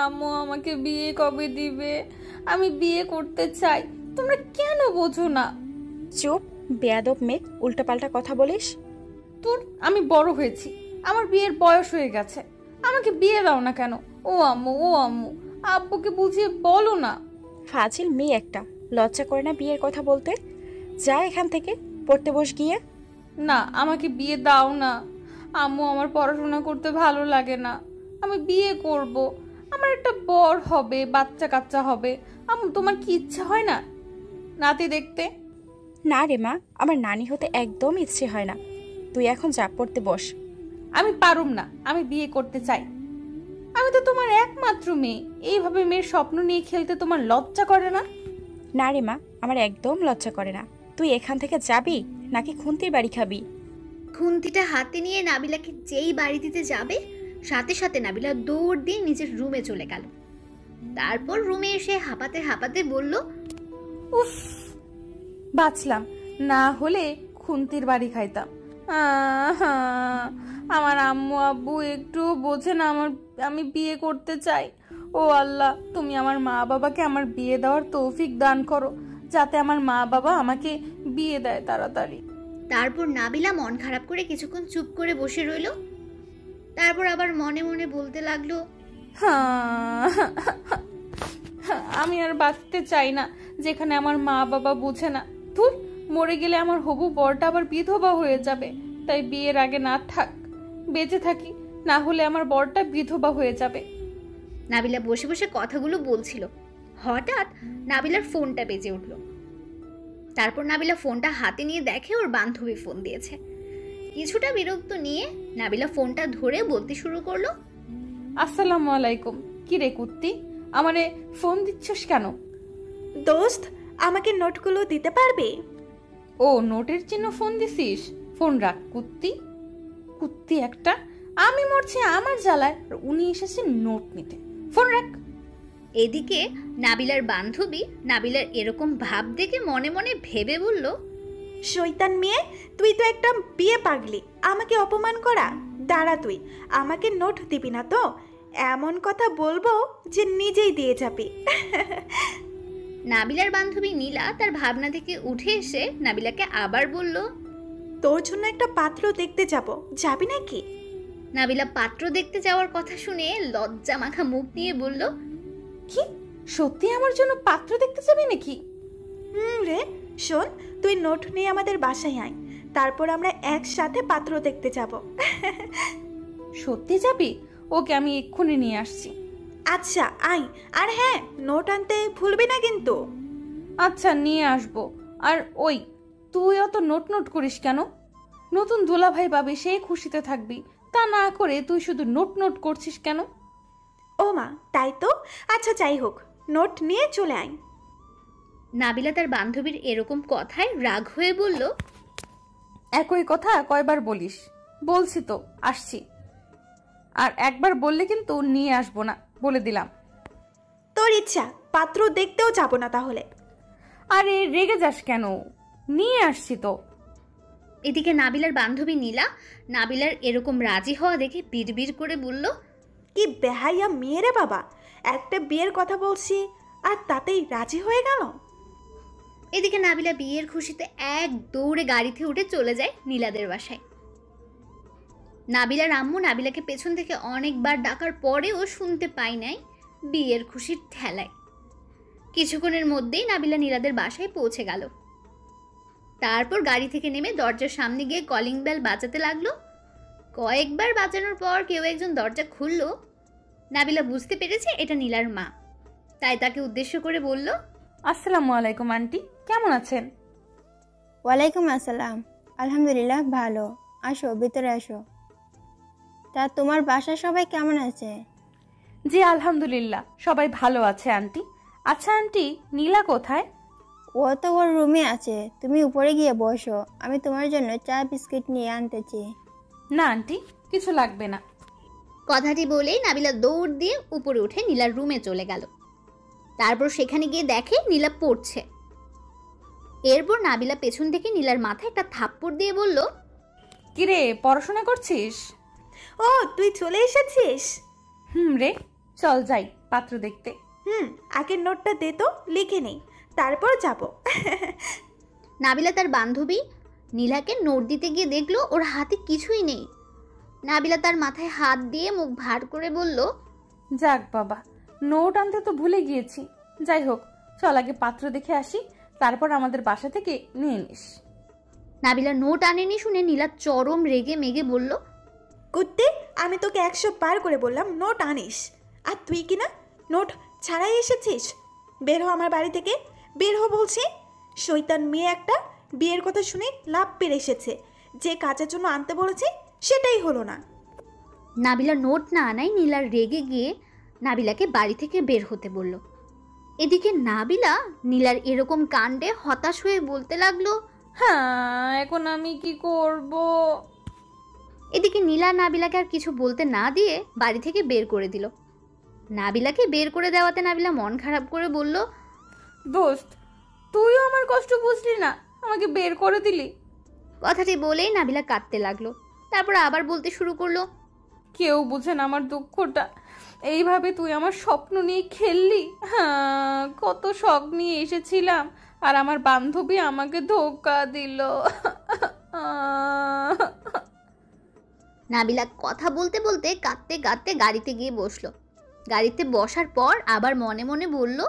আম্মু আমাকে বিয়ে কবে দিবে? আমি বিয়ে করতে চাই, তোমরা কেন বোঝো না? চুপ, বেয়াদব মেয়ে, উল্টাপাল্টা কথা বলিস। তোর আমি বড় হয়েছি, আমার বিয়ের বয়স হয়ে গেছে, আমাকে বিয়ে দাও না কেন? ও আম্মু, ও আম্মু, আব্বুকে বুঝিয়ে বলো না। ফাজিল মেয়ে একটা, লজ্জা করে না বিয়ের কথা বলতে? যা এখান থেকে, পড়তে বস গিয়ে। না, আমাকে বিয়ে দাও না আম্মু, আমার পড়াশোনা করতে ভালো লাগে না, আমি বিয়ে করব, আমার একটা বর হবে, বাচ্চা কাচ্চা হবে। আম্মু, তোমার কি ইচ্ছা হয় না নাতি দেখতে? না রে মা, আমার নানি হতে একদম ইচ্ছে হয় না। তুই এখন যা, পড়তে বস। আমি পারুম না, আমি বিয়ে করতে চাই। আমি তো তোমার একমাত্র মেয়ে, এইভাবে মেয়ের স্বপ্ন নিয়ে খেলতে তোমার লজ্জা করে না? না রে মা, আমার একদম লজ্জা করে না। তুই এখান থেকে যাবি নাকি খুন্তির বাড়ি খাবি? খুন্তিটা হাতে নিয়ে নাবিলাকে যেই বাড়ি দিতে যাবে, সাথে সাথে নাবিলা দৌড় দিয়ে নিজের রুমে চলে গেল। তারপর রুমে এসে হাঁপাতে হাঁপাতে বলল, উফ, বাঁচলাম, না হলে খুন্তির বাড়ি খাইতাম। আহা, আমার আম্মু আব্বু একটু বোঝে না আমি বিয়ে করতে চাই। ও আল্লাহ, তুমি আমার মা বাবাকে আমার বিয়ে দেওয়ার তৌফিক দান করো, যাতে আমার মা বাবা আমাকে বিয়ে দেয় তাড়াতাড়ি। তারপর নাবিলা মন খারাপ করে কিছুক্ষণ চুপ করে বসে রইল। তারপর আবার মনে মনে বলতে লাগলো, আমি আর বাঁচতে চাই না যেখানে আমার মা বাবা বুঝে না। ধুর, মরে গেলে আমার হবু বরটা আবার বিধবা হয়ে যাবে, তাই বিয়ের আগে না থাক, বেঁচে থাকি, না হলে আমার বরটা বিধবা হয়ে যাবে। নাবিলা বসে বসে কথাগুলো বলছিল। হঠাৎ নাবিলার ফোনটা বেজে উঠল। তারপর নাবিলা ফোনটা হাতে নিয়ে দেখে ওর বান্ধবী ফোন দিয়েছে। কিছুটা বিরক্ত নিয়ে নাবিলা ফোনটা ধরে বলতে শুরু করলো, আসসালামু আলাইকুম। কি রে কুত্তি, আমারে ফোন দিচ্ছিস কেন? দোস্ত, আমাকে নোটগুলো দিতে পারবে? ও, নোটের চিহ্ন ফোন দিছিস? ফোন রাখ কুত্তি, কুত্তি একটা। আমি মরছি আমার জ্বালায়, আর উনি এসেছেন নোট নিতে। ফোন রাখ। এদিকে নাবিলার বান্ধবী নাবিলার এরকম ভাব দেখে মনে মনে ভেবে বলল, শয়তান মেয়ে, তুই তো একটা বিয়ে পাগলি, আমাকে অপমান করা। দাঁড়া, তুই আমাকে নোট দিবি না তো? এমন কথা বলবো যে নিজেই দিয়ে যাবি। নাবিলার বান্ধবী নীলা তার ভাবনা থেকে উঠে এসে নাবিলাকে আবার বলল, তোর জন্য একটা পাত্র দেখতে যাব, যাবি নাকি? নাবিলা পাত্র দেখতে যাওয়ার কথা শুনে লজ্জা মাখা মুখ নিয়ে বলল, কি, সত্যি আমার জন্য পাত্র দেখতে যাবি নাকি? রে, শোন, তুই নোট নিয়ে আমাদের বাসায় আয়, তারপর আমরা একসাথে পাত্র দেখতে যাব। সত্যি যাবি? ওকে, আমি এক্ষুনি নিয়ে আসছি। আচ্ছা আয়, আর হ্যাঁ, নোট আনতে ভুলবি না কিন্তু। আচ্ছা, নিয়ে আসবো। আর ওই, তুই অত নোট নোট করিস কেন? নতুন দুলাভাই পাবি, সে খুশিতে থাকবি, তা না করে তুই শুধু নোট নোট করছিস কেন? ও মা, তাই তো। আচ্ছা যাই হোক, নোট নিয়ে চলে আয়। নাবিলা তার বান্ধবীর এরকম কথায় রাগ হয়ে বলল, একই কথা কয়বার বলিস? বলছি তো আসছি, আর একবার বললে কিন্তু নিয়ে আসবো না, বলে দিলাম। তোর ইচ্ছা, পাত্র দেখতেও যাব না তাহলে। আরে রেগে যাস কেন, নিয়ে আসছি তো। এদিকে নাবিলার বান্ধবী নীলা নাবিলার এরকম রাজি হওয়া দেখে বিড়বিড় করে বলল, কি বেহাইয়া মেয়ে রে বাবা, একটা বিয়ের কথা বলছি আর তাতেই রাজি হয়ে গেল। এদিকে নাবিলা বিয়ের খুশিতে এক দৌড়ে গাড়িতে উঠে চলে যায় নীলাদের বাসায়। নাবিলার আম্মু নাবিলাকে পেছন থেকে অনেকবার ডাকার পরেও শুনতে পায় নাই বিয়ের খুশির ঠেলায়। কিছুক্ষণের মধ্যেই নাবিলা নীলাদের বাসায় পৌঁছে গেল। তারপর গাড়ি থেকে নেমে দরজার সামনে গিয়ে কলিং বেল বাজাতে লাগলো। কয়েকবার বাজানোর পর কেউ একজন দরজা খুলল। নাবিলা বুঝতে পেরেছে এটা নীলার মা, তাই তাকে উদ্দেশ্য করে বলল, আসসালামু আলাইকুম আন্টি, কেমন আছেন? ওয়ালাইকুম আসসালাম, আলহামদুলিল্লাহ ভালো, আসো ভিতরে আসো। তা তোমার বাসার সবাই কেমন আছে? জি আলহামদুলিল্লাহ, সবাই ভালো আছে আন্টি। আচ্ছা আন্টি, নীলা কোথায়? ও তো ওর রুমে আছে, তুমি উপরে গিয়ে বসো, আমি তোমার জন্য চা বিস্কিট নিয়ে আনতেছি। না আন্টি, কিছু লাগবে না। কথাটি বলেই নাবিলা দৌড় দিয়ে উপরে উঠে নীলার রুমে চলে গেল। তারপর সেখানে গিয়ে দেখে নীলা পড়ছে। এরপর নাবিলা পেছন থেকে নীলার মাথায় একটা থাপ্পড় দিয়ে বলল, কিরে, পড়াশোনা করছিস? ও, তুই চলে এসেছিস? রে, চল যাই পাত্র দেখতে। আগের নোটটা দে তো, লিখে নেই, তারপর যাব। নাবিলা তার বান্ধবী নীলাকে নোট দিতে গিয়ে দেখলো ওর হাতে কিছুই নেই। নাবিলা তার মাথায় হাত দিয়ে মুখ ভার করে বলল, যাক বাবা, নোট আনতে তো ভুলে গিয়েছি। যাই হোক, চল আগে পাত্র দেখে আসি, তারপর আমাদের বাসা থেকে নিয়ে নিস। নাবিলা নোট আনেনি শুনে নীলা চরম রেগে মেগে বলল, কুত্তে, আমি তোকে 100 বার করে বললাম নোট আনিস, আর তুই কি না নোট ছাড়াই এসেছিস। বের হ আমার বাড়ি থেকে, বের হ বলছি। শয়তান মেয়ে একটা, বিয়ের কথা শুনে লাভ পেরে এসেছে, যে কাজের জন্য আনতে বলেছি সেটাই হলো না। নাবিলা নোট না আনায় নীলার রেগে গিয়ে নাবিলাকে বাড়ি থেকে বের হতে বলল। এদিকে নাবিলা নীলার এরকম কাণ্ডে হতাশ হয়ে বলতে লাগলো, হ্যাঁ, এখন আমি কি করব? এদিকে নীলা নাবিলাকে আর কিছু বলতে না দিয়ে বাড়ি থেকে বের করে দিল। নাবিলাকে বের করে দেওয়াতে নাবিলা মন খারাপ করে বলল, দোস্ত, তুইও আমার কষ্ট বুঝলি না, আমাকে বের করে দিলি। কথাটি বলেই নাবিলা কাঁদতে লাগলো। তারপর আবার বলতে শুরু করলো, কেউ বুঝে না আমার দুঃখটা। এইভাবে তুই আমার স্বপ্ন নিয়ে খেললি। হ্যাঁ, কত শখ নিয়ে এসেছিলাম, আর আমার বান্ধবী আমাকে ধোকা দিল। নাবিলা কথা বলতে বলতে কাঁদতে কাঁদতে গাড়িতে গিয়ে বসলো। গাড়িতে বসার পর আবার মনে মনে বলল,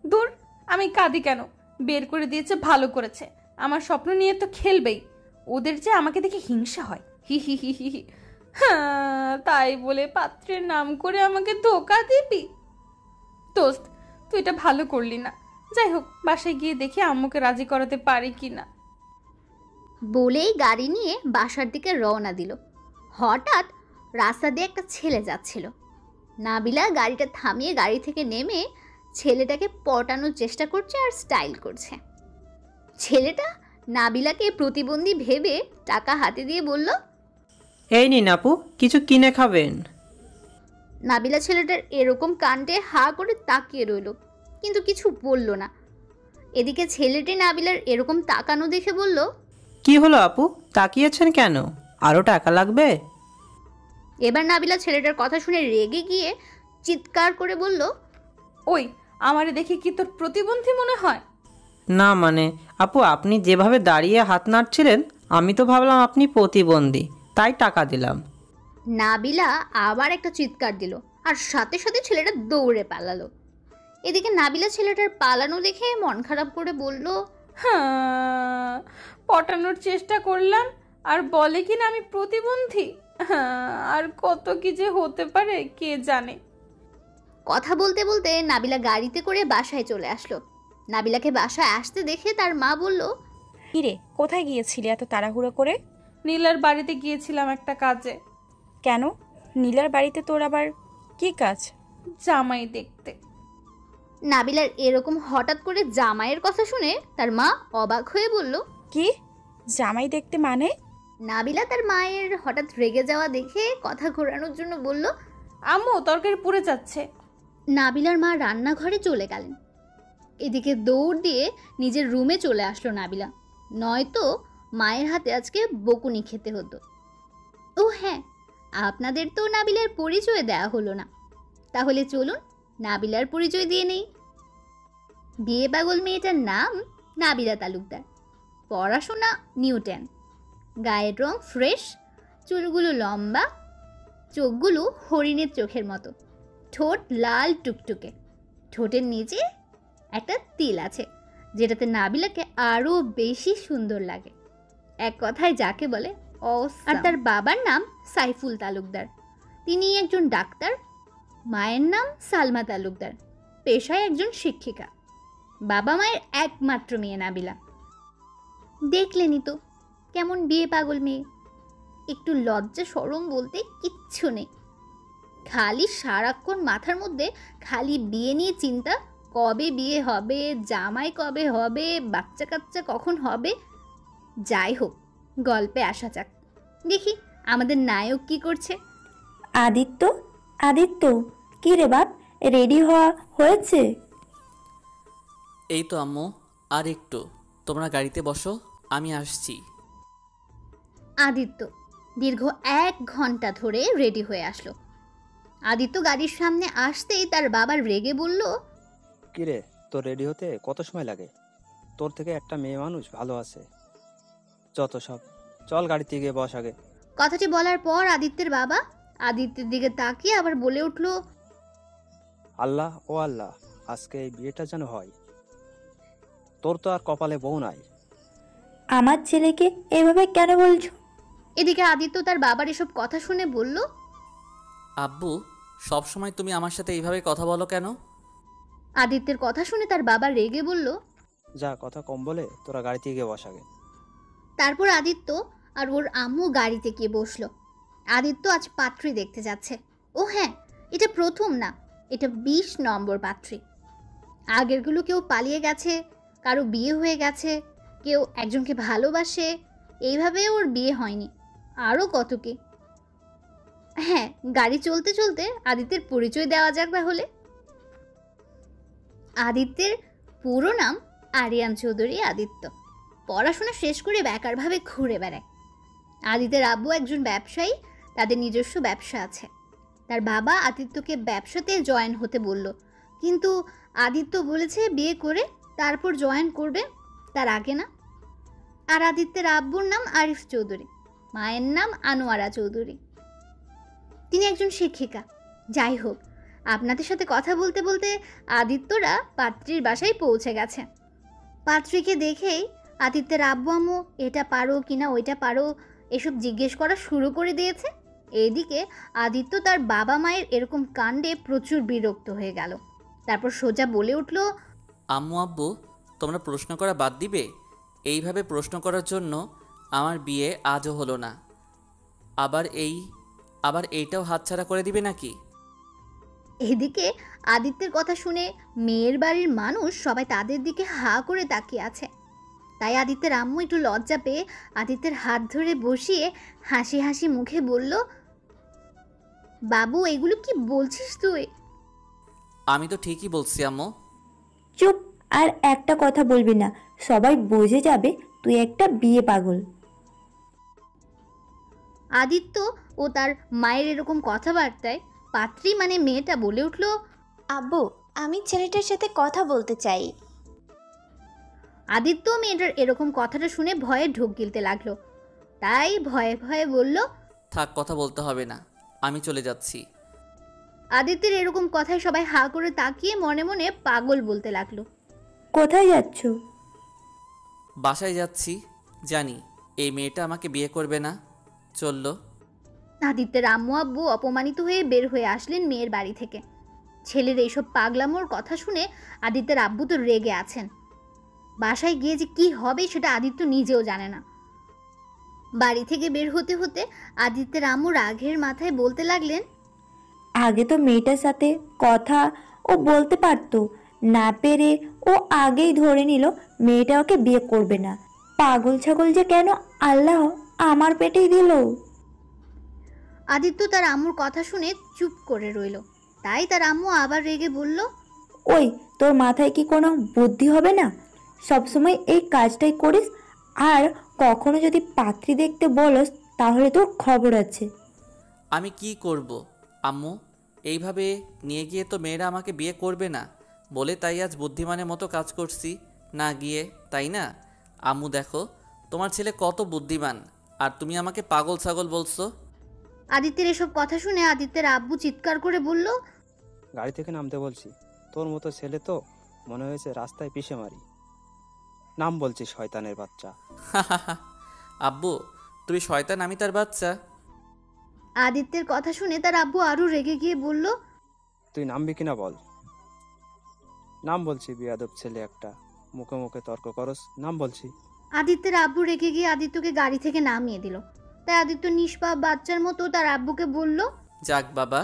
দূর, আমি কাঁদি কেন? বের করে দিয়েছে ভালো করেছে, আমার স্বপ্ন নিয়ে তো খেলবেই। ওদের যে আমাকে দেখে হিংসা হয়। হি হি হি হি হি। হ্যাঁ, তাই বলে পাত্রের নাম করে আমাকে ধোকা দিবি? দোস্ত, তুই এটা ভালো করলি না। যাই হোক, বাসায় গিয়ে দেখি আম্মুকে রাজি করাতে পারি কি না। বলেই গাড়ি নিয়ে বাসার দিকে রওনা দিল। হঠাৎ রাস্তা দিয়ে একটা ছেলে যাচ্ছিল। নাবিলা গাড়িটা থামিয়ে গাড়ি থেকে নেমে ছেলেটাকে পটানোর চেষ্টা করছে আর স্টাইল করছে। ছেলেটা নাবিলাকে প্রতিবন্ধী ভেবে টাকা হাতে দিয়ে বলল, এই নিন আপু, কিছু কিনে খাবেন। নাবিলা ছেলেটার এরকম কাণ্ডে হা করে তাকিয়ে রইল, কিন্তু কিছু বলল না। এদিকে ছেলেটি নাবিলার এরকম তাকানো দেখে বলল, কি হলো আপু, তাকিয়েছেন কেন? আরও টাকা লাগবে? এবার নাবিলা ছেলেটার কথা শুনে রেগে গিয়ে চিৎকার করে বলল, ওই, আমারে দেখে কি তোর প্রতিবন্ধী মনে হয়? না মানে আপু, আপনি যেভাবে দাঁড়িয়ে হাত নাড়ছিলেন আমি তো ভাবলাম আপনি প্রতিবন্ধী, তাই টাকা দিলাম। নাবিলা আবার একটা চিৎকার দিল, আর সাথে সাথে ছেলেটা দৌড়ে পালালো। এদিকে নাবিলা ছেলেটার পালানো দেখে মন খারাপ করে বলল, হ্যাঁ, পটানোর চেষ্টা করলাম আর বলে কিনা আমি প্রতিবন্ধী। হ্যাঁ, আর কত কি যে হতে পারে কে জানে। কথা বলতে বলতে নাবিলা গাড়িতে করে বাসায় চলে আসলো। নাবিলাকে বাসায় আসতে দেখে তার মা বলল, কিরে, কোথায় গিয়েছিলি এত তাড়াহুড়ো করে? নীলার বাড়িতে গিয়েছিলাম একটা কাজে। কেন? নীলার বাড়িতে তোর আবার কি কাজ? জামাই দেখতে। নাবিলার এরকম হঠাৎ করে জামাইয়ের কথা শুনে তার মা অবাক হয়ে বলল, কি জামাই দেখতে মানে? নাবিলা তার মায়ের হঠাৎ রেগে যাওয়া দেখে কথা ঘোরানোর জন্য বলল, আম্মু, তরকারি পুড়ে যাচ্ছে। নাবিলার মা রান্নাঘরে চলে গেলেন। এদিকে দৌড় দিয়ে নিজের রুমে চলে আসলো নাবিলা, নয়তো মায়ের হাতে আজকে বকুনি খেতে হতো। ও হ্যাঁ, আপনাদের তো নাবিলার পরিচয় দেয়া হলো না, তাহলে চলুন নাবিলার পরিচয় দিয়ে নেই। বিয়ে পাগল মেয়েটার নাম নাবিলা তালুকদার, পড়াশোনা নিউ 10, গায়ের রং ফ্রেশ, চুলগুলো লম্বা, চোখগুলো হরিণের চোখের মতো, ঠোঁট লাল টুকটুকে, ঠোঁটের নিচে একটা তিল আছে যেটাতে নাবিলাকে আরও বেশি সুন্দর লাগে। এক কথায় যাকে বলে অসাম। আর তার বাবার নাম সাইফুল তালুকদার, তিনি একজন ডাক্তার। মায়ের নাম সালমা তালুকদার, পেশায় একজন শিক্ষিকা। বাবা মায়ের একমাত্র মেয়ে নাবিলা। দেখলেনি তো কেমন বিয়ে পাগল মেয়ে, একটু লজ্জা শরম বলতে কিচ্ছু নেই। খালি সারাক্ষণ মাথার মধ্যে খালি বিয়ে নিয়ে চিন্তা, কবে বিয়ে হবে, জামাই কবে হবে, বাচ্চা কাচ্চা কখন হবে। যাই হোক, গল্পে আসা যাক। দেখি আমাদের নায়ক কি করছে। আদিত্য, আদিত্য, কি রে বাপ, রেডি হওয়া হয়েছে? এই তো আম্মু, আর একটু, তোমরা গাড়িতে বসো, আমি আসছি। আদিত্য দীর্ঘ 1 ঘন্টা ধরে রেডি হয়ে আসলো। আদিত্য গাড়ির সামনে আসতেই তার বাবা রেগে বলল, কিরে, তোর রেডি হতে কত সময় লাগে? তোর থেকে একটা মেয়ে মানুষ ভালো আছে। যত সব, চল গাড়িতে গিয়ে বস আগে। কথাটি বলার পর আদিত্যের বাবা আদিত্যের দিকে তাকিয়ে আবার বলে উঠল, আল্লাহ ও আল্লাহ, আজকে এই বিয়েটা যেন হয়। তোর তো আর কপালে বউ নাই। আমার ছেলেকে এভাবে কেন বলছো? এদিকে আদিত্য তার বাবার এসব কথা শুনে বলল, আব্বু, সব সময় তুমি আমার সাথে এইভাবে কথা বলো কেন? আদিত্যের কথা শুনে তার বাবা রেগে বলল, যা, কথা কম বলে তোরা গাড়িতে গিয়ে বস আগে। তারপর আদিত্য আর ওর আম্মু গাড়িতে গিয়ে বসলো। আদিত্য আজ পাত্রী দেখতে যাচ্ছে। ও হ্যাঁ, এটা প্রথম না, এটা 20 নম্বর পাত্রী। আগেরগুলো কেউ পালিয়ে গেছে, কারো বিয়ে হয়ে গেছে, কেউ একজনকে ভালোবাসে, এইভাবে ওর বিয়ে হয়নি। আরও কত কি। হ্যাঁ, গাড়ি চলতে চলতে আদিত্যের পরিচয় দেওয়া যাক তাহলে। আদিত্যের পুরো নাম আরিয়ান চৌধুরী আদিত্য। পড়াশোনা শেষ করে বেকারভাবে ঘুরে বেড়ায়। আদিত্যের আব্বু একজন ব্যবসায়ী, তাদের নিজস্ব ব্যবসা আছে। তার বাবা আদিত্যকে ব্যবসাতে জয়েন হতে বলল, কিন্তু আদিত্য বলেছে বিয়ে করে তারপর জয়েন করবে, তার আগে না। আর আদিত্যের আব্বুর নাম আরিফ চৌধুরী, মায়ের নাম আনোয়ারা চৌধুরী। তিনি একজন শিক্ষিকা। যাই হোক, আপনাদের সাথে কথা বলতে বলতে আদিত্যরা পাত্রীর বাসায় পৌঁছে গেছে। পাত্রীকে দেখেই আদিত্যের আব্বু আম্মু এটা পারো কিনা ওইটা পারো এসব জিজ্ঞেস করা শুরু করে দিয়েছে। এইদিকে আদিত্য তার বাবা মায়ের এরকম কাণ্ডে প্রচুর বিরক্ত হয়ে গেল। তারপর সোজা বলে উঠল, আম্মু আব্বু, তোমরা প্রশ্ন করা বাদ দিবে? এইভাবে প্রশ্ন করার জন্য আমার বিয়ে আজও হলো না, আবার এইটাও হাতছাড়া করে দিবে নাকি? এদিকে আদিত্যের কথা শুনে মেয়ের বাড়ির মানুষ সবাই তাদের দিকে হা করে তাকিয়ে আছে। তাই আদিত্যের আম্মু একটু লজ্জা পেয়ে আদিত্যের হাত ধরে বসিয়ে হাসি হাসি মুখে বলল, বাবু, এগুলো কি বলছিস তুই? আমি তো ঠিকই বলছি আম্মু। চুপ, আর একটা কথা বলবি না, সবাই বুঝে যাবে তুই একটা বিয়ে পাগল। আদিত্য ও তার মায়ের এরকম কথাবার্তায় পাত্রী মানে মেয়েটা বলে উঠল, আব্বু, আমি ছেলেটার সাথে কথা বলতে চাই। আদিত্য মেয়েটার এরকম কথাটা শুনে ভয়ে ঢোক গিলতে লাগলো। তাই ভয়ে ভয়ে বলল, থাক, কথা বলতে হবে না, আমি চলে যাচ্ছি। আদিত্যের এরকম কথায় সবাই হা করে তাকিয়ে মনে মনে পাগল বলতে লাগলো। কোথায় যাচ্ছ? বাসায় যাচ্ছি, জানি এই মেয়েটা আমাকে বিয়ে করবে না। চললো। আদিত্যের আম্মু আব্বু অপমানিত হয়ে বের হয়ে আসলেন মেয়ের বাড়ি থেকে। ছেলের এইসব পাগলামোর কথা শুনে আদিত্যের আব্বু তো রেগে আছেন। বাসায় গিয়ে যে কি হবে সেটা আদিত্য নিজেও জানে না। বাড়ি থেকে বের হতে হতে আদিত্যের আম্মু রাগের মাথায় বলতে লাগলেন, আগে তো মেয়েটার সাথে কথা ও বলতে পারতো, না পেরে ও আগেই ধরে নিল মেয়েটা ওকে বিয়ে করবে না। পাগল ছাগল যে কেন আল্লাহ আমার পেটেই দিল। আদিত্য তার আম্মুর কথা শুনে চুপ করে রইল। তাই তার আম্মু আবার রেগে বলল, ওই, তোর মাথায় কি কোনো বুদ্ধি হবে না? সবসময় এই কাজটাই করিস, আর কখনো যদি পাত্রী দেখতে বলস তাহলে তোর খবর আছে। আমি কি করব আম্মু? এইভাবে নিয়ে গিয়ে তো মেয়েরা আমাকে বিয়ে করবে না বলে তাই আজ বুদ্ধিমানের মতো কাজ করছি না গিয়ে, তাই না? আম্মু দেখো, তোমার ছেলে কত বুদ্ধিমান, আর তুমি আমাকে পাগল ছাগল বলছো। আদিত্যের এসব কথা শুনে আদিত্যের আব্বু চিৎকার করে বলল, গাড়ি থেকে নামতে বলছি। তোর মতো ছেলে তো মনে হয়েছে রাস্তায় পিষে মারি। নাম বলছিস শয়তানের বাচ্চা। আব্বু, তুমি শয়তান, আমি তার বাচ্চা? আদিত্যের কথা শুনে তার আব্বু আরো রেগে গিয়ে বলল, তুই নামবি কিনা বল। নাম বলছি, বেয়াদব ছেলে একটা, মুখে মুখে তর্ক করস। নাম বলছি। আদিত্যের আব্বু রেগে গিয়ে আদিত্যকে গাড়ি থেকে নামিয়ে দিল। তাই আদিত্য নিষ্পাপ বাচ্চার মতো তার আব্বুকে বলল, যাক বাবা,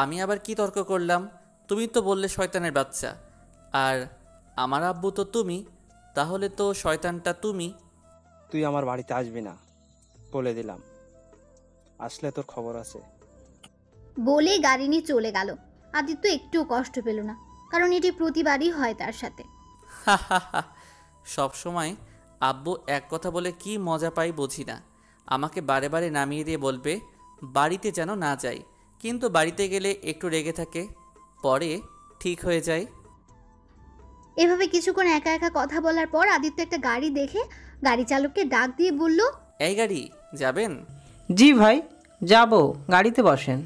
আমি আবার কি তর্ক করলাম? তুমি তো বললে শয়তানের বাচ্চা, আর আমার আব্বু তো তুমি, তাহলে তো শয়তানটা তুমি। তুই আমার বাড়িতে আসবি না, বলে দিলাম। আসলে তোর খবর আছে। বলে গাড়ি নিয়ে চলে গেল। আদিত্য একটুও কষ্ট পেল না, কারণ এটি প্রতিবারই হয় তার সাথে। সব সময় আব্বু এক কথা বলে কি মজা পাই বুঝি না। আমাকে বারে বারে নামিয়ে দিয়ে বলবে বাড়িতে যেন না যাই, কিন্তু বাড়িতে গেলে একটু রেগে থাকে, পরে ঠিক হয়ে যায়। এভাবে কিছুক্ষণ একা একা কথা বলার পর আদিত্য একটা গাড়ি দেখে গাড়ি চালককে ডাক দিয়ে বলল, এই গাড়ি যাবেন? জি ভাই যাব, গাড়িতে বসেন।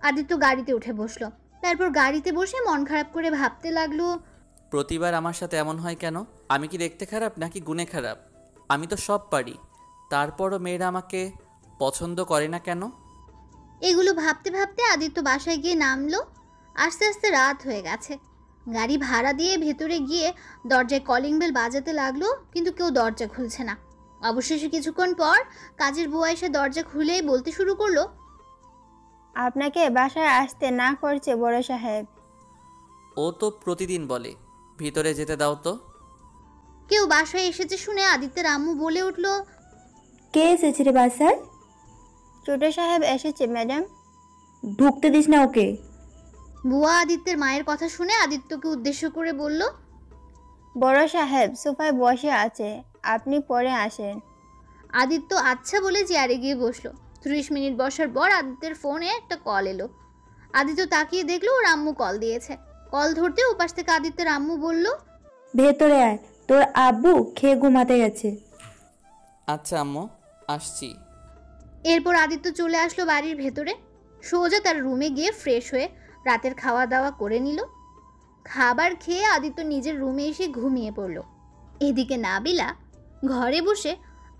আদিত্য গাড়িতে উঠে বসলো। তারপর গাড়িতে বসে মন খারাপ করে ভাবতে লাগলো, প্রতিবার আমার সাথে এমন হয় কেন? আমি কি দেখতে খারাপ নাকি গুণে খারাপ? আমি তো সব পারি, তারপরও মেয়েরা আমাকে পছন্দ করে না কেন? এগুলো ভাবতে ভাবতে আদিত্য বাসায় গিয়ে নামলো। আস্তে আস্তে রাত হয়ে গেছে। গাড়ি ভাড়া দিয়ে ভেতরে গিয়ে দরজায় কলিং বেল বাজাতে লাগলো, কিন্তু কেউ দরজা খুলছে না। অবশেষে কিছুক্ষণ পর কাজের বুয়া এসে দরজা খুলেই বলতে শুরু করলো, আপনাকে বাসায় আসতে না করছে বড় সাহেব। ও তো প্রতিদিন বলে, ভিতরে যেতে দাও তো। কেউ বাসায় এসেছে শুনে আদিত্যের আম্মু বলে উঠলো, কে এসেছে রে বাসায়? ছোট সাহেব এসেছে ম্যাডাম। ঢুকতে দিস না ওকে। বুয়া আদিত্যের মায়ের কথা শুনে আদিত্যকে উদ্দেশ্য করে বলল, বড় সাহেব সোফায় বসে আছে, আপনি পরে আসেন। আদিত্য আচ্ছা বলে চেয়ারে গিয়ে বসলো। 30 মিনিট বসার পর আদিত্যের ফোনে একটা কল এলো। আদিত্য তাকিয়ে দেখলো ওর আম্মু কল দিয়েছে। কল ধরতে ওপাশ থেকে আদিত্যের আম্মু বলল, ভেতরে আয়, তোর আব্বু খেয়ে ঘুমাতে গেছে। আচ্ছা আম্মু, আসছি। এরপর আদিত্য চলে আসলো বাড়ির ভেতরে। সোজা তার রুমে গিয়ে ফ্রেশ হয়ে রাতের খাওয়া দাওয়া করে নিল। খাবার খেয়ে আদিত্য নিজের রুমে এসে ঘুমিয়ে পড়ল। এদিকে নাবিলা ঘরে বসে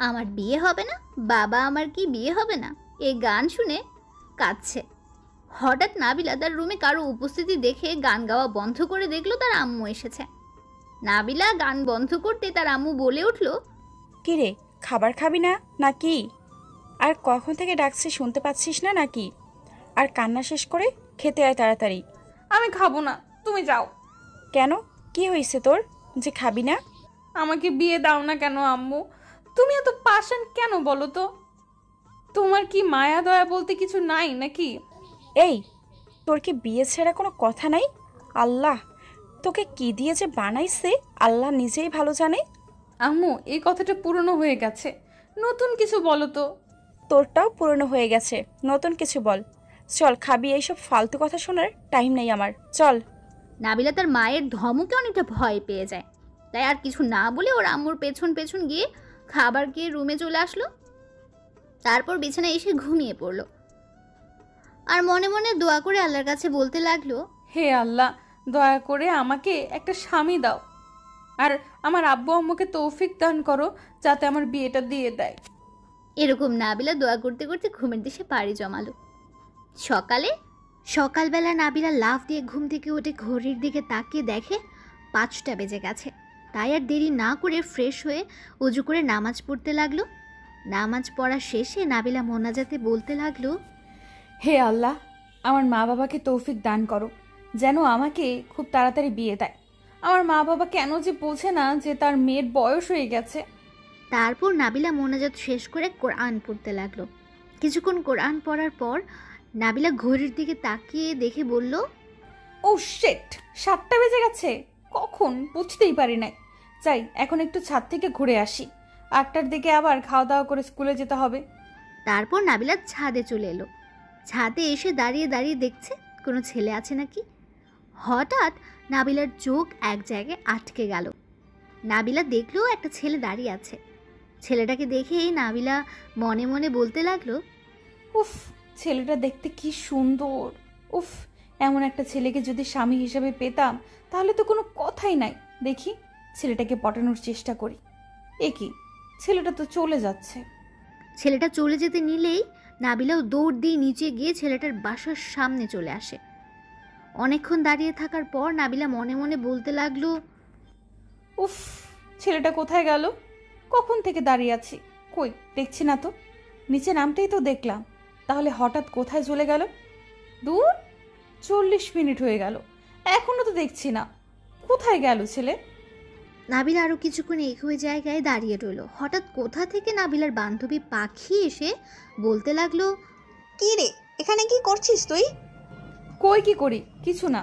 আমার বিয়ে হবে না, বাবা আমার কি বিয়ে হবে না এই গান শুনে কাঁদছে। হঠাৎ নাবিলা তার রুমে কারো উপস্থিতি দেখে গান গাওয়া বন্ধ করে দেখলো তার আম্মু এসেছে। নাবিলা গান বন্ধ করতে তার আম্মু বলে উঠল, কিরে খাবার খাবি না নাকি? আর কখন থেকে ডাকছি শুনতে পাচ্ছিস না নাকি? আর কান্না শেষ করে খেতে আয় তাড়াতাড়ি। আমি খাবো না, তুমি যাও। কেন, কি হয়েছে তোর যে খাবি না? আমাকে বিয়ে দাও না কেন আম্মু? তুমি এত পাষাণ কেন বলো তো? তোমার কি মায়া দয়া বলতে কিছু নাই নাকি? এই তোর কি বিয়ে ছাড়া কোনো কথা নাই? আল্লাহ তোকে কি দিয়ে যে বানাইছে আল্লাহ নিজেই ভালো জানে। আম্মু এই কথাটা পুরনো হয়ে গেছে, নতুন কিছু বলো তো। তোরটাও পুরনো হয়ে গেছে, নতুন কিছু বল। চল খাবি, এইসব ফালতু কথা শোনার টাইম নেই আমার, চল। নাবিলা তার মায়ের ধমকে অনেকটা ভয় পেয়ে যায়। তাই আর কিছু না বলে ওর আম্মুর পেছন পেছন গিয়ে খাবার খেয়ে রুমে চলে আসলো। তারপর বিছানায় এসে ঘুমিয়ে পড়লো আর মনে মনে দোয়া করে আল্লাহর কাছে বলতে লাগলো, হে আল্লাহ, দয়া করে আমাকে একটা স্বামী দাও, আর আমার আব্বু আম্মুকে তৌফিক দান করো যাতে আমার বিয়েটা দিয়ে দেয়। এরকম নাবিলা দোয়া করতে করতে ঘুমের দেশে পাড়ি জমালো। সকালবেলা নাবিলা লাফ দিয়ে ঘুম থেকে উঠে ঘড়ির দিকে তাকিয়ে দেখে 5টা বেজে গেছে। তাই আর দেরি না করে ফ্রেশ হয়ে উজু করে নামাজ পড়তে লাগলো। নামাজ পড়া শেষে নাবিলা মোনাজাতে বলতে লাগলো, হে আল্লাহ, আমার মা বাবাকে তৌফিক দান করো যেন আমাকে খুব তাড়াতাড়ি বিয়ে দেয়। আমার মা বাবা কেন যে বোঝে না যে তার মেয়ের বয়স হয়ে গেছে। তারপর নাবিলা মোনাজাত শেষ করে কোরআন পড়তে লাগলো। কিছুক্ষণ কোরআন পড়ার পর নাবিলা ঘড়ির দিকে তাকিয়ে দেখে বলল, ও শিট, 7টা বেজে গেছে, কখন বুঝতেই পারি নাই। যাই এখন একটু ছাদ থেকে ঘুরে আসি, 8টার দিকে আবার খাওয়া দাওয়া করে স্কুলে যেতে হবে। তারপর নাবিলা ছাদে চলে এলো। ছাদে এসে দাঁড়িয়ে দাঁড়িয়ে দেখছে কোনো ছেলে আছে নাকি। হঠাৎ নাবিলার চোখ এক জায়গায় আটকে গেল। নাবিলা দেখলো একটা ছেলে দাঁড়িয়ে আছে। ছেলেটাকে দেখেই নাবিলা মনে মনে বলতে লাগলো, উফ, ছেলেটা দেখতে কি সুন্দর। উফ, এমন একটা ছেলেকে যদি স্বামী হিসেবে পেতাম তাহলে তো কোনো কথাই নাই। দেখি ছেলেটাকে পটানোর চেষ্টা করি। এ কি, ছেলেটা তো চলে যাচ্ছে। ছেলেটা চলে যেতে নিলেই নাবিলাও দৌড় দিয়ে নিচে গিয়ে ছেলেটার বাসার সামনে চলে আসে। অনেকক্ষণ দাঁড়িয়ে থাকার পর নাবিলা মনে মনে বলতে লাগলো, উফ, ছেলেটা কোথায় গেল? কখন থেকে দাঁড়িয়ে আছি, কই দেখছি না তো। নিচে নামতেই তো দেখলাম, তাহলে হঠাৎ কোথায় চলে গেল? দূর, 40 মিনিট হয়ে গেল, এখনো তো দেখছি না। কোথায় গেল ছেলে? নাবিলা আরও কিছুক্ষণ একই জায়গায় দাঁড়িয়ে রইল। হঠাৎ কোথা থেকে নাবিলার বান্ধবী পাখি এসে বলতে লাগলো, কি রে, এখানে কি করছিস তুই? কই কি করি, কিছু না।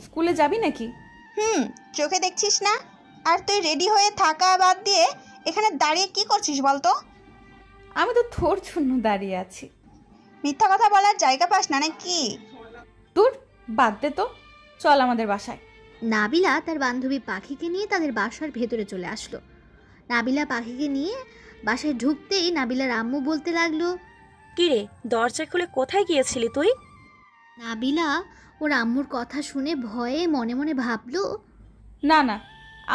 স্কুলে যাবি নাকি? চোখে দেখছিস না? আর তুই রেডি হয়ে থাকা বাদ দিয়ে এখানে দাঁড়িয়ে কি করছিস বলতো? আমি তো তোর জন্য দাঁড়িয়ে আছি। মিথ্যা কথা বলার জায়গা পাস না নাকি? দূর, বাদ দে তো, চল আমাদের বাসায়। নাবিলা তার বান্ধবী পাখিকে নিয়ে তাদের বাসার ভেতরে চলে আসলো। নাবিলা পাখিকে নিয়ে বাসায় ঢুকতেই নাবিলার আম্মু বলতে লাগলো, কিরে দরজা খুলে কোথায় গিয়েছিলি তুই? নাবিলা ওর আম্মুর কথা শুনে ভয়ে মনে মনে ভাবলো, না না,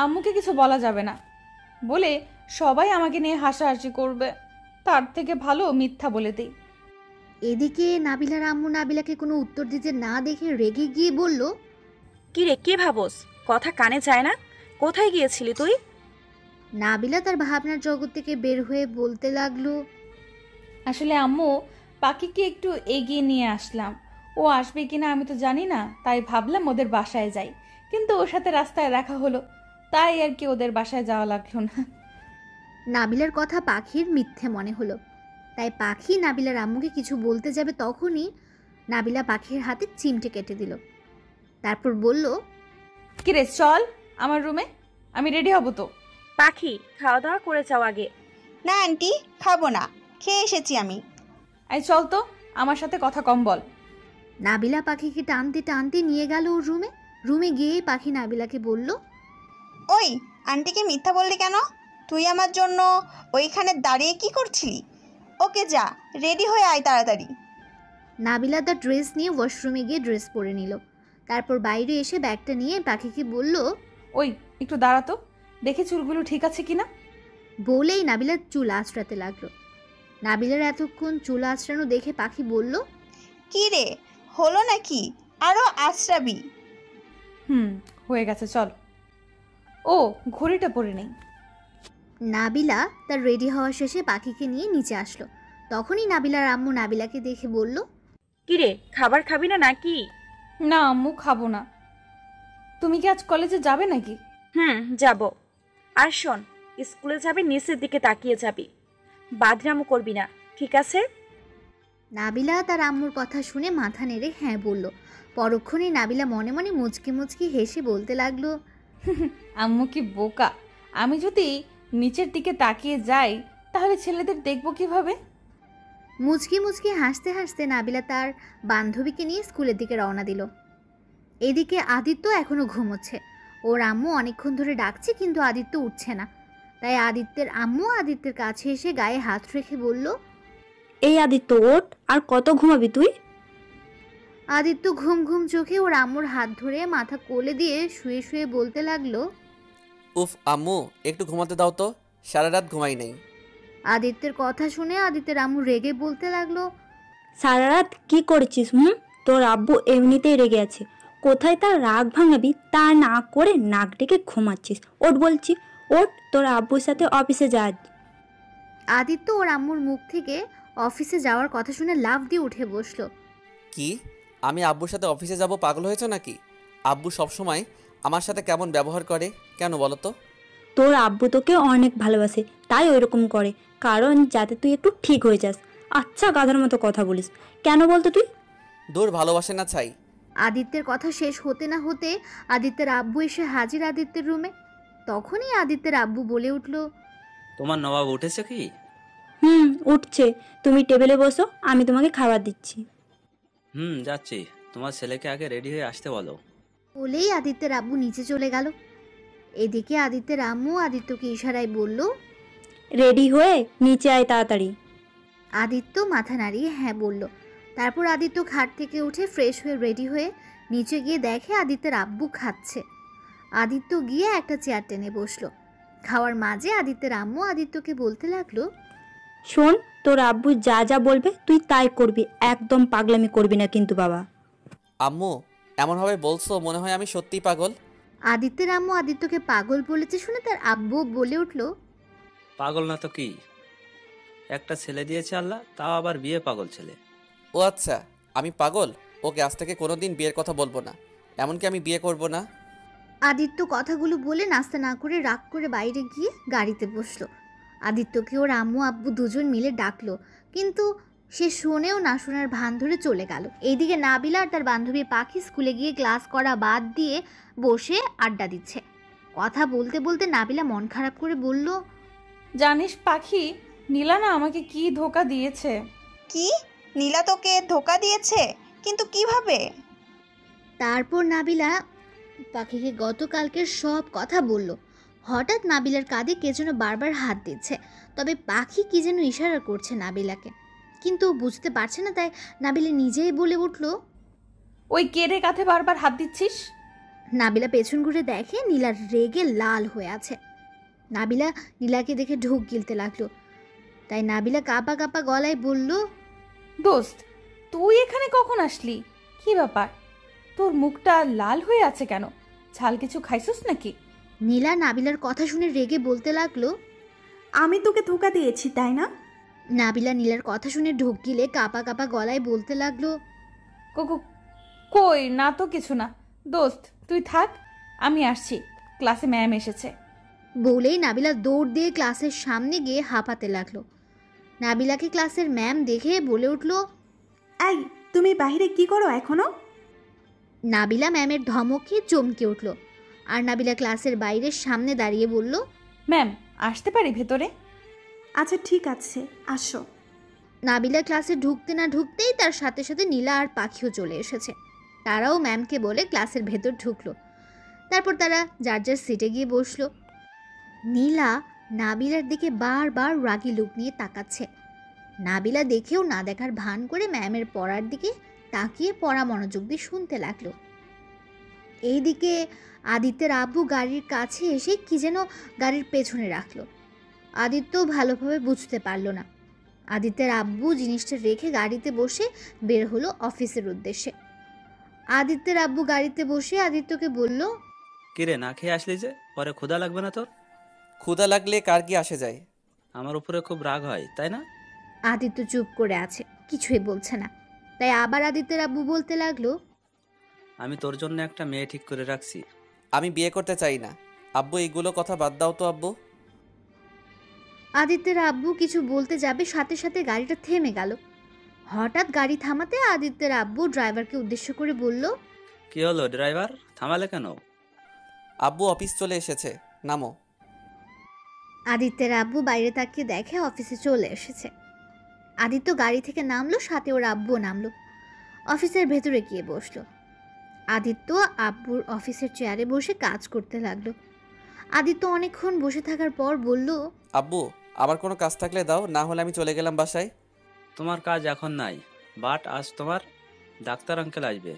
আম্মুকে কিছু বলা যাবে না বলে সবাই আমাকে নিয়ে হাসাহাসি করবে, তার থেকে ভালো মিথ্যা বলে দিই। এদিকে নাবিলার আম্মু নাবিলাকে কোনো উত্তর দিতে না দেখে রেগে গিয়ে বলল, কিরে কি ভাবস? কথা কানে যায় না? কোথায় গিয়েছিলি তুই? নাবিলা তার ভাবনার জগৎ থেকে বের হয়ে বলতে লাগলো, আসলে আম্মু, পাখিকে একটু এগিয়ে নিয়ে আসলাম, ও আসবে কিনা আমি তো জানি না, তাই ভাবলাম ওদের বাসায় যাই, কিন্তু ওর সাথে রাস্তায় দেখা হলো, তাই আর কি ওদের বাসায় যাওয়া লাগলো না। নাবিলার কথা পাখির মিথ্যে মনে হলো, তাই পাখি নাবিলার আম্মুকে কিছু বলতে যাবে তখনই নাবিলা পাখির হাতে চিমটে কেটে দিল। তারপর বলল, কিরে চল আমার রুমে, আমি রেডি হব তো। পাখি খাওয়া দাওয়া করে যাও আগে। না আন্টি, খাবো না, খেয়ে এসেছি আমি। আই চল তো, আমার সাথে কথা কম বল। নাবিলা পাখিকে টানতে টানতে নিয়ে গেল ওর রুমে। রুমে গিয়েই পাখি নাবিলাকে বলল, ওই আন্টিকে মিথ্যা বললি কেন? তুই আমার জন্য ওইখানে দাঁড়িয়ে কি করছিলি? ওকে যা, রেডি হয়ে আয় তাড়াতাড়ি। নাবিলা তার ড্রেস নিয়ে ওয়াশরুমে গিয়ে ড্রেস পরে নিল। তারপর বাইরে এসে ব্যাগটা নিয়ে পাখিকে বলল, ওই একটু দাঁড়াতো, দেখে চুলগুলো ঠিক আছে কিনা। বলেই নাবিলার চুল আঁচড়াতে লাগলো। নাবিলার এতক্ষণ চুল আঁচড়ানো দেখে পাখি বলল, কি রে, হলো নাকি? আরো আশ্রাবি? হয়ে গেছে, চল। ও ঘড়িটা পরে নেই। নাবিলা তার রেডি হওয়া শেষে পাখিকে নিয়ে নিচে আসলো। তখনই নাবিলার আম্মু নাবিলাকে দেখে বলল, কিরে খাবার খাবি না নাকি? না আম্মু, খাবো না। তুমি কি আজ কলেজে যাবে নাকি? যাব। আর শোন, স্কুলে যাবি নিচের দিকে তাকিয়ে যাবি, বাদরামো করবি না, ঠিক আছে? নাবিলা তার আম্মুর কথা শুনে মাথা নেড়ে হ্যাঁ বলল। পরক্ষণেই নাবিলা মনে মনে মুচকি মুচকি হেসে বলতে লাগলো, আম্মু কি বোকা, আমি যদি নিচের দিকে তাকিয়ে যাই তাহলে ছেলেদের দেখবো কিভাবে। মুচকি মুচকি হাসতে হাসতে নাবিলা তার বান্ধবীকে নিয়ে স্কুলের দিকে রওনা দিল। এদিকে আদিত্য এখনো ঘুমোচ্ছে। ওর আম্মু অনেকক্ষণ ধরে ডাকছে কিন্তু আদিত্য উঠছে না। তাই আদিত্যের আম্মু আদিত্যের কাছে এসে গায়ে হাত রেখে বলল, এই আদিত্য ওঠ, আর কত ঘুমাবি তুই? আদিত্য ঘুম ঘুম চোখে ওর আম্মুর হাত ধরে মাথা কোলে দিয়ে শুয়ে শুয়ে বলতে লাগলো, উফ আম্মু, একটু ঘুমাতে দাও তো, সারা রাত ঘুমাই নাই। আদিত্যের কথা শুনে আদিত্যের আম্মু রেগে বলতে লাগলো, সারা রাত কি করেছিস? তোর আব্বু এমনিতেই রেগে আছে, কোথায় তার রাগ ভাঙাবি তা না করে নাক ডেকে ঘুমাচ্ছিস। ওঠ বলছি, ওঠ, তোর আব্বুর সাথে অফিসে যা। আদিত্য ওর আম্মুর মুখ থেকে অফিসে যাওয়ার কথা শুনে লাফ দিয়ে উঠে বসলো। কি, আমি আব্বুর সাথে অফিসে যাব? পাগল হয়েছে নাকি? আব্বু সবসময় আমার সাথে কেমন ব্যবহার করে কেন বলো তো? তোর আব্বু তোকে অনেক ভালোবাসে, তাই ওইরকম করে, কারণ যাতে তুই একটু ঠিক হয়ে যাস। আচ্ছা গাধার মতো কথা বলিস কেন বলতো তুই? দূর, ভালোবাসে না ছাই। আদিত্যের কথা শেষ হতে না হতে আদিত্যের আব্বু এসে হাজির আদিত্যের রুমে। তখনই আদিত্যের আব্বু বলে উঠল, তোমার নবাব উঠেছে কি? উঠছে, তুমি টেবিলে বসো, আমি তোমাকে খাবার দিচ্ছি। যাচ্ছি, তোমার ছেলেকে আগে রেডি হয়ে আসতে বলো। বলেই আদিত্যের আব্বু নিচে চলে গেল। এদিকে আদিত্যের আম্মু আদিত্যকে ইশারায় বলল, রেডি হয়ে নিচে আয় তাড়াতাড়ি। আদিত্য মাথা নাড়িয়ে হ্যাঁ বলল। তারপর আদিত্য খাট থেকে উঠে ফ্রেশ হয়ে রেডি হয়ে নিচে গিয়ে দেখে আদিত্যের আব্বু খাচ্ছে। আদিত্য গিয়ে একটা চেয়ার টেনে বসলো। খাওয়ার মাঝে আদিত্যের আম্মু আদিত্যকে বলতে লাগলো, শোন, তোর আব্বু যা যা বলবে তুই তাই করবি, একদম পাগলামি করবি না কিন্তু বাবা। আম্মু, এমনভাবে বলছো মনে হয় আমি সত্যিই পাগল। আদিত্যের আম্মু আদিত্যকে পাগল বলেছে শুনে তার আব্বু বলে উঠল, পাগল না তো কি, একটা ছেলে দিয়েছে আল্লাহ, তাও আবার বিয়ে পাগল ছেলে। ও আচ্ছা, আমি পাগল? ওকে আজ থেকে কোনোদিন বিয়ের কথা বলবো না, এমনকি আমি বিয়ে করব না। আদিত্য কথাগুলো বলে নাস্তা না করে রাগ করে বাইরে গিয়ে গাড়িতে বসলো। আদিত্যকে ওর আম্মু আব্বু দুজন মিলে ডাকলো, কিন্তু সে শোনেও না শোনার ভান ধরে চলে গেল। এইদিকে নাবিলা আর তার বান্ধবী পাখি স্কুলে গিয়ে ক্লাস করা বাদ দিয়ে বসে আড্ডা দিচ্ছে। কথা বলতে বলতে নাবিলা মন খারাপ করে বলল, জানিস পাখি, নীলা না আমাকে কি ধোকা দিয়েছে। কি? নীলা তোকে ধোকা দিয়েছে, কিন্তু কিভাবে? তারপর নাবিলা পাখিকে গতকালকের সব কথা বলল। হঠাৎ নাবিলার কাঁধে কে যেন বারবার হাত দিচ্ছে, তবে পাখি কি যেন ইশারা করছে নাবিলাকে, কিন্তু বুঝতে পারছে না, তাই নাবিলা নিজেই বলে উঠল, ওই কেড়ে কাঁধে বারবার হাত দিচ্ছিস? নাবিলা পেছন ঘুরে দেখে নীলা রেগে লাল হয়ে আছে। নাবিলা নীলাকে দেখে ঢোক গিলতে লাগলো, তাই নাবিলা কাঁপা কাঁপা গলায় বলল, দোস্ত, তুই এখানে কখন আসলি? কি ব্যাপার, তোর মুখটা লাল হয়ে আছে কেন? ঝাল কিছু খাইছিস নাকি? নীলা নাবিলার কথা শুনে রেগে বলতে লাগলো, আমি তোকে ধোকা দিয়েছি তাই না? নাবিলা নীলার কথা শুনে ঢোক গিলে কাঁপা কাঁপা গলায় বলতে লাগলো, কই না তো কিছু না। দোস্ত তুই থাক, আমি আসছি, ক্লাসে ম্যাম এসেছে। বলেই নাবিলা দৌড় দিয়ে ক্লাসের সামনে গিয়ে হাঁপাতে লাগলো। নাবিলাকে ক্লাসের ম্যাম দেখে বলে উঠল, এই তুমি বাইরে কি করো এখনো? নাবিলা ম্যামের ধমকে চমকে উঠল, আর নাবিলা ক্লাসের বাইরের সামনে দাঁড়িয়ে বলল, ম্যাম আসতে পারি ভেতরে? আচ্ছা ঠিক আছে, আসো। নাবিলা ক্লাসে ঢুকতে না ঢুকতেই তার সাথে সাথে নীলা আর পাখিও চলে এসেছে। তারাও ম্যামকে বলে ক্লাসের ভেতর ঢুকলো। তারপর তারা যার যার সিটে গিয়ে বসলো। নীলা নাবিলার দিকে বারবার রাগী লুক নিয়ে তাকাচ্ছে। নাবিলা দেখেও না দেখার ভান করে ম্যামের পড়ার দিকে তাকিয়ে পড়া মনোযোগ দিয়ে শুনতে লাগলো। এইদিকে আদিত্যের আব্বু গাড়ির কাছে এসে কি যেন গাড়ির পেছনে রাখলো। আদিত্য ভালোভাবে বুঝতে পারল না। আদিত্যের আব্বু জিনিসটা রেখে গাড়িতে বসে বের হলো অফিসের উদ্দেশ্যে। আদিত্যের আব্বু গাড়িতে বসে আদিত্যকে বলল, কিরে না খেয়ে আসলি যে? পরে ক্ষুধা লাগবে না তোর? ক্ষুধা লাগলে কার কি আসে যায়? আমার উপরে খুব রাগ হয় তাই না? আদিত্য চুপ করে আছে, কিছুই বলছে না। তাই আবার আদিত্যের আব্বু বলতে লাগলো, আমি তোর জন্য একটা মেয়ে ঠিক করে রাখছি। আমি বিয়ে করতে চাই না। আব্বু এইগুলো কথা বাদ দাও তো আব্বু। আদিত্যের আব্বু কিছু বলতে যাবে, সাথে সাথে গাড়িটা থেমে গেল। হঠাৎ গাড়ি থামাতে আদিত্যের আব্বু ড্রাইভারকে উদ্দেশ্য করে বলল, কি হলো ড্রাইভার, থামালে কেন? আব্বু অফিস চলে এসেছে, নামো। আদিত্যের আব্বু বাইরে তাকিয়ে দেখে অফিসে চলে এসেছে। আদিত্য গাড়ি থেকে নামলো, সাথে ওর আব্বুও নামলো। অফিসের ভেতরে গিয়ে বসলো। আদিত্য আব্বুর অফিসের চেয়ারে বসে কাজ করতে লাগলো। আদিত্য অনেকক্ষণ বসে থাকার পর বলল, আব্বু আবার কোনো কাজ থাকলে দাও, না হলে আমি চলে গেলাম বাসায়। তোমার কাজ এখন নাই, বাট আজ তোমার ডাক্তার আঙ্কেল আসবে,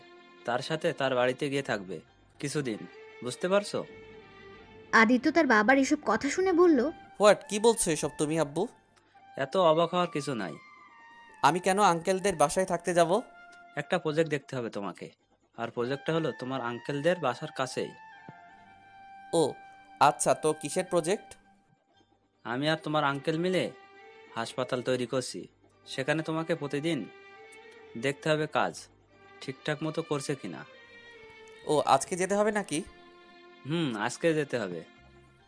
তার সাথে তার বাড়িতে গিয়ে থাকবে কিছুদিন, বুঝতে পারছো? আদিত্য তার বাবার এসব কথা শুনে বলল, হোয়াট, কি বলছো এসব তুমি আব্বু? এত অবাক হওয়ার কিছু নাই। আমি কেন আঙ্কেলদের বাসায় থাকতে যাব? একটা প্রজেক্ট দেখতে হবে তোমাকে, আর প্রজেক্টটা হলো তোমার আঙ্কেলদের বাসার কাছেই। ও আচ্ছা, তো কিসের প্রজেক্ট? আমি আর তোমার আঙ্কেল মিলে হাসপাতাল তৈরি করছি, সেখানে তোমাকে প্রতিদিন দেখতে হবে কাজ ঠিকঠাক মতো করছে কিনা। ও আজকে যেতে হবে নাকি? আজকে যেতে হবে।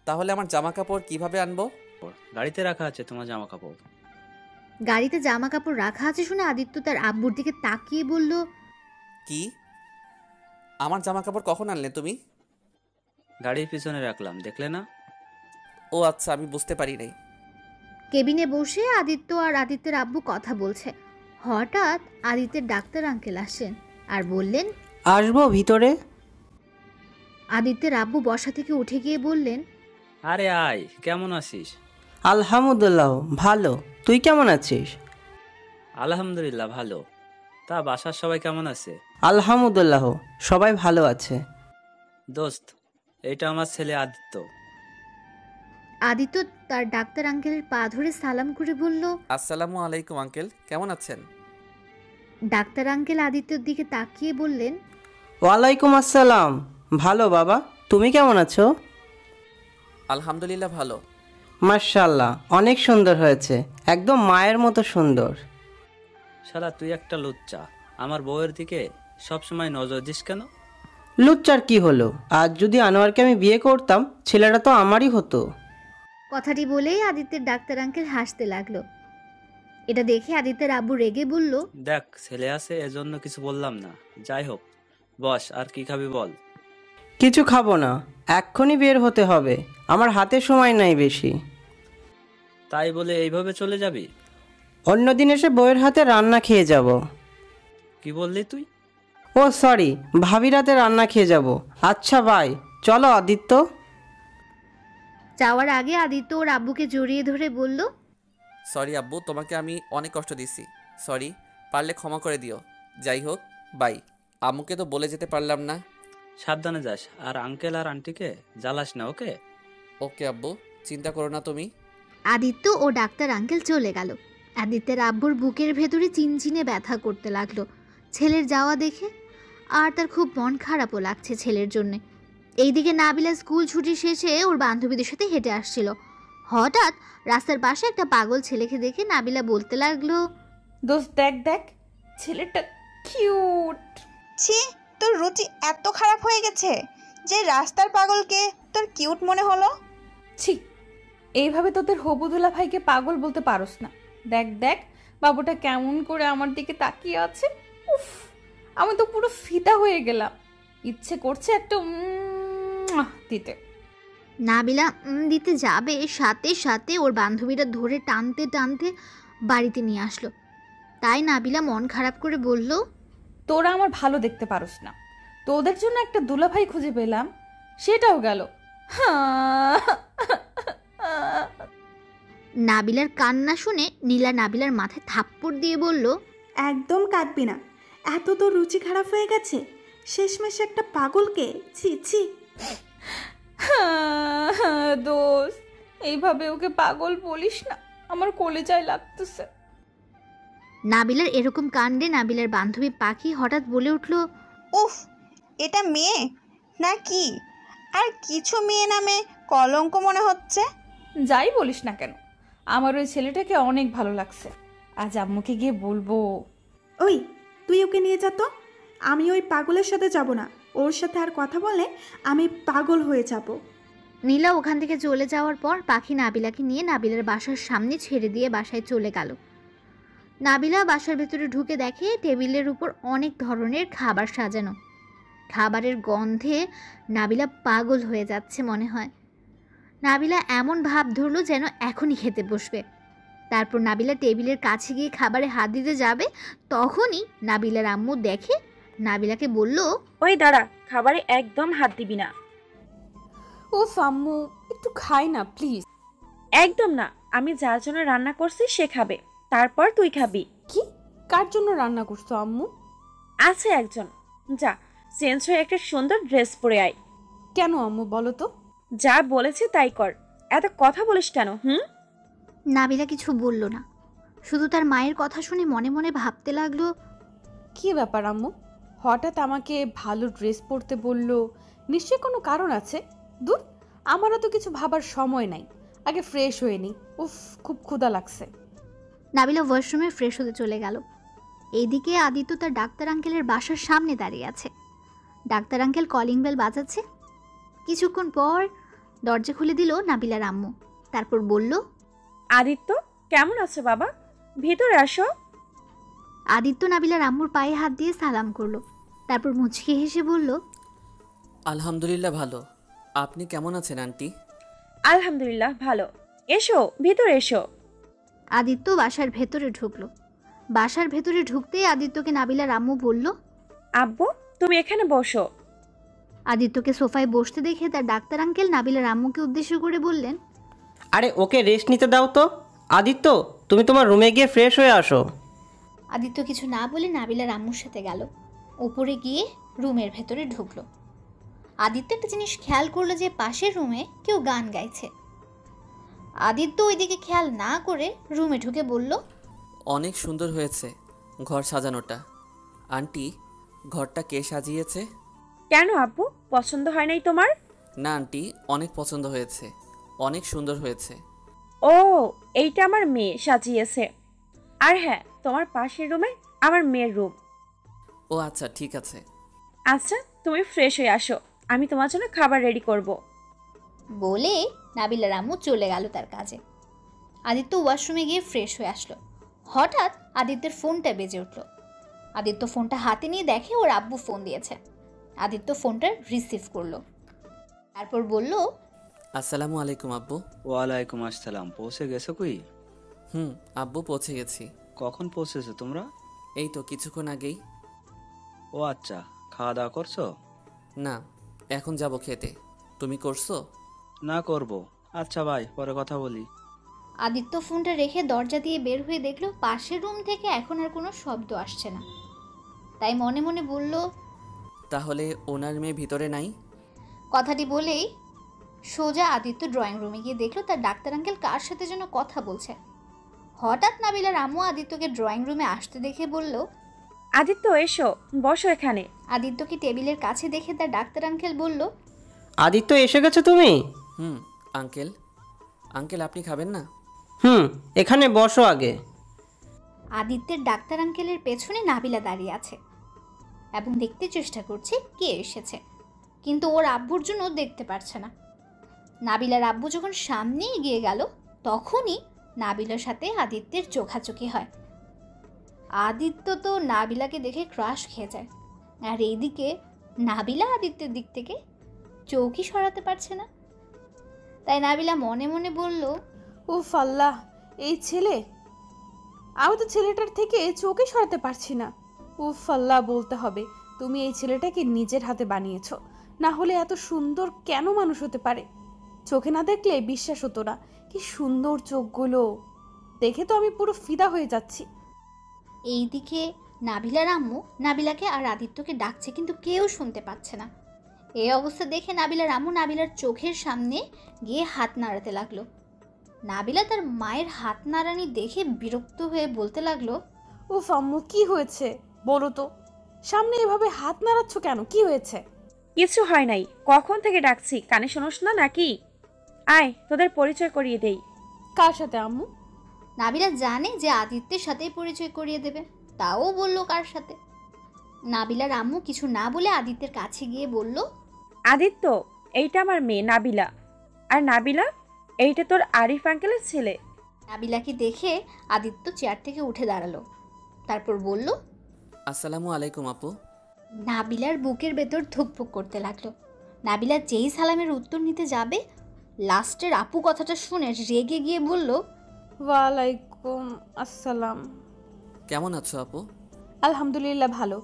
তাহলে আমার জামা কাপড় কিভাবে আনবো? গাড়িতে রাখা আছে তোমার জামা কাপড়। গাড়িতে জামা কাপড় রাখা আছে শুনে আদিত্য তার আব্বুর দিকে তাকিয়ে বলল, কি? আমার জামা কাপড় কখন আনলে তুমি? গাড়ির পিছনে রাখলাম, দেখলে না? ও আচ্ছা, আমি বুঝতে পারি নাই। কেবিনে বসে আদিত্য আর আদিত্যের আব্বু কথা বলছে। হঠাৎ আদিত্যের ডাক্তার আঙ্কেল আসেন আর বললেন, আসবো ভিতরে? আদিত্যের আব্বু বসা থেকে উঠে গিয়ে বললেন, আরে আয়, কেমন আছিস? আলহামদুলিল্লাহ ভালো, তুই কেমন আছিস? আলহামদুলিল্লাহ ভালো। তা বাসার সবাই কেমন আছে? আলহামদুলিল্লাহ সবাই ভালো আছে। দোস্ত, এটা আমার ছেলে আদিত্য। আদিত্য তার ডাক্তার আঙ্কেলের পা ধরে সালাম করে বলল, আসসালামু আলাইকুম আঙ্কেল, কেমন আছেন? ডাক্তার আঙ্কেল আদিত্যর দিকে তাকিয়ে বললেন, ওয়ালাইকুম আসসালাম, ভালো বাবা, তুমি কেমন আছো? আলহামদুলিল্লাহ ভালো। মাশাআল্লাহ, অনেক সুন্দর হয়েছে, একদম মায়ের মতো সুন্দর। শালা তুই একটা লুচ্চা, আমার বউয়ের দিকে সবসময় নজর দিস কেন? লুচ্চার কি হলো? আজ যদি আনোয়ারকে আমি বিয়ে করতাম, ছেলেটা তো আমারই হতো। কথাটি বলেই আদিত্যের ডাক্তার আঙ্কেল হাসতে লাগলো। এটা দেখে আদিত্যের আব্বু রেগে বলল, দেখ ছেলে আছে এজন্য কিছু বললাম না, যাই হোক বস, আর কি খাবি বল? কিছু খাবো না, এক্ষুনি বের হতে হবে, আমার হাতে সময় নাই বেশি। তাই বলে এইভাবে চলে যাবি? অন্যদিন এসে বউয়ের হাতে রান্না খেয়ে যাব। কি বললি তুই? ও সরি, ভাবির হাতে রান্না খেয়ে যাব। আচ্ছা বাই, চলো আদিত্য। যাওয়ার আগে আদিত্য ওর আব্বুকে জড়িয়ে ধরে বলল, সরি আব্বু, তোমাকে আমি অনেক কষ্ট দিছি। সরি, পারলে ক্ষমা করে দিও। যাই হোক, বাই। আম্মুকে তো বলে যেতে পারলাম না। সাবধানে যাস, আর আঙ্কেল আর আন্টিকে জ্বালাস না, ওকে? ওকে আব্বু, চিন্তা করো না তুমি। আদিত্য ও ডাক্তার আঙ্কেল চলে গেল। আদিত্যের আব্বুর বুকের ভেতরে চিনচিনে ব্যথা করতে লাগলো ছেলের যাওয়া দেখে, আর তার খুব মন খারাপও লাগছে ছেলের জন্যে। এইদিকে নাবিলা স্কুল ছুটি শেষে ওর বান্ধবীদের সাথে হেঁটে আসছিল। হঠাৎ রাস্তার পাশে একটা পাগল ছেলেকে দেখে নাবিলা বলতে লাগলো, দোস্ত দেখ দেখ, ছেলেটা কিউট। ছি, তোর রুচি এত খারাপ হয়ে গেছে যে রাস্তার পাগলকে তোর কিউট মনে হলো? ছি, এইভাবে তোদের হবুদুল্লা ভাইকে পাগল বলতে পারোস না। দেখ দেখ, বাবুটা কেমন করে আমার দিকে তাকিয়ে আছে। উফ, আমি তো পুরো ফিদা হয়ে গেলাম। ইচ্ছে করছে একটা দিতে। নাবিলা দিতে যাবে, সাথে সাথে ওর বান্ধবীরা ধরে টানতে টানতে বাড়িতে নিয়ে আসলো। তাই নাবিলা মন খারাপ করে বলল, তোরা আমার ভালো দেখতে পারোস না। তোদের জন্য একটা দুলাভাই খুঁজে পেলাম, সেটাও গেল। নাবিলার কান্না শুনে নীলা নাবিলার মাথায় থাপ্পড় দিয়ে বলল, একদম কাঁদবি না, এত তো রুচি খারাপ হয়ে গেছে, শেষমেশ একটা পাগলকে। ছি ছি। দোস্ত, এইভাবে ওকে পাগল বলিস না, আমার কলেজায় লাগতেছে। নাবিলার এরকম কাণ্ডে নাবিলার বান্ধবী পাখি হঠাৎ বলে উঠল, উফ, এটা মেয়ে না কি? আর কিছু মেয়ে নামে কলঙ্ক মনে হচ্ছে। যাই বলিস না কেন, আমার ওই ছেলেটাকে অনেক ভালো লাগছে। আজ আম্মুকে গিয়ে বলবো। ওই, তুই ওকে নিয়ে যা তো। আমি ওই পাগলের সাথে যাব না, ওর সাথে আর কথা বলে আমি পাগল হয়ে যাব। নীলা ওখান থেকে চলে যাওয়ার পর পাখি নাবিলাকে নিয়ে নাবিলার বাসার সামনে ছেড়ে দিয়ে বাসায় চলে গেল। নাবিলা বাসার ভেতরে ঢুকে দেখে টেবিলের উপর অনেক ধরনের খাবার সাজানো। খাবারের গন্ধে নাবিলা পাগল হয়ে যাচ্ছে মনে হয়। নাবিলা এমন ভাব ধরলো যেন এখনই খেতে বসবে। তারপর নাবিলা টেবিলের কাছে গিয়ে খাবারে হাত দিতে যাবে, তখনই নাবিলার আম্মু দেখে নাবিলাকে বলল, ওই দাঁড়া, খাবারে একদম হাত দিবি না। ও আম্মু, একটু খাই না প্লিজ। একদম না, আমি যার জন্য রান্না করছি সে খাবে, তারপর তুই খাবি। কি? কার জন্য রান্না করছো আম্মু? আছে একজন, যা চেঞ্জ হয়ে একটা সুন্দর ড্রেস পরে আয়। কেন আম্মু বলো তো? যা বলেছে তাই কর, এত কথা বলিস কেন? নাবিলা কিছু বলল না, শুধু তার মায়ের কথা শুনে মনে মনে ভাবতে লাগলো, কি ব্যাপার আম্মু, হঠাৎ আমাকে ভালো ড্রেস পরতে বললো? নিশ্চয়ই কোনো কারণ আছে। দূর, আমারও তো কিছু ভাবার সময় নাই, আগে ফ্রেশ হয়ে নিই। উফ, খুব ক্ষুধা লাগছে। নাবিলা ওয়াশরুমে ফ্রেশ হতে চলে গেল। এইদিকে আদিত্য তার ডাক্তার আঙ্কেলের বাসার সামনে দাঁড়িয়ে আছে। ডাক্তার আঙ্কেল কলিং বেল বাজাচ্ছে। কিছুক্ষণ পর দরজা খুলে দিল নাবিলার আম্মু। তারপর বলল, আদিত্য কেমন আছো বাবা, ভিতরে আসো। আদিত্য নাবিলার আম্মুর পায়ে হাত দিয়ে সালাম করলো, তারপর মুচকি হেসে বলল, আলহামদুলিল্লাহ ভালো। আপনি কেমন আছেন আন্টি? আলহামদুলিল্লাহ ভালো, এসো ভিতরে এসো। আদিত্য বাসার ভেতরে ঢুকলো। বাসার ভেতরে ঢুকতেই আদিত্যকে নাবিলার আম্মু বলল, আব্বু তুমি এখানে বসো। আদিত্যকে সোফায় বসতে দেখে তার ডাক্তার আঙ্কেল নাবিলার আম্মুকে উদ্দেশ্য করে বললেন, আরে ওকে রেস্ট নিতে দাও তো। আদিত্য, তুমি তোমার রুমে গিয়ে ফ্রেশ হয়ে আসো। আদিত্য কিছু না বলে নাবিলার আম্মুর সাথে গেল। ওপরে গিয়ে রুমের ভেতরে ঢুকলো। আদিত্য একটা জিনিস খেয়াল করলো যে পাশের রুমে কেউ গান গাইছে। আদিত্য ওইদিকে খেয়াল না করে রুমে ঢুকে বলল, অনেক সুন্দর হয়েছে ঘর সাজানোটা। আন্টি, ঘরটা কে সাজিয়েছে? কেন আব্বু, পছন্দ হয় নাই তোমার? না আন্টি, অনেক পছন্দ হয়েছে, অনেক সুন্দর হয়েছে। ও, এইটা আমার মেয়ে সাজিয়েছে। আর হ্যাঁ, তোমার পাশের রুমে আমার মেয়ের রুম। ও আচ্ছা, ঠিক আছে। আচ্ছা তুমি ফ্রেশ হয়ে আসো, আমি তোমার জন্য খাবার রেডি করব। বলে নাবিলার আম্মু চলে গেল তার কাজে। আদিত্য ওয়াশরুমে গিয়ে ফ্রেশ হয়ে আসলো। হঠাৎ আদিত্যের ফোনটা বেজে উঠল। আদিত্য ফোনটা হাতে নিয়ে দেখে ওর আব্বু ফোন দিয়েছে। আদিত্য ফোনটা রিসিভ করলো, তারপর বলল, আসসালামু আলাইকুম আব্বু। ওয়ালাইকুম আসসালাম, পৌঁছে গেছো কই? আব্বু পৌঁছে গেছি। কখন পৌঁছেছো তোমরা? এই তো কিছুক্ষণ আগেই। ও আচ্ছা, খাওয়া দাওয়া করছো? না, এখন যাব খেতে। তুমি করছো? না, করব। আচ্ছা ভাই, পরে কথা বলি। আদিত্য ফোনটা রেখে দরজা দিয়ে বের হয়ে দেখলো পাশের রুম থেকে এখন আর কোনো শব্দ আসছে না। তাই মনে মনে বলল, তাহলে ওনার মেয়ে ভিতরে নাই? কথাটি বলেই সোজা আদিত্য ড্রয়িং রুমে গিয়ে দেখলো তার ডাক্তার আঙ্কেল কার সাথে যেন কথা বলছে। হঠাৎ নাবিলার আম্মু আদিত্যকে ড্রয়িং রুমে আসতে দেখে বলল, আদিত্য এসো, বসো এখানে। আদিত্যকে টেবিলের কাছে দেখে তার ডাক্তার আঙ্কেল বলল, আদিত্য এসে গেছো তুমি? আঙ্কেল। আঙ্কেল আপনি খাবেন না? এখানে বসো আগে। আদিত্যের ডাক্তার আঙ্কেলের পেছনে নাবিলা দাঁড়িয়ে আছে এবং দেখতে চেষ্টা করছে কে এসেছে, কিন্তু ওর আব্বুর জন্য দেখতে পারছে না। নাবিলার আব্বু যখন সামনে এগিয়ে গেল তখনই নাবিলার সাথে আদিত্যের চোখাচোখি হয়। আদিত্য তো নাবিলাকে দেখে ক্রাশ খেয়ে যায়, আর এইদিকে নাবিলা আদিত্যের দিক থেকে চৌকি সরাতে পারছে না। তাই নাবিলা মনে মনে বলল, উফ আল্লাহ, এই ছেলে! আমি তো ছেলেটার থেকে চোখে সরাতে পারছি না। উফ আল্লাহ বলতে হবে, তুমি এই ছেলেটাকে নিজের হাতে বানিয়েছো, না হলে এত সুন্দর কেন মানুষ হতে পারে? চোখে না দেখলে বিশ্বাস হতো না। কি সুন্দর চোখগুলো, দেখে তো আমি পুরো ফিদা হয়ে যাচ্ছি। এইদিকে নাবিলার আম্মু নাবিলাকে আর আদিত্যকে ডাকছে, কিন্তু কেউ শুনতে পাচ্ছে না। এই অবস্থা দেখে নাবিলার আম্মু নাবিলার চোখের সামনে গিয়ে হাত নাড়াতে লাগলো। নাবিলা তার মায়ের হাত নাড়ানি দেখে বিরক্ত হয়ে বলতে লাগলো, উফ আম্মু, কি হয়েছে বলো তো? সামনে এভাবে হাত নাড়াচ্ছ কেন? কি হয়েছে? কিছু হয় নাই, কখন থেকে ডাকছি, কানে শোনোস না নাকি? আয়, তোদের পরিচয় করিয়ে দেই। কার সাথে আম্মু? নাবিলা জানে যে আদিত্যের সাথেই পরিচয় করিয়ে দেবে, তাও বললো কার সাথে। নাবিলার আম্মু কিছু না বলে আদিত্যের কাছে গিয়ে বলল, আদিত্য, এইটা আমার মেয়ে নাবিলা, আর নাবিলা, এইটা তোর আরিফ আঙ্কেলের ছেলে। নাবিলাকে দেখে আদিত্য চেয়ার থেকে উঠে দাঁড়ালো, তারপর বলল, আসসালামু আলাইকুম আপু। নাবিলার বুকের ভেতর ধুকপুক করতে লাগলো। নাবিলা যেই সালামের উত্তর নিতে যাবে, লাস্টের আপু কথাটা শুনে রেগে গিয়ে বলল, ওয়ালাইকুম আসসালাম। কেমন আছো আপু? আলহামদুলিল্লাহ ভালো।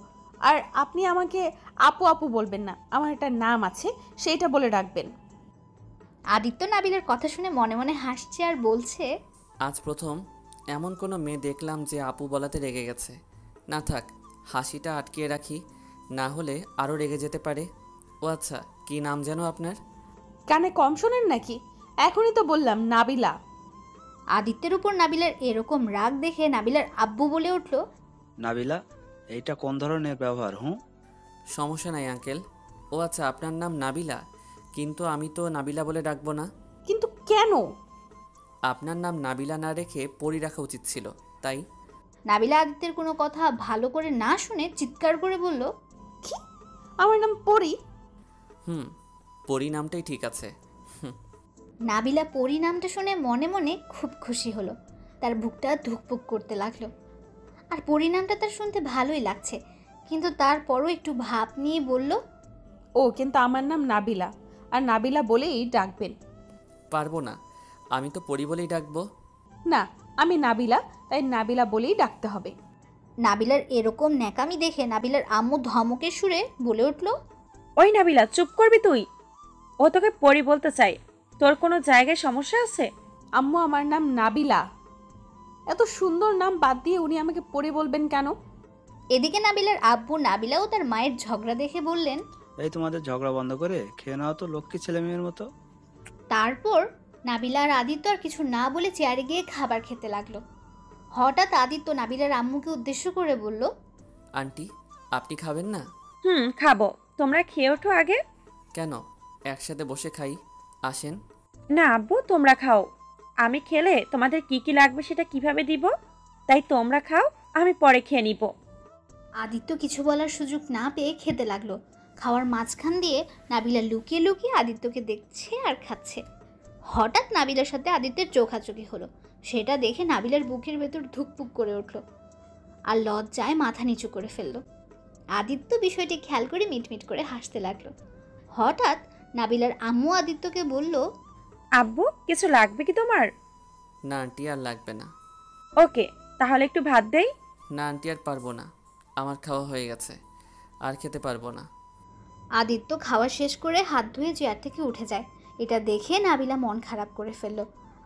আর আপনি আমাকে আপু আপু বলবেন না, আমার একটা নাম আছে, সেইটা বলে ডাকবেন। আদিত্য নাবিলার কথা শুনে মনে মনে হাসছে আর বলছে, আজ প্রথম এমন কোনো মেয়ে দেখলাম যে আপু বলাতে রেগে গেছে। না থাক, হাসিটা আটকিয়ে রাখি, না হলে আরও রেগে যেতে পারে। ও আচ্ছা, কি নাম যেন আপনার? কানে কম শোনেন নাকি? এখনই তো বললাম, নাবিলা। আদিত্যের উপর নাবিলার এরকম রাগ দেখে নাবিলার আব্বু বলে উঠল, নাবিলা, এইটা কোন ধরনের ব্যবহার? সমস্যা নাই আঙ্কেল। ও আচ্ছা, আপনার নাম নাবিলা, কিন্তু আমি তো নাবিলা বলে ডাকবো না। কিন্তু কেন? আপনার নাম নাবিলা না রেখে পরি রাখা উচিত ছিল, তাই। নাবিলা আদিত্যের কোনো কথা ভালো করে না শুনে চিৎকার করে বলল, কি? আমার নাম পরি? পরি নামটাই ঠিক আছে। নাবিলা পরি নামটা শুনে মনে মনে খুব খুশি হলো, তার বুকটা ধুকপুক করতে লাগলো। আর পরি নামটা তার শুনতে ভালোই লাগছে, কিন্তু তারপরও একটু ভাব নিয়ে বলল, ও কিন্তু আমার নাম নাবিলা, আর নাবিলা বলেই ডাকবেন। পারবো না, আমি তো পরি বলেই ডাকবো। না, আমি নাবিলা, তাই নাবিলা বলেই ডাকতে হবে। নাবিলার এরকম ন্যাকামি দেখে নাবিলার আম্মু ধমকের সুরে বলে উঠল, ওই নাবিলা, চুপ করবি তুই? ও তোকে পরি বলতে চাই, তোর কোনো জায়গায় সমস্যা আছে? আম্মু, আমার নাম নাবিলা। এত সুন্দর নাম বাদ দিয়ে উনি আমাকে পরি বলবেন কেন? এদিকে নাবিলার আব্বু নাবিলা ও তার মায়ের ঝগড়া দেখে বললেন, এই তোমাদের ঝগড়া বন্ধ করে খেয়ে নাও তো লক্ষ্মী ছেলে মেয়ের মতো। তারপর নাবিলা আর আদিত্য আর কিছু না বলে চেয়ারে গিয়ে খাবার খেতে লাগলো। হঠাৎ আদিত্য নাবিলার আম্মুকে উদ্দেশ্য করে বলল, আন্টি, আপনি খাবেন না? খাবো, তোমরা খেয়ে ওঠো আগে। কেন? একসাথে বসে খাই, আসেন। না আব্বু, তোমরা খাও, আমি খেলে তোমাদের কি কি লাগবে সেটা কিভাবে দিব, তাই তোমরা খাও, আমি পরে খেয়ে নিব। আদিত্য কিছু বলার সুযোগ না পেয়ে খেতে লাগলো। খাওয়ার মাঝখান দিয়ে নাবিলা লুকিয়ে লুকিয়ে আদিত্যকে দেখছে আর খাচ্ছে। হঠাৎ নাবিলার সাথে আদিত্যের চোখাচোখি হলো, সেটা দেখে নাবিলার বুকের ভেতর ধুকপুক করে উঠল আর লজ্জায় মাথা নিচু করে ফেলল। আদিত্য বিষয়টি খেয়াল করে মিটমিট করে হাসতে লাগলো। হঠাৎ নাবিলার আম্মু আদিত্যকে বলল, আব্বু, কিছু লাগবে কি তোমার? না আন্টি, আর লাগবে না। ওকে, তাহলে একটু ভাত দেই। না আন্টি, আর পারবো না, আমার খাওয়া হয়ে গেছে, আর খেতে পারবো না। আদিত্য খাওয়া শেষ করে হাত ধুয়ে চেয়ার থেকে উঠে যায়। এটা দেখে নাবিলা মন খারাপ করে ফেলল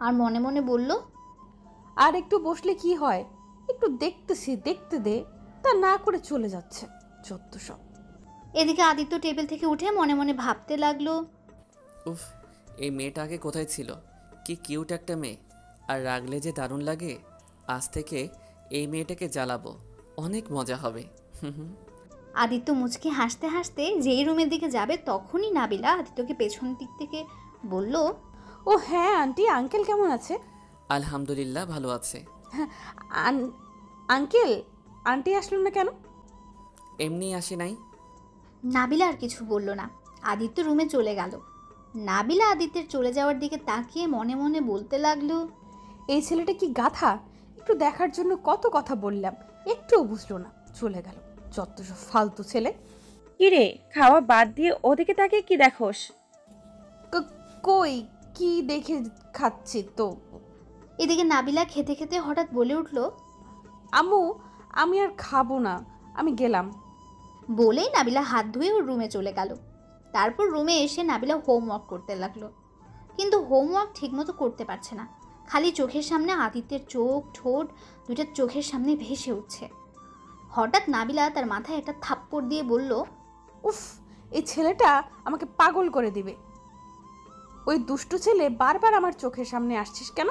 আর মনে মনে বলল, আর একটু বসলে কি হয়, একটু দেখতেছি, দেখতে দে, তা না করে চলে যাচ্ছে, যত সব। এদিকে আদিত্য টেবিল থেকে উঠে মনে মনে ভাবতে লাগলো, উফ, এই মেয়েটা আগে কোথায় ছিল? কি কিউট একটা মেয়ে, আর রাগলে যে দারুণ লাগে। আজ থেকে এই মেয়েটাকে জ্বালাবো, অনেক মজা হবে। আদিত্য মুচকি হাসতে হাসতে যেই রুমের দিকে যাবে তখনই নাবিলা আদিত্যকে পেছন দিক থেকে বলল, ও হ্যাঁ আন্টি, আঙ্কেল কেমন আছে? আলহামদুলিল্লাহ, ভালো আছে। আঙ্কেল, আন্টি আসলো না কেন? এমনি আসে নাই। নাবিলা আর কিছু বলল না। আদিত্য রুমে চলে গেল। নাবিলা আদিত্যের চলে যাওয়ার দিকে তাকিয়ে মনে মনে বলতে লাগলো, এই ছেলেটা কি গাধা, একটু দেখার জন্য কত কথা বললাম, একটুও বুঝলো না, চলে গেল, যত সব ফালতু ছেলে। কিরে, খাওয়া বাদ দিয়ে ওদিকে তাকিয়ে কি দেখোস? কই, কি দেখে খাচ্ছি তো। এদিকে নাবিলা খেতে খেতে হঠাৎ বলে উঠল, আম্মু, আমি আর খাবো না, আমি গেলাম। বলেই নাবিলা হাত ধুয়ে ওর রুমে চলে গেল। তারপর রুমে এসে নাবিলা হোমওয়ার্ক করতে লাগলো, কিন্তু হোমওয়ার্ক ঠিকমতো করতে পারছে না। খালি চোখের সামনে আদিত্যের চোখ, ঠোঁট দুইটা চোখের সামনে ভেসে উঠছে। হঠাৎ নাবিলা তার মাথায় একটা থাপ্পড় দিয়ে বলল, উফ, এই ছেলেটা আমাকে পাগল করে দিবে। ওই দুষ্টু ছেলে বারবার আমার চোখের সামনে আসছিস কেন?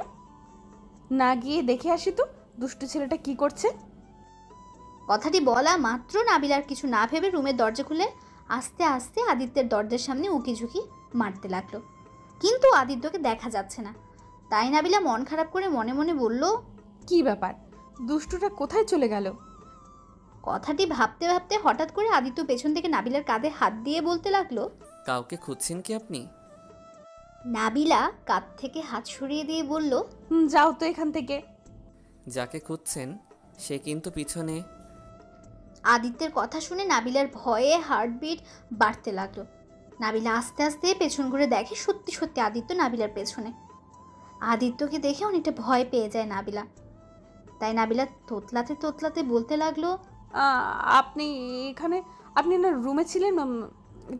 না গিয়ে দেখে আসি তো দুষ্টু ছেলেটা কি করছে। কথাটি বলা মাত্র নাবিলার কিছু না ভেবে রুমের দরজা খুলে আস্তে আস্তে আদিত্যের দরজার সামনে উকিঝুঁকি মারতে লাগলো, কিন্তু আদিত্যকে দেখা যাচ্ছে না। তাই নাবিলা মন খারাপ করে মনে মনে বলল, কি ব্যাপার, দুষ্টুটা কোথায় চলে গেল? কথাটি ভাবতে ভাবতে হঠাৎ করে আদিত্য পেছন থেকে নাবিলার কাঁধে হাত দিয়ে বলতে লাগলো, কাউকে খুঁজছেন কি আপনি? নাবিলা কাঁধ থেকে হাত সরিয়ে দিয়ে বলল, যাও তো এখান থেকে। যাকে খুঁজছেন সে কিন্তু পিছনে। আদিত্যের কথা শুনে নাবিলার ভয়ে হার্টবিট বাড়তে লাগলো। নাবিলা আস্তে আস্তে পেছন ঘুরে দেখে সত্যি সত্যি আদিত্য নাবিলার পেছনে। আদিত্যকে দেখে অনেকটা ভয় পেয়ে যায় নাবিলা। তাই নাবিলা তোতলাতে তোতলাতে বলতে লাগলো, আপনি এখানে, আপনি না রুমে ছিলেন,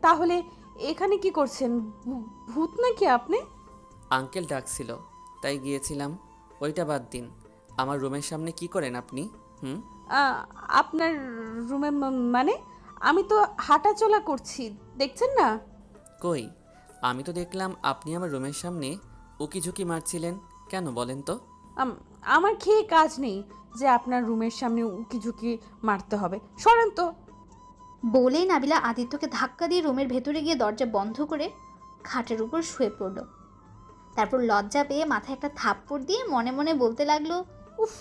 তাহলে এখানে কি করছেন? ভূত নাকি আপনি? আঙ্কেল ডাকছিল তাই গিয়েছিলাম। ওইটা বাদ দিন, আমার রুমের সামনে কি করেন আপনি? আপনার রুমে মানে? আমি তো হাঁটা চলা করছি, দেখছেন না? কই, আমি তো দেখলাম আপনি আমার রুমের সামনে উকিঝুঁকি মারছিলেন, কেন বলেন তো? আমার খেয়ে কাজ নেই যে আপনার রুমের সামনে উকিঝুঁকি মারতে হবে, সরেন তো। বলেই নাবিলা আদিত্যকে ধাক্কা দিয়ে রুমের ভেতরে গিয়ে দরজা বন্ধ করে খাটের উপর শুয়ে পড়ল। তারপর লজ্জা পেয়ে মাথায় একটা থাপ্পড় দিয়ে মনে মনে বলতে লাগলো, উফ,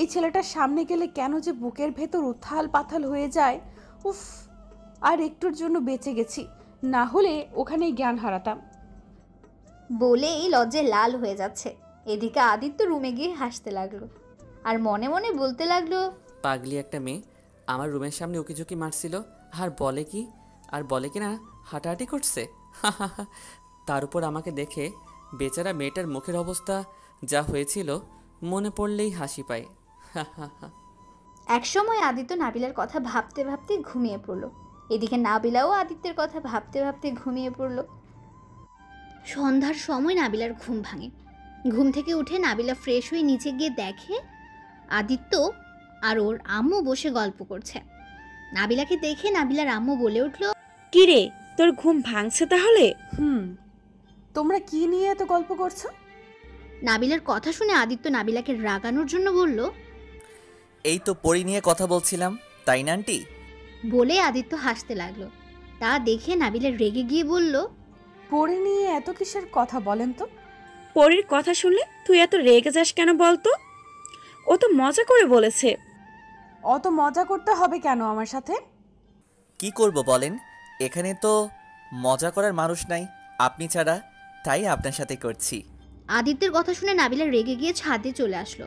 এই ছেলেটার সামনে গেলে কেন যে বুকের ভেতর উথাল পাথাল হয়ে যায়। উফ, আর একটুর জন্য বেঁচে গেছি, না হলে ওখানেই জ্ঞান হারাতাম। বলেই লজ্জায় লাল হয়ে যাচ্ছে। এদিকে আদিত্য রুমে গিয়ে হাসতে লাগলো আর মনে মনে বলতে লাগলো, পাগলি একটা মেয়ে আমার রুমের সামনে উকিঝুঁকি মারছিল, আর বলে কি না হাঁটাহাঁটি করছে। তার উপর আমাকে দেখে বেচারা মেয়েটার মুখের অবস্থা যা হয়েছিল মনে পড়লেই হাসি পায়। একসময় আদিত্য নাবিলার কথা ভাবতে ভাবতে ঘুমিয়ে পড়ল। এদিকে নাবিলাও আদিত্যের কথা ভাবতে ভাবতে ঘুমিয়ে পড়ল। সন্ধ্যার সময় নাবিলার ঘুম ভাঙে। ঘুম থেকে উঠে নাবিলা ফ্রেশ হয়ে নিচে গিয়ে দেখে আদিত্য আর ওর আম্মু বসে গল্প করছে। নাবিলাকে দেখে নাবিলার আম্মু বলে উঠল, কিরে, তোর ঘুম ভাঙছে তাহলে? তোমরা কি নিয়ে এত গল্প করছো? নাবিলার কথা শুনে আদিত্য নাবিলাকে রাগানোর জন্য বলল, এই তো পরি নিয়ে কথা বলছিলাম, তাই না আন্টি? বলে আদিত্য হাসতে লাগলো। তা দেখে নাবিলা রেগে গিয়ে বলল, পরি নিয়ে এত কিসের কথা বলেন তো? পরির কথা শুনলে তুই এত রেগে যাস কেন বলতো? ও তো মজা করে বলেছে। অত মজা করতে হবে কেন আমার সাথে? কি করব বলেন, এখানে তো মজা করার মানুষ নাই আপনি ছাড়া, তাই আপনার সাথে করছি। আদিত্যের কথা শুনে নাবিলা রেগে গিয়ে ছাদে চলে আসলো।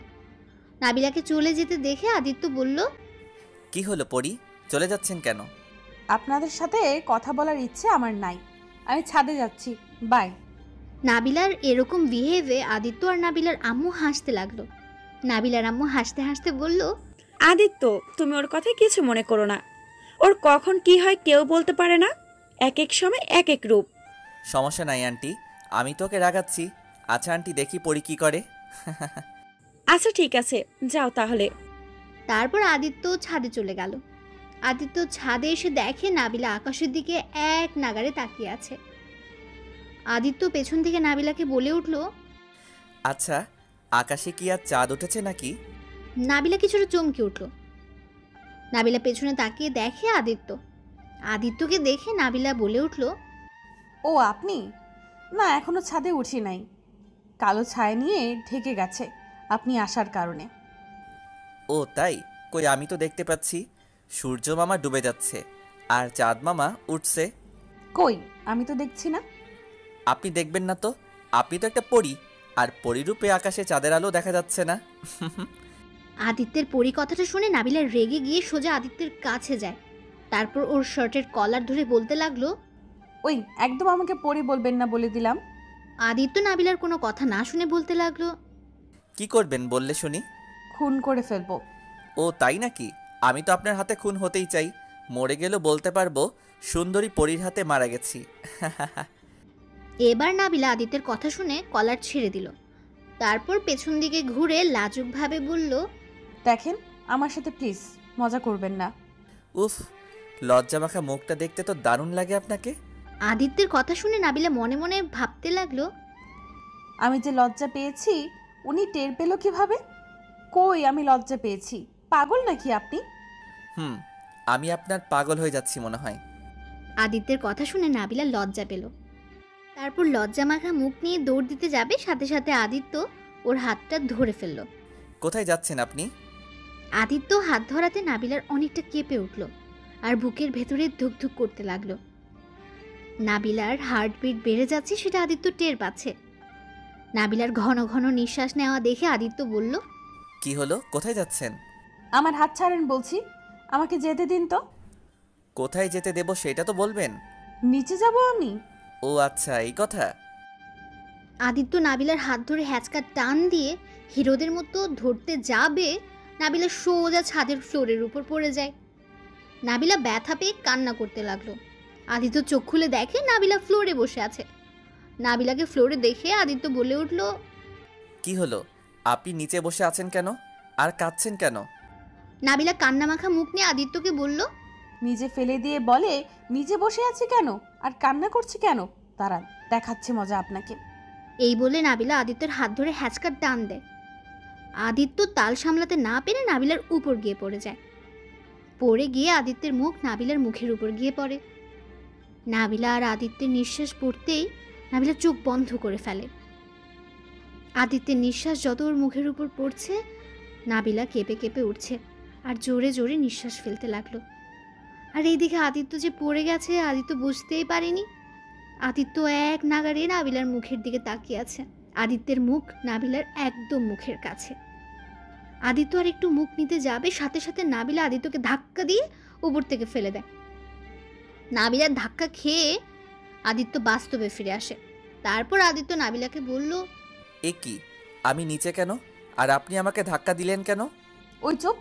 নাবিলাকে চলে যেতে দেখে আদিত্য বলল, কি হলো পরি, চলে যাচ্ছেন কেন? আপনাদের সাথে কথা বলার ইচ্ছে আমার নাই, আমি ছাদে যাচ্ছি, বাই। নাবিলার এরকম বিহেভে আদিত্য আর নাবিলার আম্মু হাসতে লাগলো। নাবিলার আম্মু হাসতে হাসতে বলল, আদিত্য, তুমি ওর কথায় কিছু মনে করো না। ওর কখন কি হয় কেউ বলতে পারে না, এক এক সময় এক এক রূপ। সমস্যা নাই আন্টি, আমি তোকে রাগাচ্ছি। আচ্ছা আন্টি, দেখি পরি কি করে। আচ্ছা ঠিক আছে, যাও তাহলে। তারপর আদিত্য ছাদে চলে গেল। আদিত্য ছাদে এসে দেখে নাবিলা আকাশের দিকে এক নাগাড়ে তাকিয়ে আছে। আদিত্য পেছন থেকে নাবিলাকে বলে উঠল, আচ্ছা, আকাশে কি আর চাঁদ উঠেছে নাকি? নাবিলা কিছুটা চমকে উঠল। নাবিলা পেছনে তাকিয়ে দেখে আদিত্যকে দেখে নাবিলা বলে উঠল, ও আপনি? না, এখনো ছাদে উঠি নাই। কালো ছায়া নিয়ে ঢেকে গেছে আপনি আসার কারণে। ও তাই? কই, আমি তো দেখতে পাচ্ছি সূর্য মামা ডুবে যাচ্ছে আর চাঁদ মামা উঠছে। কই, আমি তো দেখছি না। আপনি দেখবেন না তো? আপনি তো একটা পরী, আর পরীরূপে আকাশে চাঁদের আলো দেখা যাচ্ছে না। আদিত্যের পরি কথাটা শুনে নাবিলা রেগে গিয়ে সোজা আদিত্যের কাছে যায়। তারপর ওর শার্টের কলার ধরে বলতে লাগলো, ওই একদম আমাকে পরি বলবেন না বলে দিলাম। আদিত্য নাবিলার কোনো কথা না শুনে বলতে লাগলো, কি করবেন বললে শুনি? খুন করে ফেলবো। ও তাই নাকি? আমি তো আপনার হাতে খুন হতেই চাই। মরে গেলেও বলতে পারবো সুন্দরী পরীর হাতে মারা গেছি। এবার নাবিলা আদিত্যের কথা শুনে কলার ছেড়ে দিল। তারপর পেছন দিকে ঘুরে লাজুকভাবে বলল, দেখেন, আমার সাথে প্লিজ মজা করবেন না। উফ, লজ্জা মাখা মুখটা দেখতে তো দারুণ লাগে আপনাকে। আদিত্যের কথা শুনে নাবিলা মনে মনে ভাবতে লাগলো, আমি যে লজ্জা পেয়েছি উনি টের পেল কিভাবে? কই, আমি লজ্জা পেয়েছি? পাগল নাকি আপনি? আমি আপনার পাগল হয়ে যাচ্ছি মনে হয়। আদিত্যের কথা শুনে নাবিলা লজ্জা পেল। তারপর লজ্জা মাখা মুখ নিয়ে দৌড় দিতে যাবে, সাথে সাথে আদিত্য ওর হাতটা ধরে ফেলল। কোথায় যাচ্ছেন আপনি? আদিত্য হাত ধরাতে নাবিলার অনেকটা কেঁপে উঠল আর বুকের ভেতরে ধুকধুক করতে লাগলো। নাবিলার হার্টবিট বেড়ে যাচ্ছে সেটা আদিত্য টের পাচ্ছে। নাবিলার ঘন ঘন নিঃশ্বাস নেওয়া দেখে আদিত্য বলল, কি হলো, কোথায় যাচ্ছেন? আমার হাত ছাড়েন বলছি, আমাকে যেতে দিন তো। কোথায় যেতে দেব সেটা তো বলবেন। নিচে যাব আমি। ও আচ্ছা, এই কথা। আদিত্য নাবিলার হাত ধরে হ্যাচকা টান দিয়ে হিরোদের মতো ধরতে যাবে, নাবিলা সোজা ছাদের ফ্লোরের উপর পড়ে যায়। নাবিলা ব্যথা পেয়ে কান্না করতে লাগলো। আদিত্য চোখ খুলে দেখে নাবিলা ফ্লোরে বসে আছে। নাবিলাকে ফ্লোরে দেখে আদিত্য বলে উঠল, কি হলো, আপনি নিচে বসে আছেন কেন আর কাঁদছেন কেন? নাবিলা কান্না মাখা মুখ নিয়ে আদিত্যকে বলল, নিজে ফেলে দিয়ে বলে নিচে বসে আছি কেন আর কান্না করছি কেন, দাঁড়ান দেখাচ্ছে মজা আপনাকে। এই বলে নাবিলা আদিত্যের হাত ধরে হ্যাচকার টান দেয়। আদিত্য তাল সামলাতে না পেরে নাবিলার উপর গিয়ে পড়ে যায়। পড়ে গিয়ে আদিত্যের মুখ নাবিলার মুখের উপর গিয়ে পড়ে। নাবিলা আর আদিত্যের নিঃশ্বাস পড়তেই নাবিলা চোখ বন্ধ করে ফেলে। আদিত্যের নিঃশ্বাস যত ওর মুখের উপর পড়ছে, নাবিলা কেঁপে কেঁপে উঠছে আর জোরে জোরে নিঃশ্বাস ফেলতে লাগলো। আর এইদিকে আদিত্য যে পড়ে গেছে আদিত্য বুঝতেই পারেনি। আদিত্য এক নাগাড়ে নাবিলার মুখের দিকে তাকিয়ে আছে। আদিত্যের মুখ নাবিলার একদম মুখের কাছে। আদিত্য আর একটু মুখ নিতে যাবে, সাথে সাথে নাবিলা আদিত্যকে ধাক্কা দিয়ে উপর থেকে ফেলে দেয়। নাবিলার ধাক্কা খেয়ে আদিত্য বাস্তবে ফিরে আসে। তারপর আদিত্য নাবিলাকে বলল, এ কি, আমি নিচে কেন আর আপনি আমাকে ধাক্কা দিলেন কেন? ওই চুপ,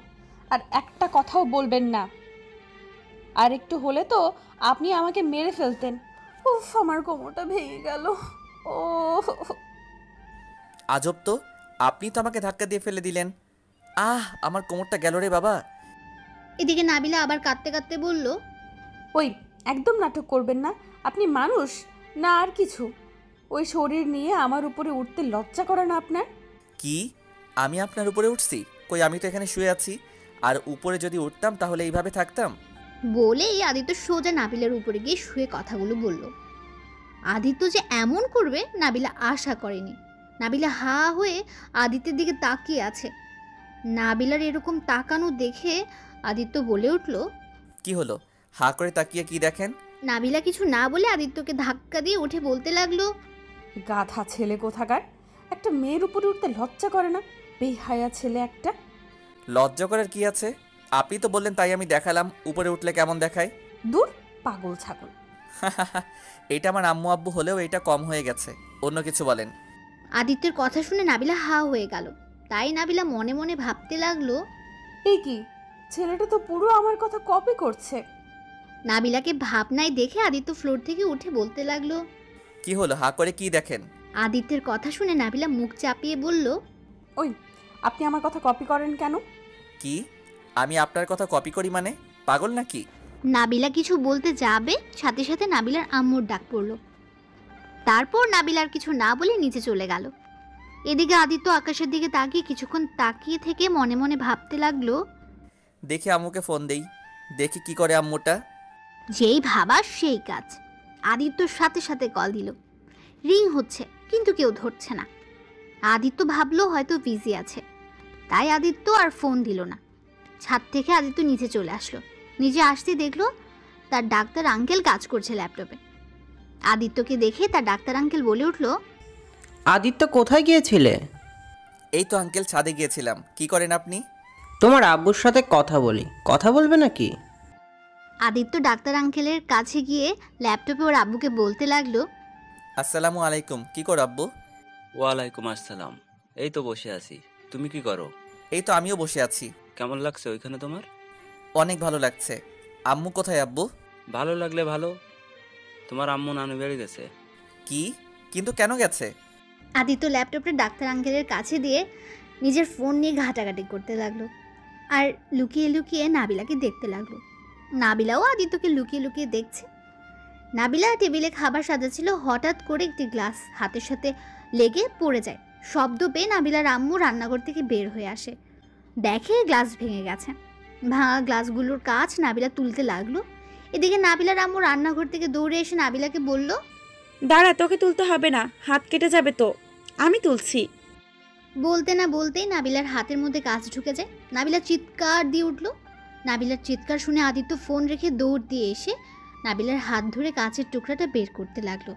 আর একটা কথাও বলবেন না। আর একটু হলে তো আপনি আমাকে মেরে ফেলতেন। উফ, আমার কোমরটা ভেঙে গেল। ও আজব তো, আপনি তো আমাকে ধাক্কা দিয়ে ফেলে দিলেন। আমার কোমরটা গেল রে বাবা। এদিকে নাবিলা আবার কাঁদতে কাঁদতে বলল, ওই একদম নাটক করবেন না। আপনি মানুষ না আর কিছু? ওই শরীর নিয়ে আমার উপরে উঠতে লজ্জা করে না আপনার? কি, আমি আপনার উপরে উঠছি? কই, আমি তো এখানে শুয়ে আছি। আর উপরে যদি উঠতাম তাহলে এইভাবে থাকতাম? বলেই আদিত্য সোজা নাবিলার উপরে গিয়ে শুয়ে কথাগুলো বলল। আদিত্য যে এমন করবে নাবিলা আশা করেনি। নাবিলা হা হয়ে আদিত্যের দিকে তাকিয়ে আছে। নাবিলার এরকম তাকানো দেখে আদিত্য বলে উঠল, কি হলো, হা করে তাকিয়ে কি দেখেন? নাবিলা কিছু না বলে আদিত্যকে ধাক্কা দিয়ে উঠে বলতে লাগলো, গাধা ছেলে কোথাকার, একটা মেয়ের উপরে উঠতে লজ্জা করে না? বেহায়া ছেলে একটা। লজ্জা করার কি আছে? আপনি তো বললেন তাই আমি দেখালাম উপরে উঠলে কেমন দেখায়। দূর পাগল ছাগল। এটা আমার আম্মু আব্বু হলেও এটা কম হয়ে গেছে। অন্য কিছু বলেন। আদিত্যের কথা শুনে নাবিলা হা হয়ে গেল। তাই নাবিলা মনে মনে ভাবতে লাগলো, এই কি, ছেলেটা তো পুরো আমার কথা কপি করছে। নাবিলাকে ভাবনায় দেখে আদিত্য ফ্লোর থেকে উঠে বলতে লাগলো। কি হলো, হা করে কি দেখেন? আদিত্যের কথা শুনে নাবিলা মুখ চাপিয়ে বলল, ওই, আপনি আমার কথা কপি করেন কেন? কি, আমি আপনার কথা কপি করি মানে? পাগল নাকি? নাবিলা কিছু বলতে যাবে, সাথে সাথে নাবিলার আম্মুর ডাক পড়ল। তারপর নাবিলার কিছু না বলে নিচে চলে গেল। এদিকে আদিত্য আকাশের দিকে তাকিয়ে কিছুক্ষণ তাকিয়ে থেকে মনে মনে ভাবতে লাগলো, দেখি আম্মুকে ফোন দেই, দেখি কি করে আম্মুটা। যেই ভাবা সেই কাজ। আদিত্যর সাথে সাথে কল দিল। রিং হচ্ছে, কিন্তু কেউ ধরছে না। আদিত্য ভাবলো হয়তো বিজি আছে, তাই আদিত্য আর ফোন দিল না। ছাদ থেকে আদিত্য নিচে চলে আসলো। নিচে আসতে দেখলো তার ডাক্তার আঙ্কেল কাজ করছে ল্যাপটপে। আদিত্যকে দেখে তার ডাক্তার আঙ্কেল বলে উঠলো, আদিত্য কোথায় গিয়েছিলে? এই তো আঙ্কেল, ছাদে গিয়েছিলাম। কি করেন আপনি? তোমার আব্বুর সাথে কথা বলি। কথা বলবে নাকি? আদিত্য ডাক্তার আঙ্কেলের কাছে গিয়ে ল্যাপটপে ওর আব্বুকে বলতে লাগলো, আসসালামু আলাইকুম। কি করো আব্বু? ওয়ালাইকুম আসসালাম। এই তো বসে আছি। তুমি কি করো? এই তো আমিও বসে আছি। কেমন লাগছে ওইখানে তোমার? অনেক ভালো লাগছে। আম্মু কোথায় আব্বু? ভালো লাগলে ভালো, তোমার আম্মু নানু বাড়ি গেছে। কি? কিন্তু কেন গেছে? আদিত্য ল্যাপটপটা ডাক্তার আঙ্কেলের কাছে দিয়ে নিজের ফোন নিয়ে ঘাটাঘাটি করতে লাগলো আর লুকিয়ে লুকিয়ে নাবিলাকে দেখতে লাগলো। নাবিলাও আদিত্যকে লুকিয়ে লুকিয়ে দেখছে। নাবিলা টেবিলে খাবার সাজাচ্ছিল, হঠাৎ করে একটি গ্লাস হাতের সাথে লেগে পড়ে যায়। শব্দ পেয়ে নাবিলার আম্মু রান্নাঘর থেকে বের হয়ে আসে, দেখে গ্লাস ভেঙে গেছে। ভাঙা গ্লাসগুলোর কাছ নাবিলা তুলতে লাগলো। এদিকে নাবিলার আম্মু রান্নাঘর থেকে দৌড়ে এসে নাবিলাকে বলল, দাঁড়া, তোকে তুলতে হবে না, হাত কেটে যাবে তো, আমি তুলছি। বলতে না বলতেই নাবিলার হাতের মধ্যে কাঁচ ঢুকে যায়। নাবিলা চিৎকার দিয়ে উঠল। নাবিলার চিৎকার শুনে আদিত্য ফোন রেখে দৌড় দিয়ে এসে নাবিলার হাত ধরে কাঁচের টুকরাটা বের করতে লাগলো।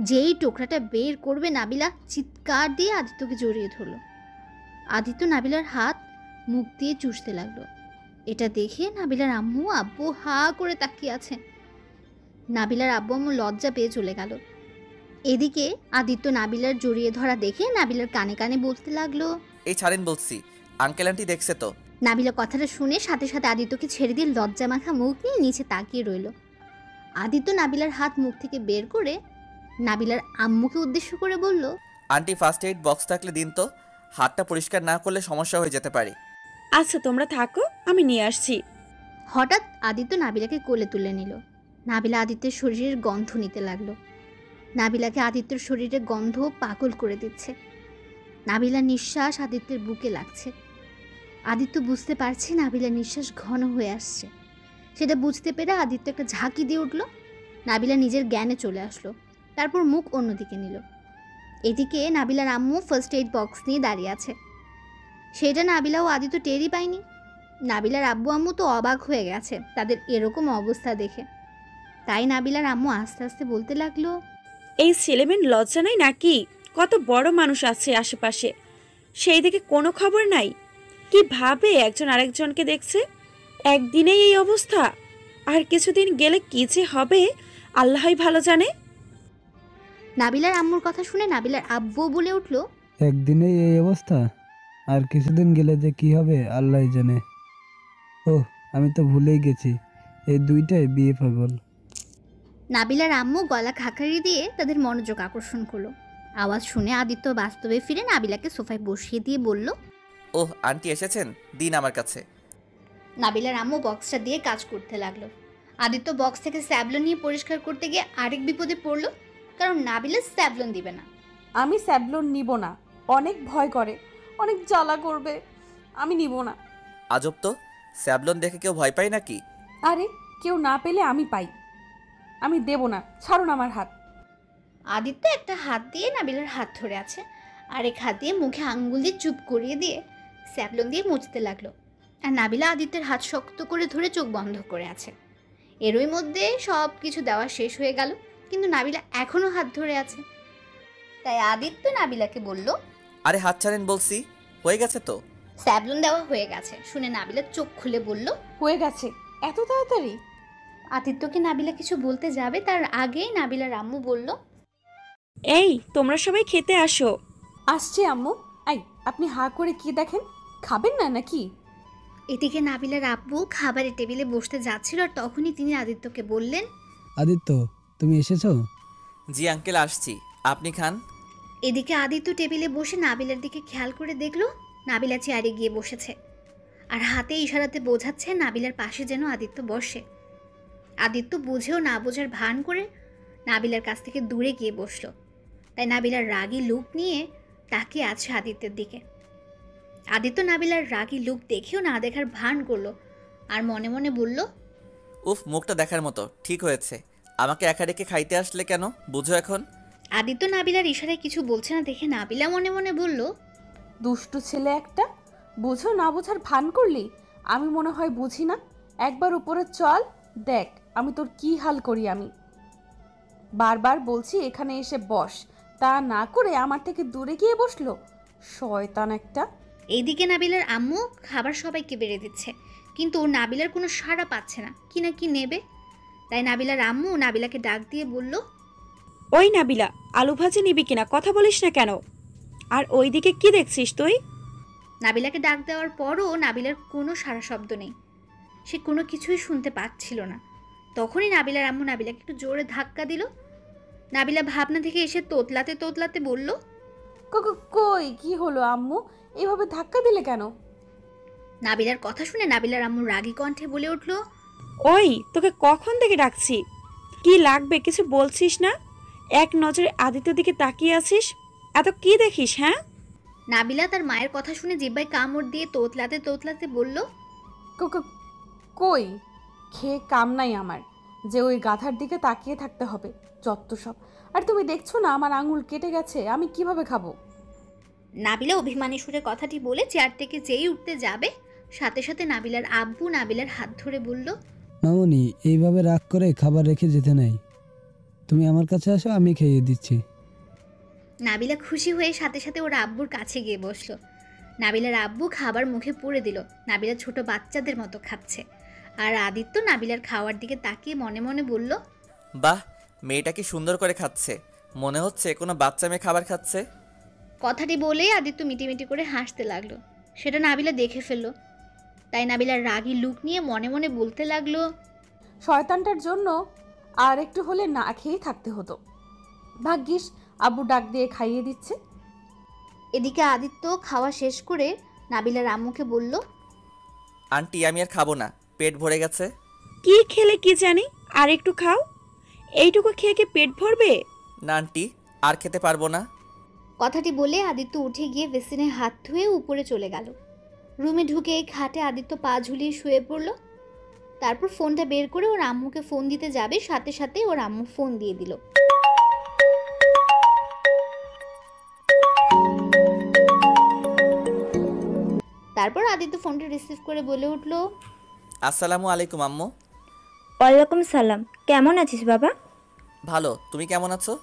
যেই টুকরাটা বের করবে নাবিলা চিৎকার দিয়ে আদিত্যকে জড়িয়ে ধরল। আদিত্য নাবিলার হাত মুখ দিয়ে চুষতে লাগলো। এটা দেখে নাবিলার আম্মু আব্বু হা করে তাকিয়ে আছে। নাবিলার আব্বু আম্মু লজ্জা পেয়ে চলে গেল। এদিকে আদিত্য নাবিলার জড়িয়ে ধরা দেখে নাবিলার কানে কানে বলতে লাগলো, এই ছাড়েন বলছি, আঙ্কেল আন্টি দেখছে তো। নাবিলা কথাটা শুনে সাথে সাথে আদিত্যকে ছেড়ে দিয়ে লজ্জা মাখা মুখ নিয়ে নিচে তাকিয়ে রইল। আদিত্য নাবিলার হাত মুখ থেকে বের করে নাবিলার আম্মুকে উদ্দেশ্য করে বলল, আন্টি ফার্স্ট এইড বক্স থাকলে দিন তো, হাতটা পরিষ্কার না করলে সমস্যা হয়ে যেতে পারে। আচ্ছা তোমরা থাকো, আমি নিয়ে আসছি। হঠাৎ আদিত্য নাবিলাকে কোলে তুলে নিল। নাবিলা আদিত্যের শরীরের গন্ধ নিতে লাগলো। নাবিলাকে আদিত্যের শরীরের গন্ধ পাগল করে দিচ্ছে। নাবিলার নিঃশ্বাস আদিত্যের বুকে লাগছে। আদিত্য বুঝতে পারছে নাবিলার নিঃশ্বাস ঘন হয়ে আসছে। সেটা বুঝতে পেরে আদিত্য একটা ঝাঁকি দিয়ে উঠল। নাবিলা নিজের জ্ঞানে চলে আসলো, তারপর মুখ অন্যদিকে নিল। এদিকে নাবিলার আম্মু ফার্স্ট এইড বক্স নিয়ে দাঁড়িয়ে আছে। সেটা নাবিলা ও আদিত্য টেরই পায়নি। নাবিলার আব্বু আম্মু তো অবাক হয়ে গেছে তাদের এরকম অবস্থা দেখে। তাই নাবিলার আম্মু আস্তে আস্তে বলতে লাগলো, এই ছেলেমেন লজ্জা নাই নাকি? কত বড় মানুষ আছে আশেপাশে, সেই দিকে কোনো খবর নাই? কি ভাবে একজন আরেকজনকে দেখছে? একদিনেই এই অবস্থা, আর কিছুদিন গেলে কি যে হবে আল্লাহই ভালো জানে। নাবিলার আম্মুর কথা শুনে নাবিলার আব্বু বলে উঠল, একদিনেই এই অবস্থা, আর কিছুদিন গেলে যে কি হবে আল্লাহই জানে। ও, আমি তো ভুলেই গেছি, এই দুইটাই বিয়ে পাগল। নাবিলার আম্মু গলা খাকারি দিয়ে তাদের মনোযোগ আকর্ষণ করলো। আওয়াজ শুনে আদিত্য বাস্তবে ফিরে নাবিলাকে সোফায় বসিয়ে দিয়ে বলল, ওহ আন্টি এসেছেন, দিন আমার কাছে। নাবিলার আম্মু বক্সটা দিয়ে কাজ করতে লাগলো। আদিত্য বক্স থেকে স্যাভলন নিয়ে পরিষ্কার করতে গিয়ে আরেক বিপদে পড়লো, কারণ নাবিলা স্যাভলন দিবে না। আমি স্যাভলন নিব না, অনেক ভয় করে, অনেক জ্বালা করবে, আমি নিব না। আজব তো, স্যাভলন দেখে কেউ ভয় পায় নাকি? আরে কেউ না পেলে আমি পাই, আমি দেব না, ছাড়ুন আমার হাত। আদিত্য একটা হাত দিয়ে নাবিলার হাত ধরে আছে, আরেক হাত দিয়ে মুখে আঙ্গুল দিয়ে চুপ করিয়ে দিয়ে স্যাভলন দিয়ে মুছতে লাগলো। আর নাবিলা আদিত্যের হাত শক্ত করে ধরে চোখ বন্ধ করে আছে। এরই মধ্যে সব কিছু দেওয়া শেষ হয়ে গেল, কিন্তু নাবিলা এখনো হাত ধরে আছে। তাই আদিত্য নাবিলাকে বলল, আরে হাত ছাড়েন বলছি, হয়ে গেছে তো। স্যাভলন দেওয়া হয়ে গেছে শুনে নাবিলা চোখ খুলে বলল, হয়ে গেছে এত তাড়াতাড়ি? আদিত্যকে নাবিলা কিছু বলতে যাবে তার আগেই নাবিলার আম্মু বলল, এই তোমরা সবাই খেতে আসো। আসছে আম্মু, এই আপনি হা করে কি দেখেন? খাবেন না নাকি? এদিকে নাবিলার আব্বু খাবারের টেবিলে বসতে যাচ্ছিল আর তখনই তিনি আদিত্যকে বললেন, আদিত্য, তুমি এসেছো? জি আঙ্কেল, আসছি, আপনি খান। এদিকে আদিত্য টেবিলে বসে নাবিলার দিকে খেয়াল করে দেখলো নাবিলা চেয়ারে গিয়ে বসেছে আর হাতে ইশারাতে বোঝাচ্ছে নাবিলার পাশে যেন আদিত্য বসে। আদিত্য বুঝেও না বোঝার ভান করে নাবিলার কাছ থেকে দূরে গিয়ে বসলো। তাই নাবিলার রাগী লুক নিয়ে তাকিয়ে আছে আদিত্যের দিকে। আদিত্য নাবিলার রাগী লুক দেখেও না দেখার ভান করলো আর মনে মনে বলল, উফ, মুখটা দেখার মতো। ঠিক হয়েছে, আমাকে একা রেখে খাইতে আসলে কেন, বুঝো এখন? আদিত্য নাবিলার ইশারায় কিছু বলছে না দেখে নাবিলা মনে মনে বলল, দুষ্টু ছেলে একটা, বুঝো না বোঝার ভান করলি। আমি মনে হয় বুঝি না। একবার উপরে চল, দেখ আমি তোর কি হাল করি। আমি বারবার বলছি এখানে এসে বস, তা না করে আমার থেকে দূরে গিয়ে বসলো, শয়তান একটা। এইদিকে নাবিলার আম্মু খাবার সবাইকে বেড়ে দিচ্ছে, কিন্তু নাবিলার কোনো সাড়া পাচ্ছে না, কি না কি নেবে। তাই নাবিলার আম্মু নাবিলাকে ডাক দিয়ে বলল, ওই নাবিলা, আলু ভাজি নিবি কিনা, কথা বলিস না কেন? আর ওইদিকে কি দেখছিস তুই? নাবিলাকে ডাক দেওয়ার পরও নাবিলার কোনো সাড়া শব্দ নেই, সে কোনো কিছুই শুনতে পাচ্ছিল না। তখনই নাবিলার আম্মু নাবিলাকে একটু জোরে ধাক্কা দিল। নাবিলা ভাবনা থেকে এসে তোতলাতে তোতলাতে বলল, কই কি হলো আম্মু, এভাবে ধাক্কা দিলে কেন? নাবিলার কথা শুনে নাবিলার আম্মু রাগী কণ্ঠে বলে উঠল, ওই তোকে কখন থেকে ডাকছি, কি লাগবে কিছু বলছিস না? এক নজরে আদিত্যর দিকে তাকিয়ে আছিস, এত কি দেখিস? হ্যাঁ? নাবিলা তার মায়ের কথা শুনে জিব্বায় কামড় দিয়ে তোতলাতে তোতলাতে বলল, কই খেয়ে কাম নাই আমার যে ওই গাধার দিকে তাকিয়ে থাকতে হবে, যত সব। আর তুমি দেখছো না আমার আঙুল কেটে গেছে, আমি কিভাবে খাবো? নাবিলা অভিমানী সুরে কথাটি বলে চেয়ার থেকে যেই উঠতে যাবে সাথে সাথে নাবিলার আব্বু নাবিলার হাত ধরে বলল, মামুনি, এইভাবে রাগ করে খাবার রেখে যেতে নাই, তুমি আমার কাছে আসো, আমি খেয়ে দিচ্ছি। নাবিলা খুশি হয়ে সাথে সাথে ওর আব্বুর কাছে গিয়ে বসলো। নাবিলার আব্বু খাবার মুখে পুরে দিল। নাবিলা ছোট বাচ্চাদের মতো খাচ্ছে আর আদিত্য নাবিলার খাওয়ার দিকে তাকিয়ে মনে মনে বলল, বাহ, মেয়েটা কি সুন্দর করে খাচ্ছে, মনে হচ্ছে কোনো বাচ্চা মেয়ে খাবার খাচ্ছে। কথাটি বলেই আদিত্য মিটিমিটি করে হাসতে লাগলো। সেটা নাবিলা দেখে ফেললো। তাই নাবিলার রাগী লুক নিয়ে মনে মনে বলতে লাগলো, শয়তানটার জন্য আর একটু হলে না খেয়েই থাকতে হতো, ভাগ্যিস আব্বু ডাক দিয়ে খাইয়ে দিচ্ছে। এদিকে আদিত্য খাওয়া শেষ করে নাবিলার আম্মুকে বলল, আন্টি, আমি আর খাবো না, পেট ভরে গেছে। কি খেলে কি জানি, আর একটু খাও। এইটুকু খেয়ে কি পেট ভরবে? না আন্টি, আর খেতে পারবো না। কথাটি বলে আদিত্য উঠে গিয়ে বেসিনে হাত ধুয়ে উপরে চলে গেল। রুমে ঢুকে খাটে আদিত্য পা ঝুলিয়ে শুয়ে পড়ল। তারপর ফোনটা বের করে ওর আম্মুকে ফোন দিতে যাবে, সাথে সাথে ওর আম্মু ফোন দিয়ে দিল। তারপর আদিত্য ফোনটা রিসিভ করে বলে উঠল, আসসালামু আলাইকুম আম্মু। ওয়ালাইকুম সালাম, কেমন আছিস বাবা? ভালো, তুমি কেমন আছো?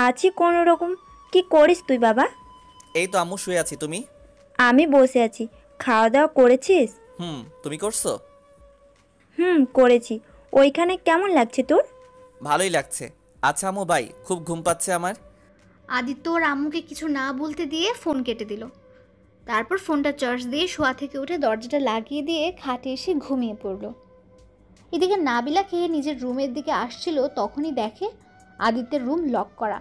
আছি কোনো রকম। কি করিস তুই বাবা? এই তো আম্মু, শুয়ে আছি। তুমি? আমি বসে আছি। খাওয়া দাওয়া করেছিস? তুমি করছো? করেছি। ওইখানে কেমন লাগছে তোর? ভালোই লাগছে। আচ্ছা আম্মু, বাই, খুব ঘুম পাচ্ছে আমার। আদিত্য ওর আম্মুকে কিছু না বলতে দিয়ে ফোন কেটে দিল। তারপর ফোনটা চার্জ দিয়ে শোয়া থেকে উঠে দরজাটা লাগিয়ে দিয়ে খাটে এসে ঘুমিয়ে পড়ল। এদিকে নাবিলা খেয়ে নিজের রুমের দিকে আসছিল, তখনই দেখে আদিত্যের রুম লক করা।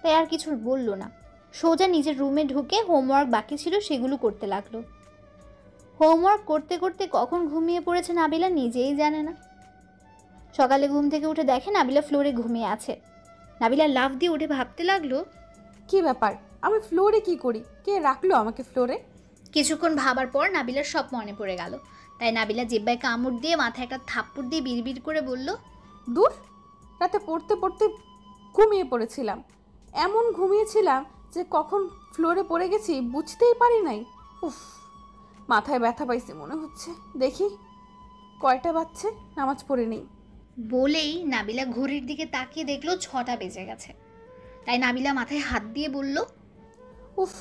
তাই আর কিছু বলল না, সোজা নিজের রুমে ঢুকে হোমওয়ার্ক বাকি ছিল সেগুলো করতে লাগলো। হোমওয়ার্ক করতে করতে কখন ঘুমিয়ে পড়েছে নাবিলা নিজেই জানে না। সকালে ঘুম থেকে উঠে দেখে নাবিলা ফ্লোরে ঘুমিয়ে আছে। নাবিলা লাফ দিয়ে উঠে ভাবতে লাগলো, কি ব্যাপার, আমি ফ্লোরে কি করি, কে রাখলো আমাকে ফ্লোরে? কিছুক্ষণ ভাবার পর নাবিলার সব মনে পড়ে গেল। তাই নাবিলা জিব্বায় কামড় দিয়ে মাথায় একটা থাপ্পড় দিয়ে বিড়বিড় করে বলল, দূর, রাতে পড়তে পড়তে ঘুমিয়ে পড়েছিলাম। এমন ঘুমিয়েছিলাম যে কখন ফ্লোরে পড়ে গেছি বুঝতেই পারি নাই। উফ, মাথায় ব্যথা পাইছে মনে হচ্ছে। দেখি কয়টা বাজছে, নামাজ পড়ে নেই। বলেই নাবিলা ঘড়ির দিকে তাকিয়ে দেখলো 6টা বেজে গেছে। তাই নাবিলা মাথায় হাত দিয়ে বলল, উফ,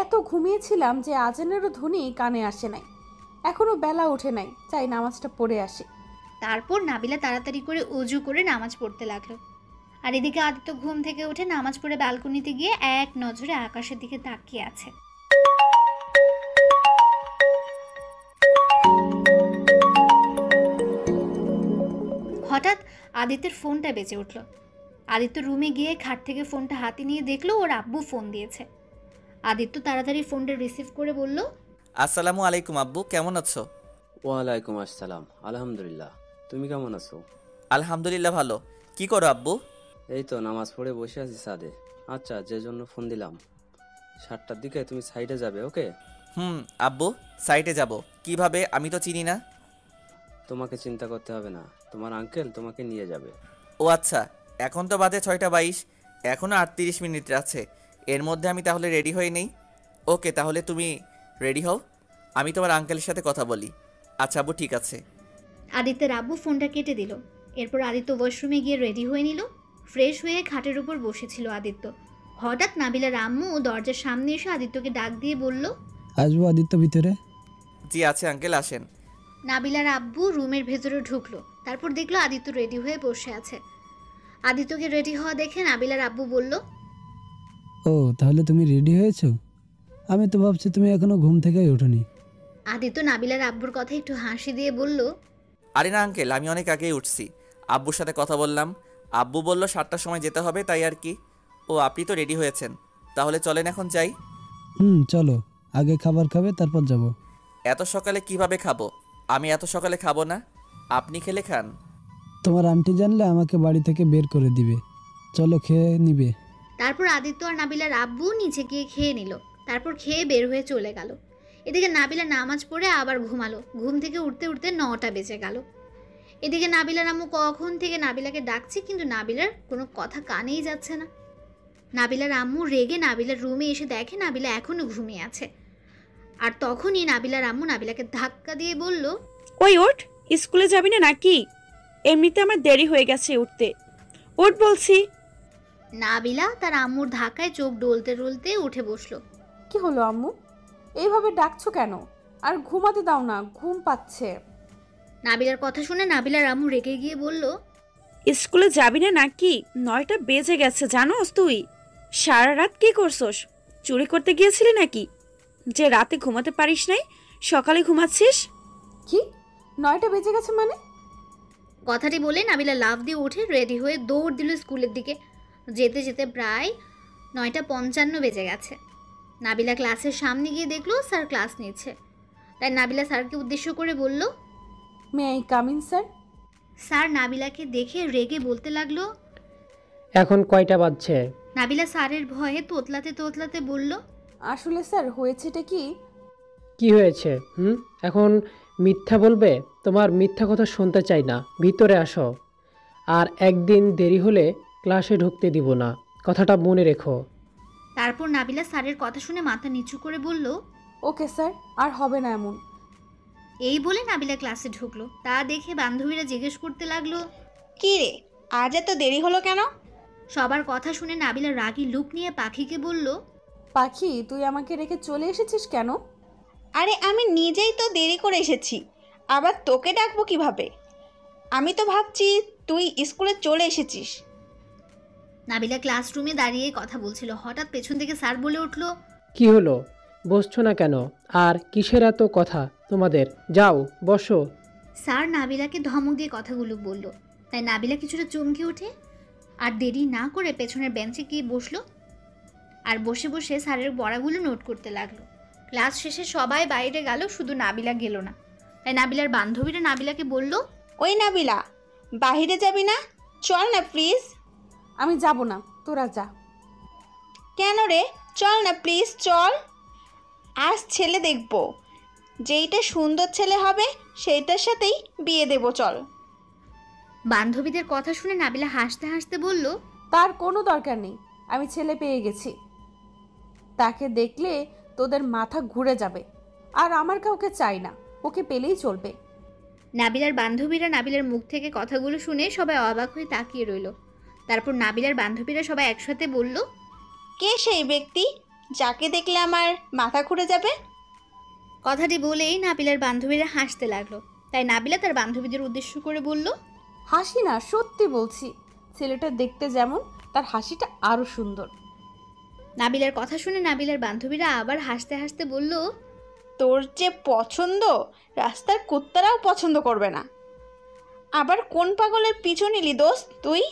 এত ঘুমিয়েছিলাম যে আজানেরও ধ্বনি কানে আসে নাই, এখনো বেলা ওঠে নাই, চাই নামাজটা পড়ে আসি। তারপর নাবিলা তাড়াতাড়ি করে অজু করে নামাজ পড়তে লাগলো। আর এদিকে আদিত্য ঘুম থেকে উঠে নামাজ পড়ে ব্যালকনিতে গিয়ে এক নজরে আকাশের দিকে তাকিয়ে আছে। হঠাৎ আদিত্যের ফোনটা বেজে উঠল। আদিত্য রুমে গিয়ে খাট থেকে ফোনটা হাতে নিয়ে দেখলো ওর আব্বু ফোন দিয়েছে। আদিত্য তাড়াতাড়ি ফোনটা রিসিভ করে বলল, আসসালামু আলাইকুম আব্বু, কেমন আছো? ওয়ালাইকুম আসসালাম, আলহামদুলিল্লাহ। তুমি কেমন আছো? আলহামদুলিল্লাহ ভালো। কি করো আব্বু? এই তো নামাজ পড়ে বসে আছি ছাদে। আচ্ছা, যে জন্য ফোন দিলাম, 7টার দিকে তুমি সাইডে যাবে, ওকে? আব্বু, সাইটে যাব কিভাবে? আমি তো চিনি না। তোমাকে চিন্তা করতে হবে না, তোমার আঙ্কেল তোমাকে নিয়ে যাবে। ও আচ্ছা, এখন তো বাজে 6টা 22, এখনও 38 মিনিট আছে। এর মধ্যে আমি তাহলে রেডি হয়ে নেই। ওকে, তাহলে তুমি রেডি হও, আমি তোমার আঙ্কেলের সাথে কথা বলি। আচ্ছা আব্বু, ঠিক আছে। আদিত্যের আব্বু ফোনটা কেটে দিল। এরপর আদিত্য ওয়াশরুমে গিয়ে রেডি হয়ে নিল। ফ্রেশ হয়ে খাটের উপর বসেছিল আদিত্য। হঠাৎ নাবিলার আম্মু দরজার সামনে এসে আদিত্যকে ডাক দিয়ে বলল, আসবো আদিত্য ভিতরে? জি আছে আঙ্কেল, আসেন। নাবিলার আব্বু রুমের ভেতরে ঢুকলো। তারপর দেখলো আদিত্য রেডি হয়ে বসে আছে। আদিত্যকে রেডি হওয়া দেখে নাবিলার আব্বু বলল, ও তাহলে তুমি রেডি হয়েছো? আমি তো ভাবছি তুমি এখনো ঘুম থেকেই ওঠোনি। আদিত্য নাবিলার আব্বুর কথা একটু হাসি দিয়ে বলল, আরে না আঙ্কেল, আমি অনেক আগেই উঠছি। আব্বুর সাথে কথা বললাম, আব্বু বলল 7টার সময় যেতে হবে, তাই আর কি। ও আপনি তো রেডি হয়েছেন, তাহলে চলেন এখন যাই। চলো, আগে খাবার খাবে তারপর যাব। এত সকালে কিভাবে খাবো? আমি এত সকালে খাবো না, আপনি খেলে খান। তোমার আন্টি জানলে আমাকে বাড়ি থেকে বের করে দিবে। চলো, খেয়ে নিবে। তারপর আদিত্য আর নাবিলার আব্বু নিচে গিয়ে খেয়ে নিল। তারপর খেয়ে বের হয়ে চলে গেল। এদিকে নাবিলা নামাজ পড়ে আবার ঘুমালো। ঘুম থেকে উঠতে উঠতে 9টা বেজে গেল। এদিকে নাবিলার আম্মু কখন থেকে নাবিলাকে ডাকছে, কিন্তু নাবিলার কোনো কথা কানেই যাচ্ছে না। নাবিলার আম্মু রেগে নাবিলার রুমে এসে দেখে নাবিলা এখনো ঘুমিয়ে আছে। আর তখনই নাবিলার আম্মু নাবিলাকে ধাক্কা দিয়ে বলল, ওই ওঠ, স্কুলে যাবি না নাকি? এমনিতে আমার দেরি হয়ে গেছে উঠতে, ওঠ বলছি। নাবিলা তার আম্মুর ধাক্কায় চোখ ডলতে ডলতে উঠে বসলো। কি হলো আম্মু, এইভাবে ডাকছো কেন? আর ঘুমাতে দাও না, ঘুম পাচ্ছে। নাবিলার কথা শুনে নাবিলার আম্মু রেগে গিয়ে বলল, স্কুলে যাবি না নাকি? 9টা বেজে গেছে, জানোস তুই? সারা রাত কি করছস? চুরি করতে গিয়েছিলি নাকি, যে রাতে ঘুমাতে পারিস নাই, সকালে ঘুমাচ্ছিস? কি 9টা বেজে গেছে মানে? কথাটি বলে নাবিলা লাফ দিয়ে উঠে রেডি হয়ে দৌড় দিল স্কুলের দিকে। যেতে যেতে প্রায় 9টা 55 বেজে গেছে। নাবিলা ক্লাসের সামনে গিয়ে দেখলো স্যার ক্লাস নিচ্ছে। তাই নাবিলা স্যারকে উদ্দেশ্য করে বলল, may I come in sir? Sir নাবিলাকে দেখে রেগে বলতে লাগলো, এখন কয়টা বাজছে? নাবিলা স্যারের ভয়ে তোতলাতে তোতলাতে বলল, আসলে স্যার হয়েছেটা কি? কি হয়েছে? এখন মিথ্যা বলবে? তোমার মিথ্যা কথা শুনতে চাই না, ভিতরে আসো। আর একদিন দেরি হলে ক্লাসে ঢুকতে দিব না, কথাটা মনে রেখো। তারপর নাবিলা স্যারের কথা শুনে মাথা নিচু করে বলল, ওকে স্যার, আর হবে না এমন। এই বলে নাবিলা ক্লাসে ঢুকলো। তা দেখে বান্ধবীরা জিজ্ঞেস করতে লাগলো, কি রে, আজ এত দেরি হলো কেন? সবার কথা শুনে নাবিলা রাগী লুক নিয়ে পাখিকে বলল, পাখি, তুই আমাকে রেখে চলে এসেছিস কেন? আরে আমি নিজেই তো দেরি করে এসেছি, আবার তোকে ডাকবো কিভাবে? আমি তো ভাবছি তুই স্কুলে চলে এসেছিস। নাবিলা ক্লাসরুমে দাঁড়িয়ে কথা বলছিল। হঠাৎ পেছন থেকে স্যার বলে উঠল, কি হলো, বসছো না কেন? আর কিসের এত কথা তোমাদের? যাও বসো। স্যার নাবিলাকে ধমক দিয়ে কথাগুলো বলল। তাই নাবিলা কিছুটা চমকে ওঠে আর দেরি না করে পেছনের বেঞ্চে গিয়ে বসলো। আর বসে বসে স্যারের পড়াগুলো নোট করতে লাগলো। ক্লাস শেষে সবাই বাইরে গেল, শুধু নাবিলা গেল না। তাই নাবিলার বান্ধবীরা নাবিলাকে বলল, ওই নাবিলা, বাহিরে যাবি না? চল না প্লিজ। আমি যাব না, তোরা যা। কেন রে? চল না প্লিজ, চল। আজ ছেলে দেখব, যেইটা সুন্দর ছেলে হবে সেইটার সাথেই বিয়ে দেব, চল। বান্ধবীদের কথা শুনে নাবিলা হাসতে হাসতে বলল, তার কোনো দরকার নেই, আমি ছেলে পেয়ে গেছি। তাকে দেখলে তোদের মাথা ঘুরে যাবে। আর আমার কাউকে চাই না, ওকে পেলেই চলবে। নাবিলার বান্ধবীরা নাবিলার মুখ থেকে কথাগুলো শুনে সবাই অবাক হয়ে তাকিয়ে রইল। তারপর নাবিলার বান্ধবীরা সবাই একসাথে বলল, কে সেই ব্যক্তি যাকে দেখলে আমার মাথা ঘুরে যাবে? কথাটি বলেই নাবিলার বান্ধবীরা হাসতে লাগলো। তাই নাবিলা তার বান্ধবীদের উদ্দেশ্য করে বলল, হাসি না, সত্যি বলছি। ছেলেটা দেখতে যেমন, তার হাসিটা আরও সুন্দর। নাবিলার কথা শুনে নাবিলার বান্ধবীরা আবার হাসতে হাসতে বলল, তোর যে পছন্দ রাস্তার কুত্তারাও পছন্দ করবে না। আবার কোন পাগলের পিছু নিলি দোস্ত তুই?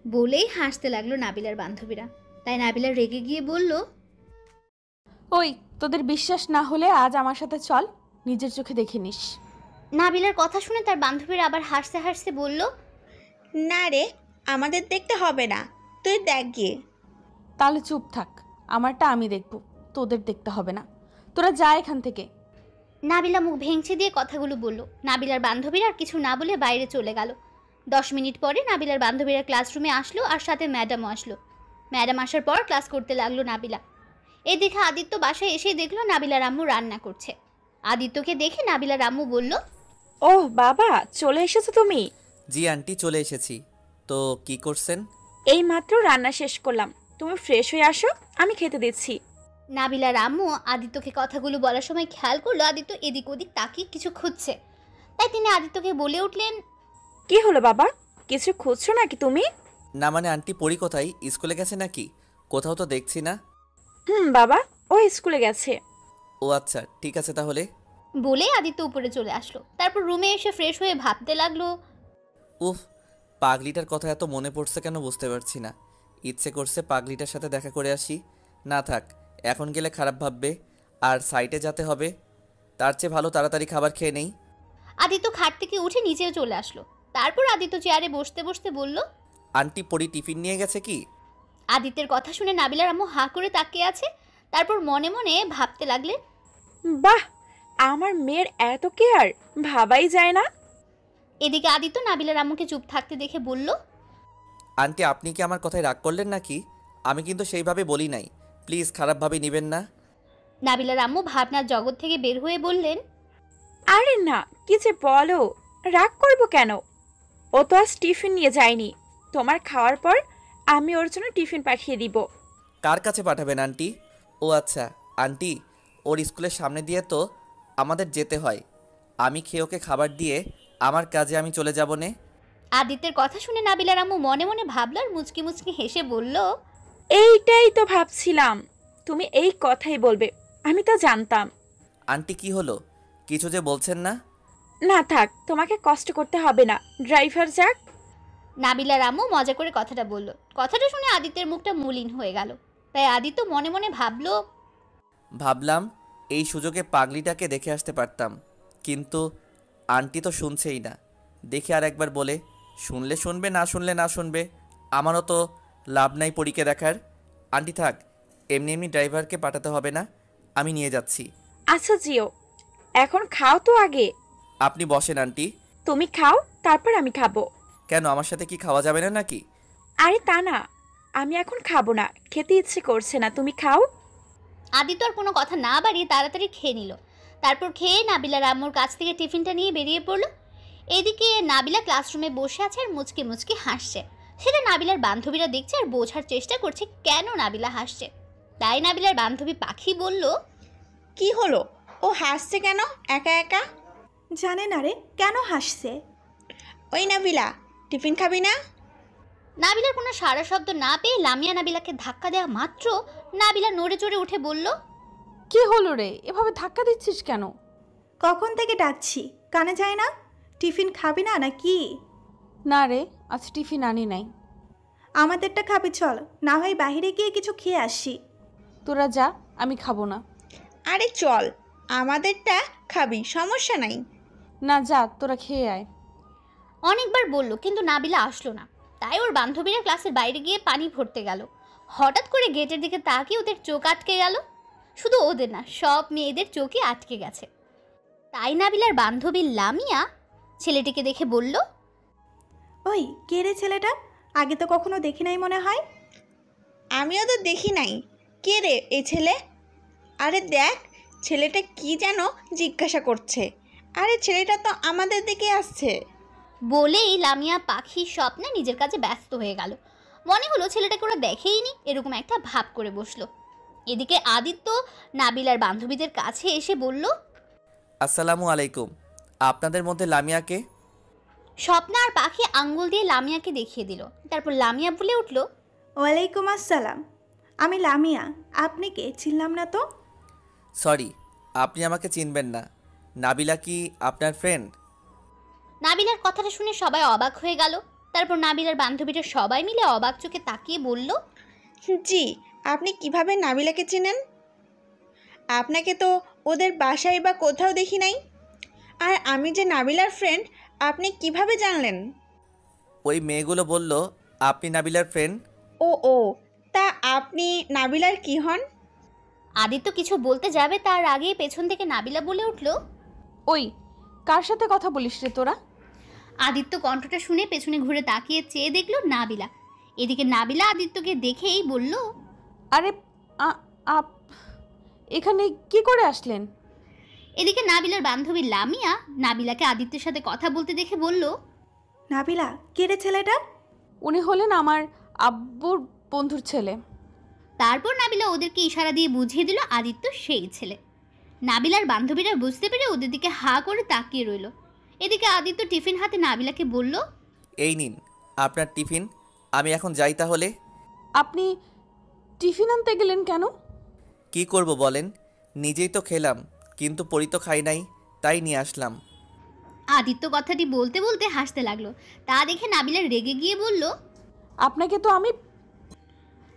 বলেই হাসতে লাগলো নাবিলার বান্ধবীরা। তাই নাবিলা রেগে গিয়ে বলল, ওই তোদের বিশ্বাস না হলে আজ আমার সাথে চল, নিজের চোখে দেখে নিস। নাবিলার কথা শুনে তার বান্ধবীরা আবার হাসতে হাসতে বলল, না রে, আমাদের দেখতে হবে না, তুই দেখ গিয়ে। তাহলে চুপ থাক, আমারটা আমি দেখব, তোদের দেখতে হবে না, তোরা যা এখান থেকে। নাবিলা মুখ ভেঙচি দিয়ে কথাগুলো বলল। নাবিলার বান্ধবীরা আর কিছু না বলে বাইরে চলে গেল। 10 মিনিট পরে নাবিলার বান্ধবীরা ক্লাসরুমে আসলো আর সাথে ম্যাডামও আসলো। ম্যাডাম আসার পর ক্লাস করতে লাগলো নাবিলা। এদিকে আদিত্য বাসায় এসে দেখলো নাবিলার আম্মু রান্না করছে। আদিত্যকে দেখে নাবিলার আম্মু বলল, ওহ বাবা, চলে এসেছো তুমি? জি আন্টি, চলে এসেছি। তো কি করছেন? এই মাত্র রান্না শেষ করলাম, তুমি ফ্রেশ হয়ে আসো, আমি খেতে দিচ্ছি। নাবিলার আম্মু আদিত্যকে কথাগুলো বলার সময় খেয়াল করলো আদিত্য এদিক ওদিক তাকিয়ে কিছু খুঁজছে। তাই তিনি আদিত্যকে বলে উঠলেন, কি হলো বাবা, কিছু খুঁজছো নাকি তুমি? না মানে আন্টি, পড়ি কোথায়? স্কুলে গেছে নাকি? কোথাও তো দেখছি না। বাবা, ও স্কুলে গেছে। ও আচ্ছা, ঠিক আছে তাহলে। বলে আদিত্য উপরে চলে আসলো। তারপর রুমে এসে ফ্রেশ হয়ে ভাবতে লাগলো, উফ, পাগলিটার কথা এত মনে পড়ছে কেন বুঝতে পারছি না। ইচ্ছে করছে পাগলিটার সাথে দেখা করে আসি। না থাক, এখন গেলে খারাপ ভাববে আর সাইটে যেতে হবে। তার চেয়ে ভালো তাড়াতাড়ি খাবার খেয়ে নেই। আদিত্য খাট থেকে উঠে নিচেও চলে আসলো। তারপর আদিত্য চেয়ারে বসতে বসতে বলল, আন্টি, পড়ি টিফিন নিয়ে গেছে কি? আদিত্যের কথা শুনে নাবিলার আম্মু হাঁ করে তাকিয়ে আছে। তারপর মনে মনে ভাবতে লাগলেন, বাহ, আমার মেয়ের এত কেয়ার, ভাবাই যায় না। এদিকে আদিত্য নাবিলার আম্মুকে চুপ থাকতে দেখে বলল, আন্টি, আপনি কি আমার কথায় রাগ করলেন নাকি? আমি কিন্তু সেইভাবে বলি নাই, প্লিজ খারাপভাবে নেবেন না। নাবিলার আম্মু ভাবনার জগৎ থেকে বের হয়ে বললেন, আরে না, কি যে বলো, রাগ করবো কেন? ও তো আজ টিফিন নিয়ে যায়নি, তোমার খাওয়ার পর আমি ওর জন্য টিফিন পাঠিয়ে দিব। কার কাছে পাঠাবেন আন্টি? ও আচ্ছা আন্টি, ওর স্কুলের সামনে দিয়ে তো আমাদের যেতে হয়। আমি খেয়ে ওকে খাবার দিয়ে আমার কাজে আমি চলে যাব নে। আদিত্যের কথা শুনে নাবিলার আম্মু মনে মনে ভাবল আর মুচকি মুচকি হেসে বলল, এইটাই তো ভাবছিলাম, তুমি এই কথাই বলবে, আমি তো জানতাম। আন্টি, কি হলো? কিছু যে বলছেন না? না থাক, তোমাকে কষ্ট করতে হবে না, ড্রাইভার যাক। নাবিলার আম্মু মজা করে কথাটা বলল। কথাটা শুনে আদিত্যের মুখটা মলিন হয়ে গেল। তাই আদিত্য মনে মনে ভাবলাম এই সুযোগে পাগলিটাকে দেখে আসতে পারতাম, কিন্তু আন্টি তো শুনছেই না। দেখে আর একবার বলে, শুনলে শুনবে, না শুনলে না শুনবে, আমারও তো লাভ নাই পরীকে দেখার। আন্টি থাক, এমনি এমনি ড্রাইভারকে পাঠাতে হবে না, আমি নিয়ে যাচ্ছি। আচ্ছা জিও, এখন খাও তো আগে। আপনি বসেন আন্টি। তুমি খাও, তারপর আমি খাবো। কেন, আমার সাথে কি খাওয়া যাবে না নাকি? আরে তা না, আমি এখন খাবো না, খেতে ইচ্ছে করছে না, তুমি খাও। আদিত্য আর কোনো কথা না বাড়িয়ে তাড়াতাড়ি খেয়ে নিল। তারপর খেয়ে নাবিলার আম্মুর কাছ থেকে টিফিনটা নিয়ে বেরিয়ে পড়ল। এদিকে নাবিলা ক্লাসরুমে বসে আছে আর মুচকি মুচকি হাসছে। সেটা নাবিলার বান্ধবীরা দেখছে আর বোঝার চেষ্টা করছে কেন নাবিলা হাসছে। তাই নাবিলার বান্ধবী পাখি বলল, কি হলো, ও হাসছে কেন একা একা? জানে না রে কেন হাসছে। ওই নাবিলা, টিফিন খাবি না? নাবিলার কোনো সারা শব্দ না পেয়ে লামিয়া নাবিলাকে ধাক্কা দেওয়া মাত্র নাবিলা নড়ে চড়ে উঠে বলল, কি হলো রে, এভাবে ধাক্কা দিচ্ছিস কেন? কখন থেকে ডাকছি, কানে যায় না? টিফিন খাবি না নাকি? না রে, আজ টিফিন আনি নাই। আমাদেরটা খাবি, চল না হয় বাইরে গিয়ে কিছু খেয়ে আসি। তোরা যা, আমি খাবো না। আরে চল, আমাদেরটা খাবি, সমস্যা নাই। না যা, তোরা খেয়ে আয়। অনেকবার বলল কিন্তু নাবিলা আসলো না। তাই ওর বান্ধবীরা ক্লাসের বাইরে গিয়ে পানি ভরতে গেল। হঠাৎ করে গেটের দিকে তাকিয়ে ওদের চোখ আটকে গেল। শুধু ওদের না, সব মেয়েদের চোখে আটকে গেছে। তাই নাবিলার বান্ধবী লামিয়া ছেলেটিকে দেখে বলল, ওই কে রে ছেলেটা? আগে তো কখনো দেখি নাই মনে হয়। আমিও তো দেখি নাই, কে রে এই ছেলে? আরে দেখ, ছেলেটা কি যেন জিজ্ঞাসা করছে। আরে ছেলেটা তো আমাদের দিকে আসছে। বলেই লামিয়া পাখির স্বপ্নে নিজের কাছে ব্যস্ত হয়ে গেল। মনে হলো ছেলেটাকে ওরা দেখেইনি, এরকম একটা ভাব করে বসলো। এদিকে আদিত্য নাবিলার বান্ধবীদের কাছে এসে বলল, আসসালামু আলাইকুম, আপনাদের মধ্যে লামিয়াকে? স্বপ্না আর পাখি আঙ্গুল দিয়ে লামিয়াকে দেখিয়ে দিল। তারপর লামিয়া বলে উঠল, ওয়ালাইকুম আসসালাম, আমি লামিয়া। আপনি কে? চিনলাম না তো। সরি, আপনি আমাকে চিনবেন না। নাবিলা কি আপনার ফ্রেন্ড? নাবিলার কথাটা শুনে সবাই অবাক হয়ে গেল। তারপর নাবিলার বান্ধবীরা সবাই মিলে অবাক চোখে তাকিয়ে বলল, জি, আপনি কিভাবে নাবিলাকে চিনেন? আপনাকে তো ওদের বাসায় বা কোথাও দেখি নাই। আর আমি যে নাবিলার ফ্রেন্ড আপনি কিভাবে জানলেন? ওই মেয়েগুলো বলল আপনি নাবিলার ফ্রেন্ড। ও, তা আপনি নাবিলার কি হন? আদিত্য কিছু বলতে যাবে তার আগেই পেছন থেকে নাবিলা বলে উঠল, ওই কার সাথে কথা বলিস রে তোরা? আদিত্য কণ্ঠটা শুনে পেছনে ঘুরে তাকিয়ে চেয়ে দেখল নাবিলা। এদিকে নাবিলা আদিত্যকে দেখেই বলল, আরে এখানে কি করে আসলেন? এদিকে নাবিলার বান্ধবী লামিয়া নাবিলাকে আদিত্যের সাথে কথা বলতে দেখে বলল, নাবিলা, কে রে ছেলেটা? উনি হলেন আমার আব্বুর বন্ধুর ছেলে। তারপর নাবিলা ওদেরকে ইশারা দিয়ে বুঝিয়ে দিল আদিত্য সেই ছেলে। নাবিলার বান্ধবীরা বুঝতে পেরে ওদের দিকে হা করে তাকিয়ে রইল। এদিকে আদিত্য টিফিন হাতে নাবিলাকে বলল, এই নিন আপনার টিফিন, আমি এখন যাই তাহলে। আপনি টিফিন আনতে গেলেন কেন? কি করব বলেন, নিজেই তো খেলাম, কিন্তু পরি তো খাই নাই, তাই নিয়ে আসলাম। আদিত্য কথাটি বলতে বলতে হাসতে লাগলো। তা দেখে নাবিলা রেগে গিয়ে বলল, আপনাকে তো আমি।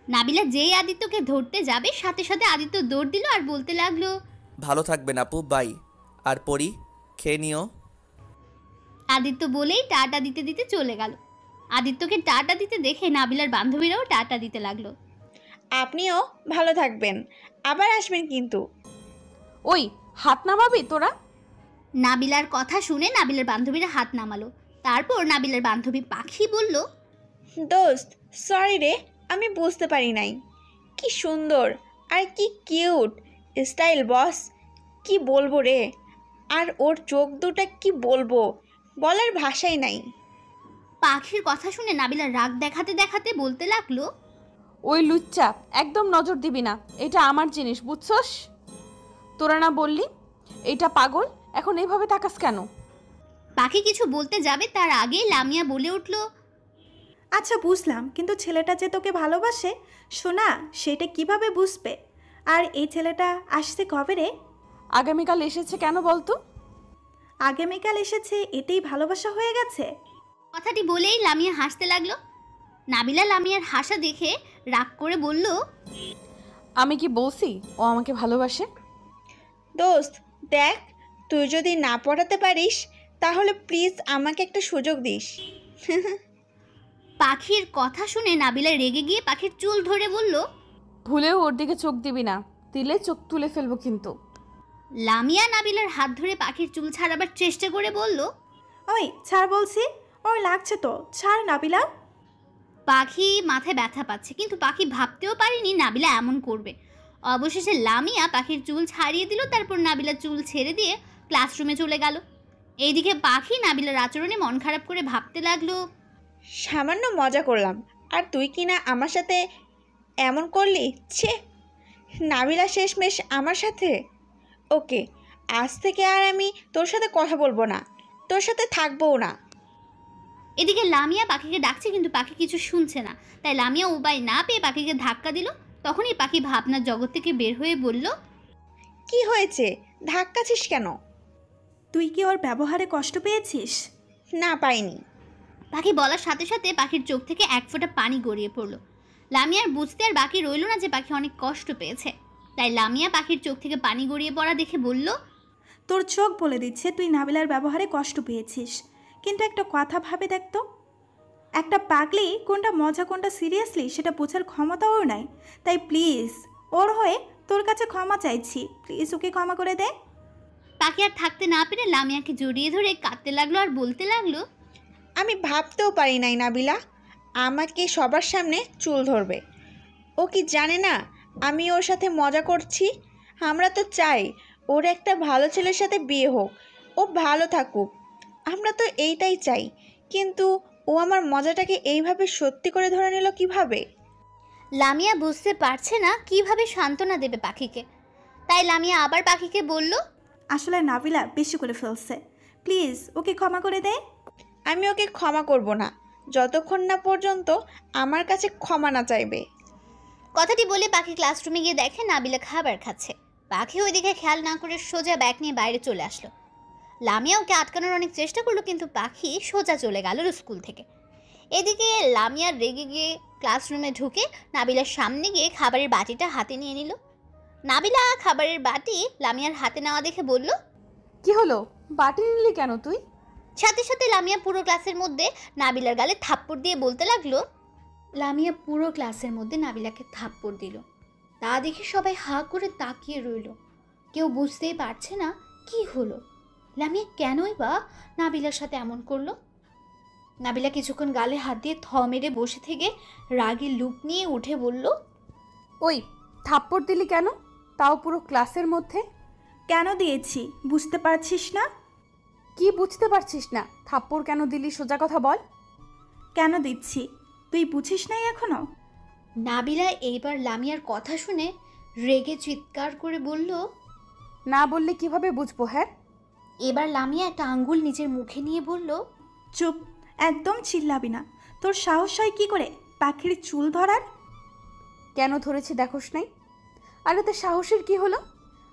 নাবিলা যেই আদিত্যকে ধরতে যাবে সাথে সাথে আদিত্য দৌড় দিল আর বলতে লাগলো, ভালো থাকবেন আপু, বাই। আর পরি, খেয়ে নিও। আদিত্য বলেই টাটা দিতে দিতে চলে গেল। আদিত্যকে টাটা দিতে দেখে নাবিলার বান্ধবীরাও টাটা দিতে লাগলো। আপনিও ভালো থাকবেন, আবার আসবেন কিন্তু। ওই হাত নামাবি তোরা? নাবিলার কথা শুনে নাবিলার বান্ধবীরা হাত নামালো। তারপর নাবিলার বান্ধবী পাখি বলল, দোস্ত সরি রে, আমি বুঝতে পারি নাই। কি সুন্দর আর কি কিউট স্টাইল বস, কি বলবো রে। আর ওর চোখ দুটা কি বলবো, বলার ভাষাই নাই। পাখির কথা শুনে নাবিলা রাগ দেখাতে দেখাতে বলতে লাগলো, ওই লুচ্চা, একদম নজর দিবি না, এটা আমার জিনিস, বুঝছস? তোরা না বললি এটা পাগল, এখন এইভাবে তাকাস কেন? পাখি কিছু বলতে যাবে তার আগেই লামিয়া বলে উঠল, আচ্ছা বুঝলাম, কিন্তু ছেলেটা যে তোকে ভালোবাসে শোনা, সেটা কিভাবে বুঝবে? আর এই ছেলেটা আসছে কবে রে? আগামীকাল এসেছে, কেন বলতো? আগামীকাল এসেছে, এতেই ভালোবাসা হয়ে গেছে? কথাটি বলেই লামিয়া হাসতে লাগলো। নাবিলা লামিয়ার হাসা দেখে রাগ করে বলল, আমি কি বলছি ও আমাকে ভালোবাসে? দোস্ত দেখ, তুই যদি না পড়াতে পারিস তাহলে প্লিজ আমাকে একটা সুযোগ দিস। পাখির কথা শুনে নাবিলা রেগে গিয়ে পাখির চুল ধরে বলল, ভুলেও ওর দিকে চোখ দিবি না, দিলে চোখ তুলে ফেলবো কিন্তু। লামিয়া নাবিলার হাত ধরে পাখির চুল ছাড়াবার চেষ্টা করে বলল, ওই ছাড় বলছি, ওর লাগছে তো, ছাড় নাবিলা। পাখি মাথায় ব্যথা পাচ্ছে, কিন্তু পাখি ভাবতেও পারেনি নাবিলা এমন করবে। অবশেষে লামিয়া পাখির চুল ছাড়িয়ে দিল। তারপর নাবিলা চুল ছেড়ে দিয়ে ক্লাসরুমে চলে গেল। এইদিকে পাখি নাবিলার আচরণে মন খারাপ করে ভাবতে লাগলো, সামান্য মজা করলাম আর তুই কিনা আমার সাথে এমন করলি। ছে, নাবিলা শেষমেশ আমার সাথে। ওকে, আজ থেকে আর আমি তোর সাথে কথা বলবো না, তোর সাথে থাকবোও না। এদিকে লামিয়া পাখিকে ডাকছে, কিন্তু পাখি কিছু শুনছে না। তাই লামিয়া উপায় না পেয়ে পাখিকে ধাক্কা দিল। তখনই পাখি ভাবনার জগৎ থেকে বের হয়ে বলল, কি হয়েছে, ধাক্কাছিস কেন? তুই কি ওর ব্যবহারে কষ্ট পেয়েছিস? না, পাইনি। পাখি বলার সাথে সাথে পাখির চোখ থেকে এক ফোঁটা পানি গড়িয়ে পড়ল। লামিয়ার বুঝতে আর বাকি রইল না যে পাখি অনেক কষ্ট পেয়েছে। তাই লামিয়া পাখির চোখ থেকে পানি গড়িয়ে পড়া দেখে বলল, তোর চোখ বলে দিচ্ছে তুই নাবিলার ব্যবহারে কষ্ট পেয়েছিস, কিন্তু একটা কথা ভাবে দেখতো, একটা পাগলি কোনটা মজা কোনটা সিরিয়াসলি সেটা বোঝার ক্ষমতা ওর নাই। তাই প্লিজ ওর হয়ে তোর কাছে ক্ষমা চাইছি, প্লিজ ওকে ক্ষমা করে দে। পাখি আর থাকতে না পেরে লামিয়াকে জড়িয়ে ধরে কাঁদতে লাগলো আর বলতে লাগলো, আমি ভাবতেও পারি নাই নাবিলা আমাকে সবার সামনে চুল ধরবে। ও কি জানে না আমি ওর সাথে মজা করছি? আমরা তো চাই ওর একটা ভালো ছেলের সাথে বিয়ে হোক, ও ভালো থাকুক, আমরা তো এইটাই চাই। কিন্তু ও আমার মজাটাকে এইভাবে সত্যি করে ধরে নিল কিভাবে? লামিয়া বুঝতে পারছে না কিভাবে সান্ত্বনা দেবে পাখিকে। তাই লামিয়া আবার পাখিকে বলল, আসলে নাবিলা বেশি করে ফেলছে, প্লিজ ওকে ক্ষমা করে দে। আমি ওকে ক্ষমা করব না যতক্ষণ না পর্যন্ত আমার কাছে ক্ষমা না চাইবে। কথাটি বলে পাখি ক্লাসরুমে গিয়ে দেখে নাবিলা খাবার খাচ্ছে। পাখি ওইদিকে খেয়াল না করে সোজা ব্যাগ নিয়ে বাইরে চলে আসলো। লামিয়া ওকে আটকানোর অনেক চেষ্টা করলো, কিন্তু পাখি সোজা চলে গেল স্কুল থেকে। এদিকে লামিয়া রেগে গিয়ে ক্লাসরুমে ঢুকে নাবিলার সামনে গিয়ে খাবারের বাটিটা হাতে নিয়ে নিল। নাবিলা খাবারের বাটি লামিয়ার হাতে নেওয়া দেখে বলল, কি হলো, বাটি নিলি কেন তুই? সাথে সাথে লামিয়া পুরো ক্লাসের মধ্যে নাবিলার গালে থাপ্পড় দিয়ে বলতে লাগলো। লামিয়া পুরো ক্লাসের মধ্যে নাবিলাকে থাপ্পড় দিল। তা দেখে সবাই হা করে তাকিয়ে রইল। কেউ বুঝতেই পারছে না কি হলো, লামিয়া কেনই বা নাবিলার সাথে এমন করলো। নাবিলা কিছুক্ষণ গালে হাত দিয়ে থ মেরে বসে থেকে রাগী লুক নিয়ে উঠে বলল, ওই থাপ্পড় দিলি কেন, তাও পুরো ক্লাসের মধ্যে? কেন দিয়েছি বুঝতে পারছিস না? কি বুঝতে পারছিস না? থাপ্পড় কেন দিলি সোজা কথা বল। কেন দিচ্ছি তুই বুঝিস নাই এখনো? নাবিলা এইবার লামিয়ার কথা শুনে রেগে চিৎকার করে বলল, না বললে কিভাবে বুঝবো? হ্যাঁ। এবার লামিয়া একটা আঙ্গুল নিজের মুখে নিয়ে বলল, চুপ, একদম চিল্লাবি না। তোর সাহস হয় কি করে পাখির চুল ধরার? কেন ধরেছি দেখোস নাই? আর ওতে সাহসের কি হলো?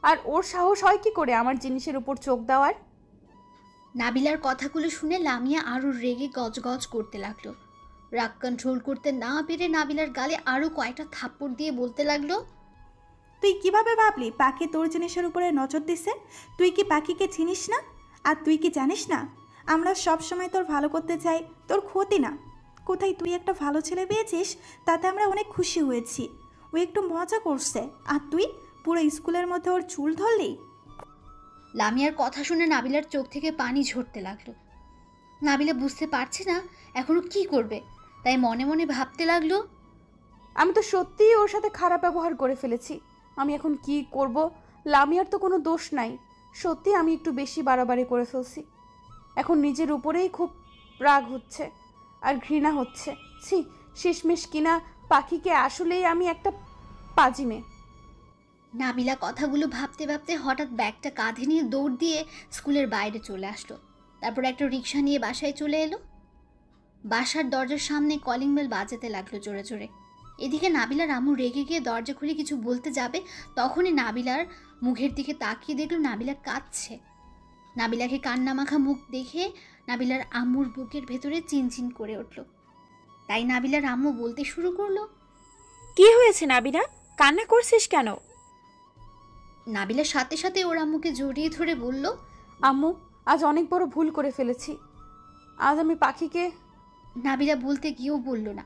আর ওর সাহস হয় কি করে আমার জিনিসের উপর চোখ দেওয়ার? নাবিলার কথাগুলো শুনে লামিয়া আরও রেগে গজগজ করতে লাগলো। রাগ কন্ট্রোল করতে না পেরে নাবিলার গালে আরও কয়েকটা থাপ্পড় দিয়ে বলতে লাগলো, তুই কিভাবে ভাবলি পাখি তোর জিনিসের উপরে নজর দিছে? তুই কি পাখিকে চিনিস না? আর তুই কি জানিস না আমরা সব সময় তোর ভালো করতে চাই, তোর ক্ষতি না। কোথায় তুই একটা ভালো ছেলে পেয়েছিস, তাতে আমরা অনেক খুশি হয়েছি। ও একটু মজা করছে, আর তুই পুরো স্কুলের মধ্যে ওর চুল ধরলি। লামিয়ার কথা শুনে নাবিলার চোখ থেকে পানি ঝরতে লাগলো। নাবিলা বুঝতে পারছে না এখনো কি করবে, তাই মনে মনে ভাবতে লাগলো, আমি তো সত্যিই ওর সাথে খারাপ ব্যবহার করে ফেলেছি। আমি এখন কি করব? লামিয়ার তো কোনো দোষ নাই। সত্যি আমি একটু বেশি বাড়াবাড়ি করে ফেলছি। এখন নিজের উপরেই খুব রাগ হচ্ছে আর ঘৃণা হচ্ছে। ছি, শেষমেশ কিনা পাখিকে আসলেই আমি একটা পাজি মেয়ে। নাবিলা কথাগুলো ভাবতে ভাবতে হঠাৎ ব্যাগটা কাঁধে নিয়ে দৌড় দিয়ে স্কুলের বাইরে চলে আসলো। তারপর একটা রিক্সা নিয়ে বাসায় চলে এলো। বাসার দরজার সামনে কলিং বেল বাজাতে লাগলো জোরে জোরে। এদিকে নাবিলার আম্মু রেগে গিয়ে দরজা খুলে কিছু বলতে যাবে, তখনই নাবিলার মুখের দিকে তাকিয়ে দেখলো নাবিলা কাঁদছে। নাবিলাকে কান্না মাখা মুখ দেখে নাবিলার আম্মুর বুকের ভেতরে চিনচিন করে উঠল। তাই নাবিলার আম্মু বলতে শুরু করলো, কি হয়েছে নাবিলা, কান্না করছিস কেন? নাবিলার সাথে সাথে ওর আম্মুকে জড়িয়ে ধরে বলল, আম্মু, আজ অনেক বড় ভুল করে ফেলেছি। আজ আমি পাখিকে। নাবিলা বলতে গিয়েও বলল না।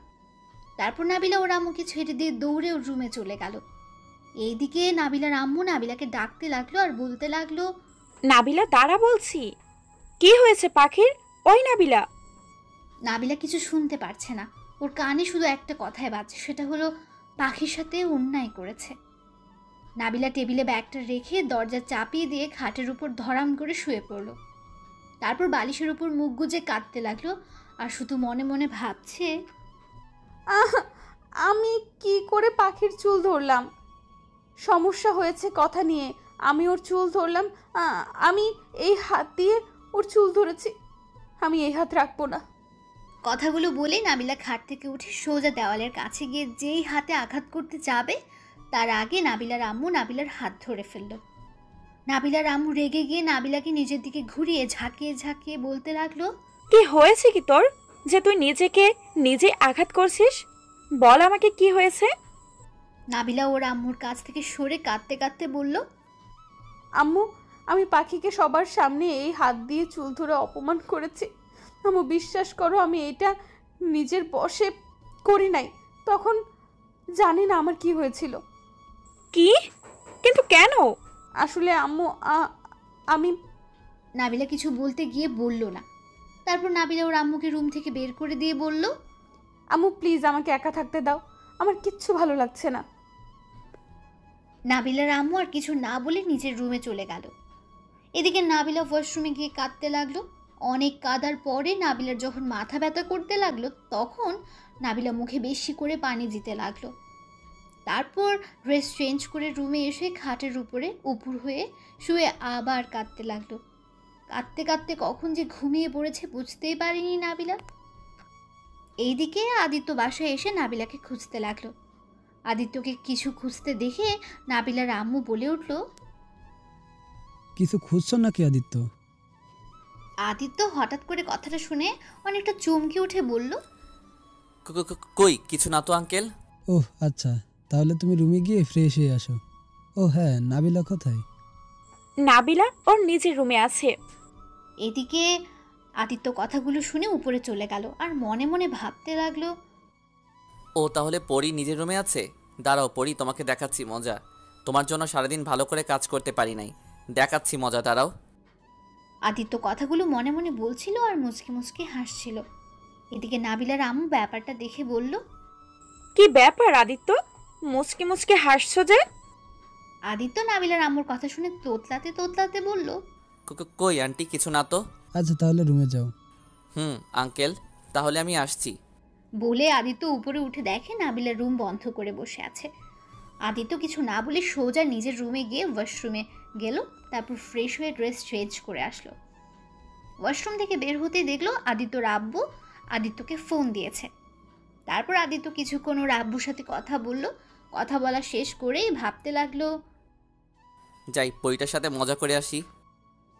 তারপর নাবিলা ওর আম্মুকে ছেড়ে দিয়ে দৌড়ে ওর রুমে চলে গেল। এইদিকে নাবিলার আম্মু নাবিলাকে ডাকতে লাগলো আর বলতে লাগলো, নাবিলা দাঁড়া বলছি। কি হয়েছে পাখির? ওই নাবিলা। নাবিলা কিছু শুনতে পারছে না। ওর কানে শুধু একটা কথাই বাজছে, সেটা হলো পাখির সাথে অন্যায় করেছে। নাবিলা টেবিলে ব্যাগটা রেখে দরজা চাপিয়ে দিয়ে খাটের উপর ধরাম করে শুয়ে পড়ল। তারপর বালিশের উপর মুখ গুজে কাঁদতে লাগলো আর শুধু মনে মনে ভাবছে, আমি কি করে পাখির চুল ধরলাম? সমস্যা হয়েছে কথা নিয়ে। আমি ওর চুল ধরলাম। আমি এই হাত দিয়ে ওর চুল ধরেছি। আমি এই হাত রাখবো না। কথাগুলো বলে নাবিলা খাট থেকে উঠে সোজা দেওয়ালের কাছে গিয়ে যেই হাতে আঘাত করতে যাবে, তার আগে নাবিলার আম্মু নাবিলার হাত ধরে ফেলল। নাবিলার আম্মু রেগে গিয়ে নাবিলাকে নিজের দিকে ঘুরিয়ে ঝাঁকিয়ে ঝাঁকিয়ে বলতে লাগলো, কি হয়েছে কি তোর, যে তুই নিজেকে নিজে আঘাত করছিস? বল আমাকে কি হয়েছে? নাবিলা ওর আম্মুর কাছ থেকে সরে কাঁদতে কাঁদতে বলল, আম্মু, আমি পাখিকে সবার সামনে এই হাত দিয়ে চুল ধরে অপমান করেছি। আম্মু, বিশ্বাস করো, আমি এটা নিজের বশে করি নাই। তখন জানি না আমার কি হয়েছিল। কি? কিন্তু কেন? আসলে আম্মু, আমি। নাবিলা কিছু বলতে গিয়ে বলল না। তারপর নাবিলা ওর আম্মুকে রুম থেকে বের করে দিয়ে বলল, আম্মু প্লিজ আমাকে একা থাকতে দাও, আমার কিচ্ছু ভালো লাগছে না। নাবিলার আম্মু আর কিছু না বলে নিজের রুমে চলে গেল। এদিকে নাবিলা ওয়াশরুমে গিয়ে কাঁদতে লাগলো। অনেক কাঁদার পরে নাবিলার যখন মাথা ব্যথা করতে লাগলো, তখন নাবিলা মুখে বেশি করে পানি দিতে লাগলো। তারপর ড্রেস চেঞ্জ করে রুমে এসে খাটের উপরে উপুর হয়ে শুয়ে আবার কাঁদতে লাগলো। কাঁদতে কাঁদতে কখন যে ঘুমিয়ে পড়েছে বুঝতেই পারেনি নাবিলা। এইদিকে আদিত্য বাসায় এসে নাবিলাকে খুঁজতে লাগলো। আদিত্যকে কিছু খুঁজতে দেখে নাবিলার আম্মু বলে উঠল, কিছু খুঁজছো নাকি আদিত্য? আদিত্য হঠাৎ করে কথাটা শুনে অনেকটা চমকে উঠে বলল, কই কিছু না তো আঙ্কেল। ওহ আচ্ছা, তাহলে তুমি রুমে গিয়ে ফ্রেশ হয়ে আসো। ও হ্যাঁ, নাবিলা কোথায়? নাবিলা ওর নিজের রুমে আছে। এদিকে আদিত্য কথাগুলো শুনে উপরে চলে গেল আর মনে মনে ভাবতে লাগলো, ও তাহলে পরি নিজের রুমে আছে। দাঁড়াও পরি, তোমাকে দেখাচ্ছি মজা। তোমার জন্য সারাদিন ভালো করে কাজ করতে পারি নাই, দেখাচ্ছি মজা, দাঁড়াও। আদিত্য কথাগুলো মনে মনে বলছিল আর মুচকি মুচকি হাসছিল। এদিকে নাবিলার আম্মু ব্যাপারটা দেখে বলল, কি ব্যাপার আদিত্য, মুচকে মুচকে হাসছো যে? আদিত্য নাবিলার আম্মুর কথা শুনে তোতলাতে তোতলাতে বলল, কই আন্টি কিছু না তো। আচ্ছা তাহলে রুমে যাও। আঙ্কেল তাহলে আমি আসছি। বলে আদিত্য উপরে উঠে দেখে নাবিলার রুম বন্ধ করে বসে আছে। আদিত্য কিছু না বলে সোজা নিজের রুমে গিয়ে ওয়াশরুমে গেল, তারপর ফ্রেশ হয়ে ড্রেস চেঞ্জ করে আসলো। ওয়াশরুম থেকে বের হতেই দেখলো আদিত্যর আব্বু আদিত্যকে ফোন দিয়েছে। তারপর আদিত্য কিছুক্ষণ ওর আব্বুর সাথে কথা বলল। কথা বলা শেষ করেই ভাবতে লাগলো, যাই পরিটার সাথে মজা করে আসি।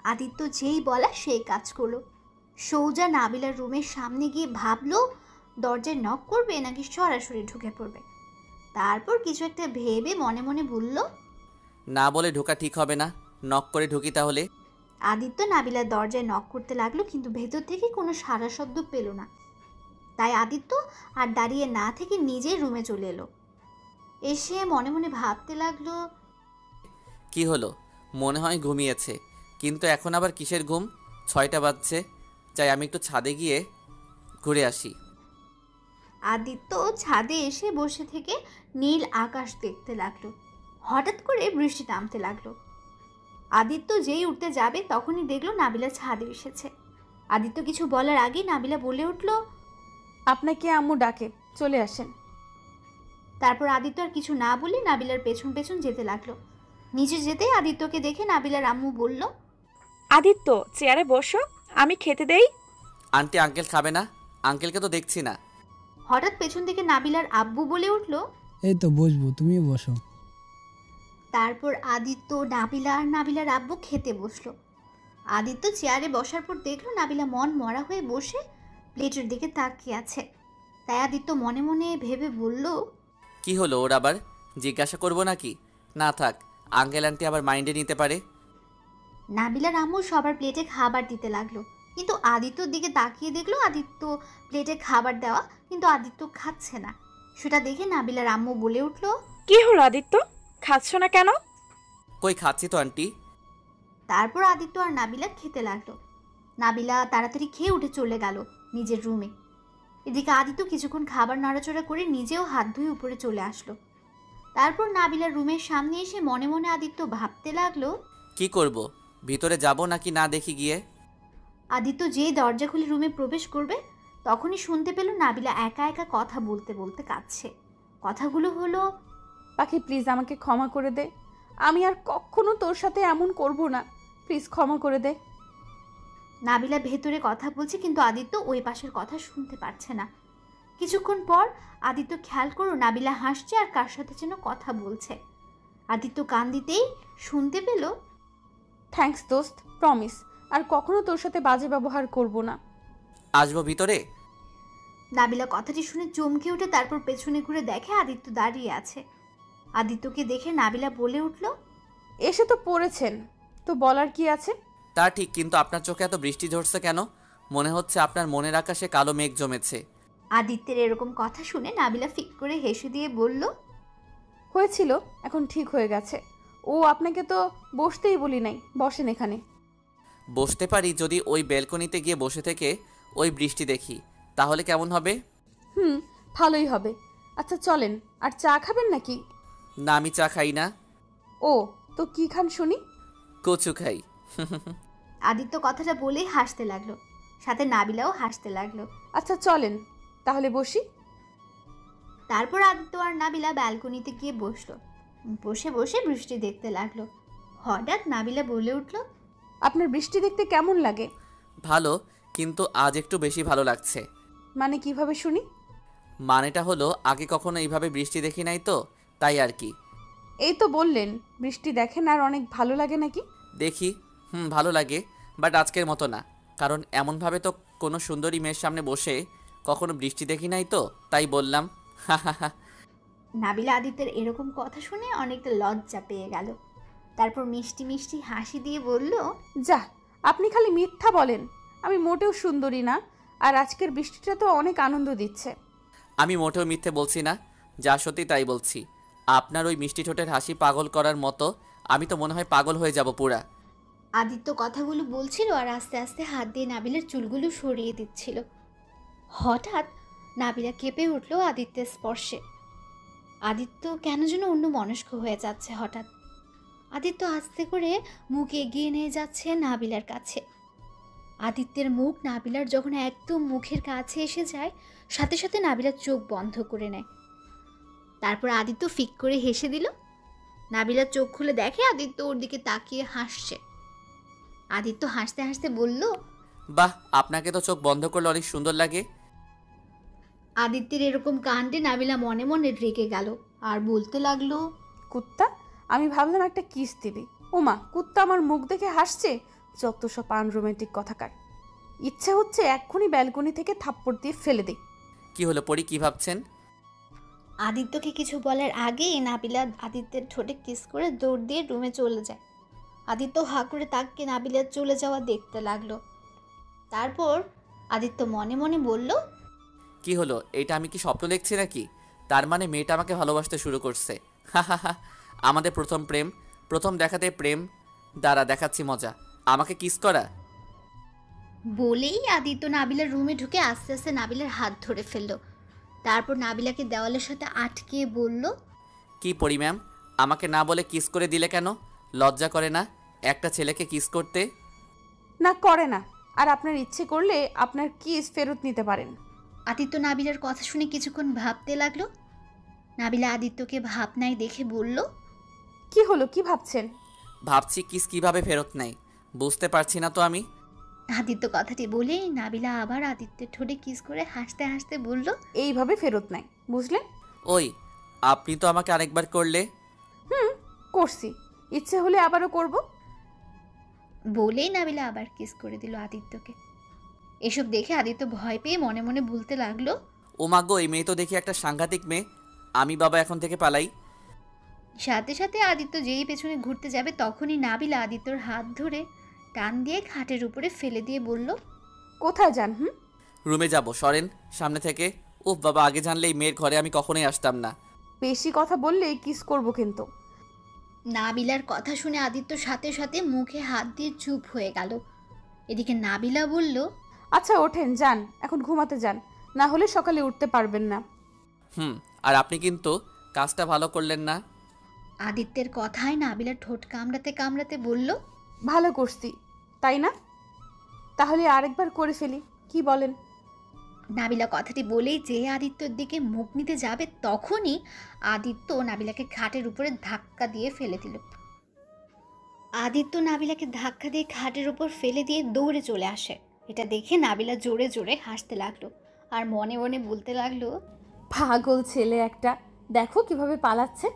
আদিত্য যেই বলা সেই কাজ করলো। সোজা নাবিলার রুমের সামনে গিয়ে ভাবলো দরজায় নক করবে নাকি সরাসরি ঢুকে পড়বে। তারপর কিছু একটা ভেবে মনে মনে বলল, না বলে ঢোকা ঠিক হবে না, নক করে ঢুকি তাহলে। আদিত্য নাবিলার দরজায় নক করতে লাগলো, কিন্তু ভেতর থেকে কোনো সাড়া শব্দ পেল না। তাই আদিত্য আর দাঁড়িয়ে না থেকে নিজের রুমে চলে এলো। এসে মনে মনে ভাবতে লাগলো, কি হলো, মনে হয় ঘুমিয়েছে, কিন্তু এখন আবার কিসের ঘুম? 6টা বাজছে, চাই আমি একটু ছাদে গিয়ে ঘুরে আসি। আদিত্য ছাদে এসে বসে থেকে নীল আকাশ দেখতে লাগলো। হঠাৎ করে বৃষ্টি নামতে লাগলো। আদিত্য যেই উঠতে যাবে তখনই দেখলো নাবিলা ছাদে এসেছে। আদিত্য কিছু বলার আগেই নাবিলা বলে উঠল, আপনাকে আম্মু ডাকে, চলে আসেন। তারপর আদিত্য আর কিছু না বলে নাবিলার পেছন পেছন যেতে লাগলো। নিচে যেতেই আদিত্যকে দেখে নাবিলার আম্মু বলল, আদিত্য চেয়ারে বসো, আমি খেতে দেই। আন্টি আঙ্কেল খাবে না? আঙ্কেলকে তো দেখছি না। হঠাৎ পেছন থেকে নাবিলার আব্বু বলে উঠল, এই তো বসবো, তুমিও বসো। তারপর আদিত্য, নাবিলা আর নাবিলার আব্বু খেতে বসলো। আদিত্য চেয়ারে বসার পর দেখলো নাবিলা মন মরা হয়ে বসে প্লেটের দিকে তাকিয়ে আছে। তাই আদিত্য মনে মনে ভেবে বলল, কি হলো ওর আবার? জিজ্ঞাসা করবো নাকি? না থাক, আঙ্কেল আন্টি আবার মাইন্ডে নিতে পারে। নাবিলার আম্মু সবার প্লেটে খাবার দিতে লাগলো, কিন্তু আদিত্যর দিকে তাকিয়ে দেখলো আদিত্য প্লেটে খাবার দেওয়া, কিন্তু আদিত্য খাচ্ছে না। সেটা দেখে নাবিলার আম্মু বলে উঠল, কি হলো আদিত্য, খাচ্ছ না কেন? কই খাচ্ছি তো আন্টি। তারপর আদিত্য আর নাবিলা খেতে লাগলো। নাবিলা তাড়াতাড়ি খেয়ে উঠে চলে গেল নিজের রুমে। এদিকে আদিত্য কিছুক্ষণ খাবার নাড়াচড়া করে নিজেও হাত ধুয়ে উপরে চলে আসলো। তারপর নাবিলার রুমের সামনে এসে মনে মনে আদিত্য ভাবতে লাগলো, কি করব, ভিতরে যাব নাকি না দেখি গিয়ে। আদিত্য যেই দরজা খুলে রুমে প্রবেশ করবে তখনই শুনতে পেল নাবিলা একা একা কথা বলতে বলতে কাঁদছে। কথাগুলো হলো, পাখি প্লিজ আমাকে ক্ষমা করে দে, আমি আর কখনো তোর সাথে এমন করব না, প্লিজ ক্ষমা করে দে। নাবিলা ভেতরে কথা বলছে, কিন্তু আদিত্য ওই পাশের কথা শুনতে পাচ্ছে না। কিছুক্ষণ পর আদিত্য খেয়াল করো নাবিলা হাসছে আর কার সাথে যেন কথা বলছে। আদিত্য কান দিতেই শুনতে পেল, থ্যাঙ্কস দোস্ত, প্রমিস আর কখনো তোর সাথে বাজে ব্যবহার করব না। আসবো ভিতরে? নাবিলা কথাটি শুনে চমকে উঠে তারপর পেছনে ঘুরে দেখে আদিত্য দাঁড়িয়ে আছে। আদিত্যকে দেখে নাবিলা বলে উঠল, এসে তো পড়েছেন, তো বলার কি আছে? তা ঠিক, কিন্তু আপনার চোখে এত বৃষ্টি ঝরছে কেন? মনে হচ্ছে আপনার মনের আকাশে কালো মেঘ জমেছে। আদিত্যের এরকম কথা শুনে নাবিলা ফিক করে হেসে দিয়ে বলল, হয়েছিল, এখন ঠিক হয়ে গেছে। ও আপনাকে তো বসতেই বলি নাই, বসেন এখানে। বসতে পারি যদি ওই ব্যালকনিতে গিয়ে বসে থেকে ওই বৃষ্টি দেখি, তাহলে কেমন হবে? ভালোই হবে। আচ্ছা চলেন, আর চা খাবেন নাকি? না আমি চা খাই না। ও তো কি খান শুনি? কচু খাই। আদিত্য কথাটা বলেই হাসতে লাগলো, সাথে নাবিলাও হাসতে লাগলো। আচ্ছা চলেন তাহলে বসি। তারপর আদিত্য আর নাবিলা ব্যালকনিতে গিয়ে বসলো। বসে বসে বৃষ্টি দেখতে লাগলো। হঠাৎ নাবিলা বলে উঠল, আপনার বৃষ্টি দেখতে কেমন লাগে? ভালো, কিন্তু আজ একটু বেশি ভালো লাগছে। মানে কিভাবে শুনি? মানেটা হলো আগে কখনো এইভাবে বৃষ্টি দেখি নাই তো, তাই আর কি। এই তো বললেন বৃষ্টি দেখেন আর অনেক ভালো লাগে নাকি? দেখি, ভালো লাগে, বাট আজকের মতো না। কারণ এমনভাবে তো কোনো সুন্দরী মেয়ের সামনে বসে কখনো বৃষ্টি দেখি নাই তো, তাই বললাম। নাবিলা আদিত্যের এরকম কথা শুনে অনেকটা লজ্জা পেয়ে গেল। তারপর মিষ্টি মিষ্টি হাসি দিয়ে বলল, যা, আপনি খালি মিথ্যা বলেন। আমি মোটেও সুন্দরী না, আর আজকের বৃষ্টিটা তো অনেক আনন্দ দিচ্ছে। আমি মোটেও মিথ্যে বলছি না, যা সত্যি তাই বলছি। আপনার ওই মিষ্টি ঠোঁটের হাসি পাগল করার মতো। আমি তো মনে হয় পাগল হয়ে যাব পুরা। আদিত্য কথাগুলো বলছিল আর আস্তে আস্তে হাত দিয়ে নাবিলার চুলগুলো সরিয়ে দিচ্ছিল। হঠাৎ নাবিলা কেঁপে উঠল আদিত্যের স্পর্শে। আদিত্য কেন যেন অন্য মনস্ক হয়ে যাচ্ছে হঠাৎ। আদিত্য আস্তে করে মুখ এগিয়ে নিয়ে যাচ্ছে নাবিলার কাছে। আদিত্যের মুখ নাবিলার যখন একদম মুখের কাছে এসে যায়, সাথে সাথে নাবিলার চোখ বন্ধ করে নেয়। তারপর আদিত্য ফিক করে হেসে দিল। নাবিলার চোখ খুলে দেখে আদিত্য ওর দিকে তাকিয়ে হাসছে। আদিত্য হাসতে হাসতে বলল, বাহ, আপনাকে তো চোখ বন্ধ করলে অনেক সুন্দর লাগে। আদিত্যের এরকম কাণ্ডে নাবিলা মনে মনে রেগে গেল আর বলতে লাগলো, কুত্তা, আমি ভাবলাম একটা কিস দিবি। ওমা, কুত্তা আমার মুখ দেখে হাসছে। যত সব আনরোম্যান্টিক কথাকার। ইচ্ছে হচ্ছে এক্ষুনি ব্যালকনি থেকে থাপ্পড় দিয়ে ফেলে দিই। কি হলো পরি, কি ভাবছেন? আদিত্যকে কিছু বলার আগেই নাবিলা আদিত্যের ঠোঁটে কিস করে দৌড় দিয়ে রুমে চলে যায়। আদিত্য হা করে তাকে নাবিলার চলে যাওয়া দেখতে লাগলো। তারপর আদিত্য মনে মনে বলল, কি হলো, এটা আমি কি স্বপ্ন দেখছি নাকি? তার মানে মেয়েটা আমাকে ভালোবাসতে শুরু করছে। আমাদের প্রথম প্রেম, প্রথম দেখাতে প্রেম। দাঁড়া, দেখাচ্ছি মজা। আমাকে কিস করা। বলেই আদিত্য নাবিলার রুমে ঢুকে আস্তে আস্তে নাবিলার হাত ধরে ফেলল। তারপর নাবিলাকে দেওয়ালের সাথে আটকে বলল, কি পরি ম্যাম, আমাকে না বলে কিস করে দিলে কেন? লজ্জা করে না একটা ছেলেকে কিস করতে? না, করে না। আর আপনার ইচ্ছে করলে আপনার কিস ফেরত নিতে পারেন। আদিত্য নাবিলার কথা শুনে কিছুক্ষণ ভাবতে লাগলো। নাবিলা আদিত্যকে ভাবনায় দেখে বলল, কি হলো, কি ভাবছেন? ভাবছি কিস কিভাবে ফেরত নেয়, বুঝতে পারছি না তো আমি। আদিত্য কথাটি বলে নাবিলা আবার আদিত্যের ঠোঁটে কিস করে হাসতে হাসতে বলল, এইভাবে ফেরত নেয়, বুঝলেন? ওই, আপনি তো আমাকে আরেকবার করলে। করছি, ইচ্ছে হলে আবারও করব। বলেই নাবিলা আবার কিস করে দিল আদিত্যকে। এসব দেখে আদিত্য ভয় পেয়ে মনে মনে বলতে লাগলো, ও মাগো, এই মেয়ে তো দেখি একটা সাংঘাতিক মেয়ে। আমি বাবা এখন থেকে পালাই। সাথে সাথে আদিত্য যেই পেছনে ঘুরতে যাবে তখনই নাবিলা আদিত্যর হাত ধরে টান দিয়ে খাটের উপরে ফেলে দিয়ে বলল, কোথায় যান? রুমে যাব, সরেন সামনে থেকে। উফ বাবা, আগে জানলে এই মেয়ের ঘরে আমি কখনোই আসতাম না। বেশি কথা বললে কিস করব কিন্তু। নাবিলার কথা শুনে আদিত্য সাথে সাথে মুখে হাত দিয়ে চুপ হয়ে গেল। এদিকে নাবিলা বলল, আচ্ছা ওঠেন, যান, এখন ঘুমাতে যান, না হলে সকালে উঠতে পারবেন না। আর আপনি কিন্তু কাজটা ভালো করলেন না। আদিত্যের কথায় নাবিলা ঠোঁট কামড়াতে কামড়াতে বলল, ভালো করছি, তাই না? তাহলে আরেকবার করে ফেলি, কি বলেন? নাবিলা কথাটি বলেই যে আদিত্যর দিকে মুখ নিতে যাবে তখনই আদিত্য নাবিলাকে খাটের উপরে ধাক্কা দিয়ে ফেলে দিল। আদিত্য নাবিলাকে ধাক্কা দিয়ে খাটের উপর ফেলে দিয়ে দৌড়ে চলে আসে। এটা দেখে নাবিলা জোরে জোরে হাসতে লাগলো আর মনে মনে বলতে লাগলো, পাগল ছেলে একটা, দেখো কিভাবে পালাচ্ছে।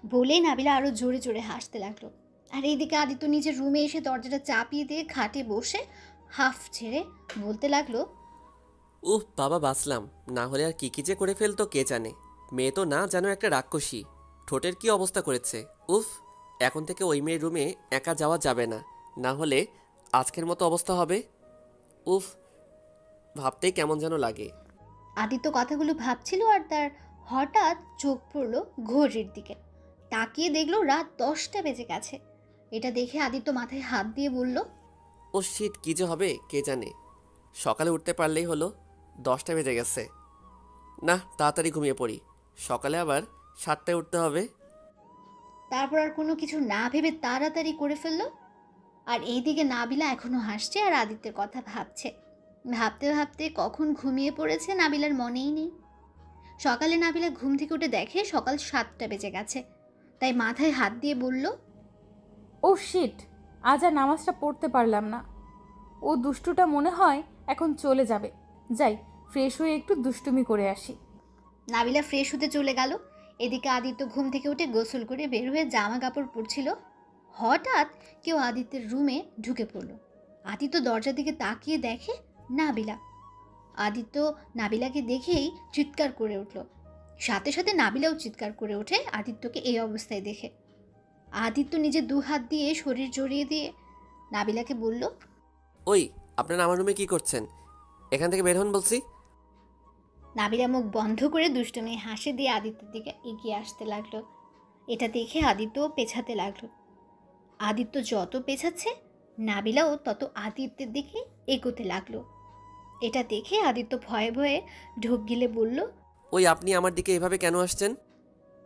বলেই নাবিলা আরো জোরে জোরে হাসতে লাগলো। আর এইদিকে আদিত্য নিজের রুমে এসে দরজাটা চাপিয়ে দিয়ে খাটে বসে হাফ ছেড়ে বলতে লাগলো, উফ বাবা, বাঁচলাম। না হলে আর কি যে করে ফেলতো কে জানে। মেয়ে তো না যেন একটা রাক্ষসী। ঠোঁটের কি অবস্থা করেছে। উফ, এখন থেকে ওই মেয়ের রুমে একা যাওয়া যাবে না, না হলে আজকের মতো অবস্থা হবে। উফ, ভাবতেই কেমন যেন লাগে। আদিত্য কথাগুলো ভাবছিল আর তার হঠাৎ চোখ পড়লো ঘড়ির দিকে। তাকিয়ে দেখলো রাত 10টা বেজে গেছে। এটা দেখে আদিত্য মাথায় হাত দিয়ে বলল, ও শিট, কী যে হবে কে জানে। সকালে উঠতে পারলেই হলো। 10টা বেজে গেছে। না, তাড়াতাড়ি ঘুমিয়ে পড়ি, সকালে আবার 7টায় উঠতে হবে। তারপর আর কোনো কিছু না ভেবে তাড়াতাড়ি করে ফেললো। আর এইদিকে নাবিলা এখনো হাসছে আর আদিত্যের কথা ভাবছে। ভাবতে ভাবতে কখন ঘুমিয়ে পড়েছে নাবিলার মনেই নেই। সকালে নাবিলা ঘুম থেকে উঠে দেখে সকাল 7টা বেজে গেছে। তাই মাথায় হাত দিয়ে বলল, ও শিট, আজ আর নামাজটা পড়তে পারলাম না। ও দুষ্টুটা মনে হয় এখন চলে যাবে। যাই, ফ্রেশ হয়ে একটু দুষ্টুমি করে আসি। নাবিলা ফ্রেশ হতে চলে গেল। এদিকে আদিত্য ঘুম থেকে উঠে গোসল করে বের হয়ে জামা কাপড় পরছিল। হঠাৎ কেউ আদিত্যের রুমে ঢুকে পড়ল। আদিত্য দরজার দিকে তাকিয়ে দেখে নাবিলা। আদিত্য নাবিলাকে দেখেই চিৎকার করে উঠল। সাথে সাথে নাবিলাও চিৎকার করে ওঠে আদিত্যকে এই অবস্থায় দেখে। আদিত্য নিজের দু হাত দিয়ে শরীর জড়িয়ে দিয়ে নাবিলাকে বলল, ওই আপনারা আমার রুমে কি করছেন? এখান থেকে বের হন বলছি। নাবিলা মুখ বন্ধ করে দুষ্টুমি হাসি দিয়ে আদিত্যের দিকে এগিয়ে আসতে লাগলো। এটা দেখে আদিত্যও পেছাতে লাগলো। আদিত্য যত পেছাচ্ছে নাবিলাও তত আদিত্যের দিকে এগোতে লাগলো। এটা দেখে আদিত্য ভয়ে ভয়ে ঢোক গিলে বলল, ওই আপনি আমার দিকে এভাবে কেন আসছেন?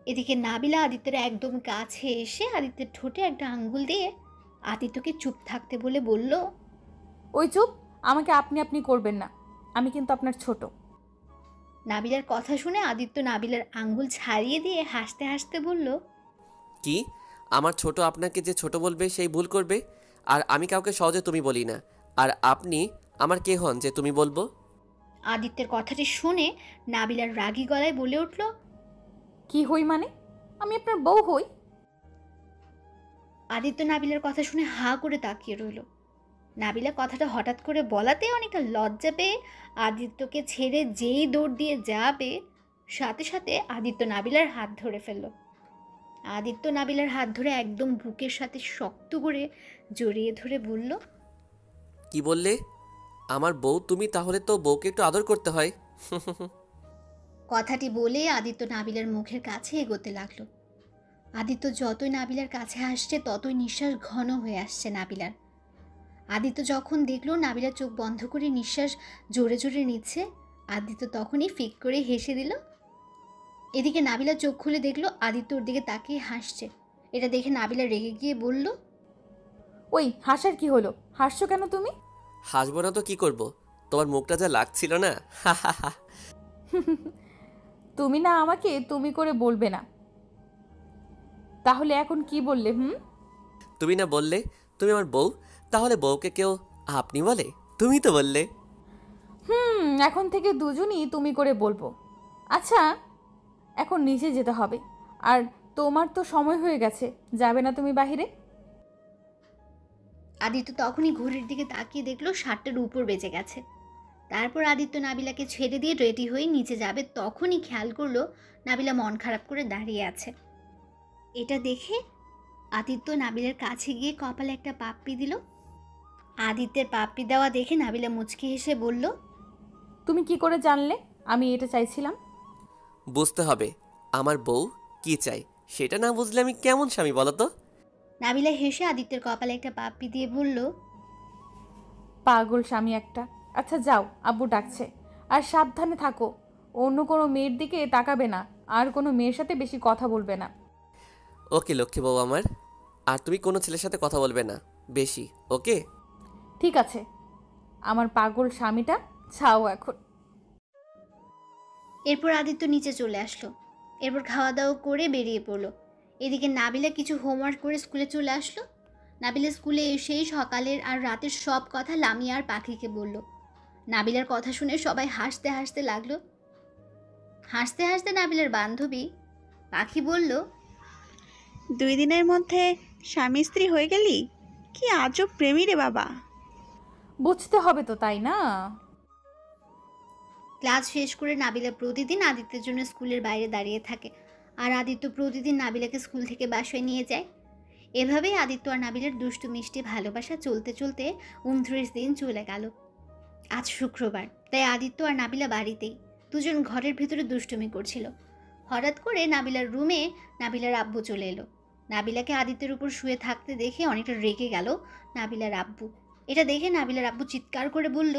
এদিকে নাবিলা আদিত্যের একদম কাছে এসে আদিত্যের ঠোঁটে একটা আঙ্গুল দিয়ে আদিত্যকে চুপ থাকতে বলে বলল, ওই চুপ, আমাকে আপনি আপনি করবেন না, আমি কিন্তু আপনার ছোট। নাবিলার কথা শুনে আদিত্য নাবিলার আঙ্গুল ছাড়িয়ে দিয়ে হাসতে হাসতে বলল, কি আমার ছোট আপনাকে যে ছোট বলবে সেই ভুল করবে? আর আমি কাউকে সহজে তুমি বলি না। আর আপনি আমার কে হন যে তুমি বলবো? আদিত্যের কথাটি শুনে নাবিলার রাগী গলায় বলে উঠল, কি হই মানে? আমি আপনার বউ হই? আদিত্য নাবিলার কথা শুনে হা করে তাকিয়ে রইল। নাবিলা কথাটা হঠাৎ করে বলাতে অনেকটা লজ্জা পেয়ে আদিত্যকে ছেড়ে যেই দৌড় দিয়ে যাবে, সাথে সাথে আদিত্য নাবিলার হাত ধরে ফেলল। আদিত্য নাবিলার হাত ধরে একদম বুকের সাথে শক্ত করে জড়িয়ে ধরে বলল, কি বললে? আমার বউ তুমি? তাহলে তো বউকে একটু আদর করতে হয়। কথাটি বলে আদিত্য নাবিলার মুখের কাছে এগোতে লাগলো। আদিত্য যতই নাবিলার কাছে আসছে ততই নিঃশ্বাস ঘন হয়ে আসছে নাবিলার। আদিত্য যখন দেখলো নাবিলার চোখ বন্ধ করে নিঃশ্বাস জোরে জোরে নিচ্ছে, আদিত্য তখনই ফিক করে হেসে দিল। এদিকে নাবিলা চোখ খুলে দেখলো আদিত্য ওর দিকে তাকিয়ে হাসছে। এটা দেখে নাবিলা রেগে গিয়ে বলল, ওই হাসার কি হলো? হাসছো কেন তুমি? হাসবো না তো কি করব? তোমার মুখটা যা লাগছিল না। তুমি না আমাকে তুমি করে বলবে না, তাহলে এখন কি বললে? তুমি না বললে তুমি আমার বউ, তাহলে বউকে কেউ আপনি বলে? তুমি তো বললে। এখন থেকে দুজনই তুমি করে বলবো। আচ্ছা, এখন নিচে যেতে হবে, আর তোমার তো সময় হয়ে গেছে, যাবে না তুমি বাহিরে? আদিত্য তখনই ঘড়ির দিকে তাকিয়ে দেখলো 7টার উপর বেজে গেছে। তারপর আদিত্য নাবিলাকে ছেড়ে দিয়ে রেডি হয়ে নিচে যাবে, তখনই খেয়াল করলো নাবিলা মন খারাপ করে দাঁড়িয়ে আছে। এটা দেখে আদিত্য নাবিলার কাছে গিয়ে কপালে একটা পাপ্পি দিল। আদিত্যের পাপ্পি দেওয়া দেখে নাবিলা মুচকি হেসে বলল, তুমি কি করে জানলে আমি এটা চাইছিলাম? বুঝতে হবে আমার বউ কি চাই, সেটা না বুঝলে আমি কেমন স্বামী বলো তো? নাবিলা হেসে আদিত্যের কপালে একটা পাপ্পি দিয়ে বলল, পাগল স্বামী একটা। আচ্ছা যাও, আব্বু ডাকছে। আর সাবধানে থাকো, অন্য কোনো মেয়ের দিকে তাকাবে না, আর কোনো মেয়ের সাথে বেশি কথা বলবে না। ওকে লক্ষ্মী বউ আমার। আর তুমি কোনো ছেলের সাথে কথা বলবে না বেশি, ওকে? ঠিক আছে, আমার পাগল স্বামীটা ছাও এখন। এরপর আদিত্য নিচে চলে আসলো। এরপর খাওয়া দাওয়া করে বেরিয়ে পড়লো। এদিকে নাবিলা কিছু হোমওয়ার্ক করে স্কুলে চলে আসলো। নাবিলা স্কুলে এসেই সকালের আর রাতের সব কথা লামিয়া আর পাখিকে বলল। নাবিলার কথা শুনে সবাই হাসতে হাসতে লাগলো। হাসতে হাসতে নাবিলার বান্ধবী পাখি বলল, 2 দিনের মধ্যে স্বামী স্ত্রী হয়ে গেলি? কি আজব প্রেমী রে বাবা। বুঝতে হবে তো, তাই না? ক্লাস শেষ করে নাবিলা প্রতিদিন আদিত্যের জন্য স্কুলের বাইরে দাঁড়িয়ে থাকে, আর আদিত্য প্রতিদিন নাবিলাকে স্কুল থেকে বাসায় নিয়ে যায়। এভাবেই আদিত্য আর নাবিলার দুষ্টু মিষ্টি ভালোবাসা চলতে চলতে 29 দিন চলে গেল। আজ শুক্রবার, তাই আদিত্য আর নাবিলা বাড়িতেই। দুজন ঘরের ভিতরে দুষ্টুমি করছিল। হঠাৎ করে নাবিলার রুমে নাবিলার আব্বু চলে এলো। নাবিলাকে আদিত্যের উপর শুয়ে থাকতে দেখে অনেকটা রেগে গেল নাবিলার আব্বু। এটা দেখে নাবিলার আব্বু চিৎকার করে বলল,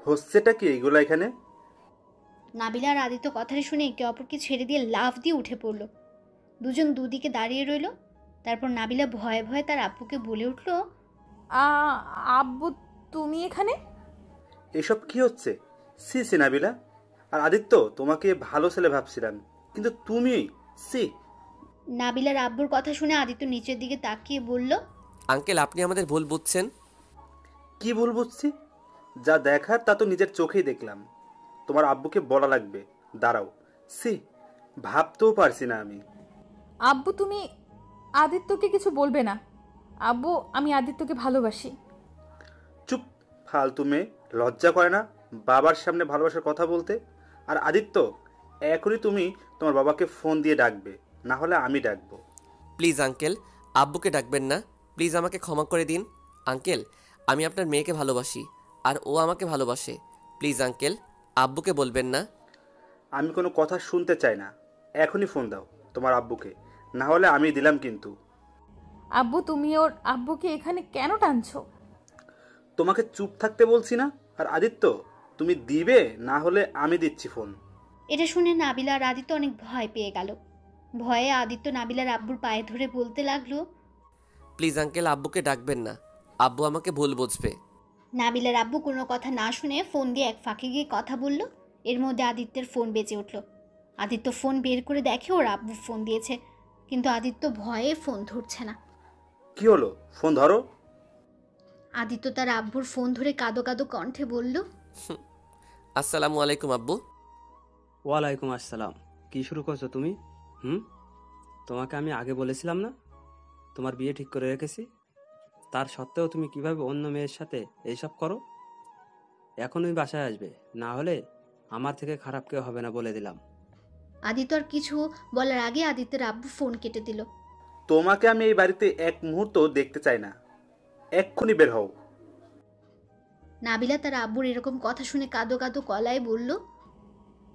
হচ্ছেটা কি এইগুলো এখানে? নাবিলা আর আদিত্য কথাটা শুনে একে অপরকে ছেড়ে দিয়ে লাফ দিয়ে উঠে পড়ল। দুজন দুদিকে দাঁড়িয়ে রইল। তারপর নাবিলা ভয়ে ভয়ে তার আব্বুকে বলে উঠল, আব্বু তুমি এখানে? এসব কি হচ্ছে? সি সি নাবিলা আর আদিত্য, তোমাকে ভালো ছেলে ভাবছিলাম, কিন্তু তুমি সি। নাবিলার আব্বুর কথা শুনে আদিত্য নিচের দিকে তাকিয়ে বলল, আঙ্কেল, আপনি আমাদের ভুল বুঝছেন। কি ভুল বুঝছি? যা দেখার তা তো নিজের চোখেই দেখলাম। তোমার আব্বুকে বলা লাগবে। দাঁড়াও, সি, ভাবতেও পারছি না আমি। আব্বু তুমি আদিত্যকে কিছু বলবে না। আব্বু, আমি আদিত্যকে ভালোবাসি। চুপ, ফালতু মেয়ে। লজ্জা করে না বাবার সামনে ভালোবাসার কথা বলতে? আর আদিত্য, এখনই তুমি তোমার বাবাকে ফোন দিয়ে ডাকবে, না হলে আমি ডাকবো। প্লিজ আঙ্কেল, আব্বুকে ডাকবেন না। প্লিজ আমাকে ক্ষমা করে দিন। আঙ্কেল, আমি আপনার মেয়েকে ভালোবাসি, আর ও আমাকে ভালোবাসে। প্লিজ আঙ্কেল, আব্বুকে বলবেন না। আমি কোনো কথা শুনতে চাই না। এখনই ফোন দাও তোমার আব্বুকে, না হলে আমি দিলাম কিন্তু। আব্বু, তুমি ওর আব্বুকে এখানে কেন টানছো? তোমাকে চুপ থাকতে বলছি না? আর আদিত্য, তুমি দিবে, না হলে আমি দিচ্ছি ফোন। এটা শুনে নাবিলা আর আদিত্য অনেক ভয় পেয়ে গেল। ভয়ে আদিত্য নাবিলার আব্বুর পায়ে ধরে বলতে লাগলো, প্লিজ আঙ্কেল, আব্বুকে ডাকবেন না। আব্বু আমাকে ভুল বুঝবে। নাবিলার আব্বু কোনো কথা না শুনে ফোন দিয়ে এক ফাঁকে গিয়ে কথা বলল। এর মধ্যে আদিত্যের ফোন বেজে উঠল। আদিত্য ফোন বের করে দেখে ওর আব্বু ফোন দিয়েছে, কিন্তু আদিত্য ভয়ে ফোন ধরছে না। কি হলো? ফোন ধরো। আদিত্য তার আব্বুর ফোন ধরে কাঁদো কাঁদো কণ্ঠে বলল, আসসালামু আলাইকুম আব্বু। ওয়ালাইকুম আসসালাম। কি শুরু করছো তুমি? তোমাকে আমি আগে বলেছিলাম না তোমার বিয়ে ঠিক করে রেখেছি? তার সত্ত্বেও তুমি কিভাবে অন্য মেয়ের সাথে এইসব করো? এখনই বাসায় আসবে, না হলে আমার থেকে খারাপ কেউ হবে না বলে দিলাম। আদিত্য আর কিছু বলার আগে আদিত্যের আব্বু ফোন কেটে দিল। তোমাকে আমি এই বাড়িতে এক মুহূর্ত দেখতে চাই না। এক্ষুনি বের হও। নাবিলা তার আব্বুর এরকম কথা শুনে কাঁদো কাঁদো গলায় বলল,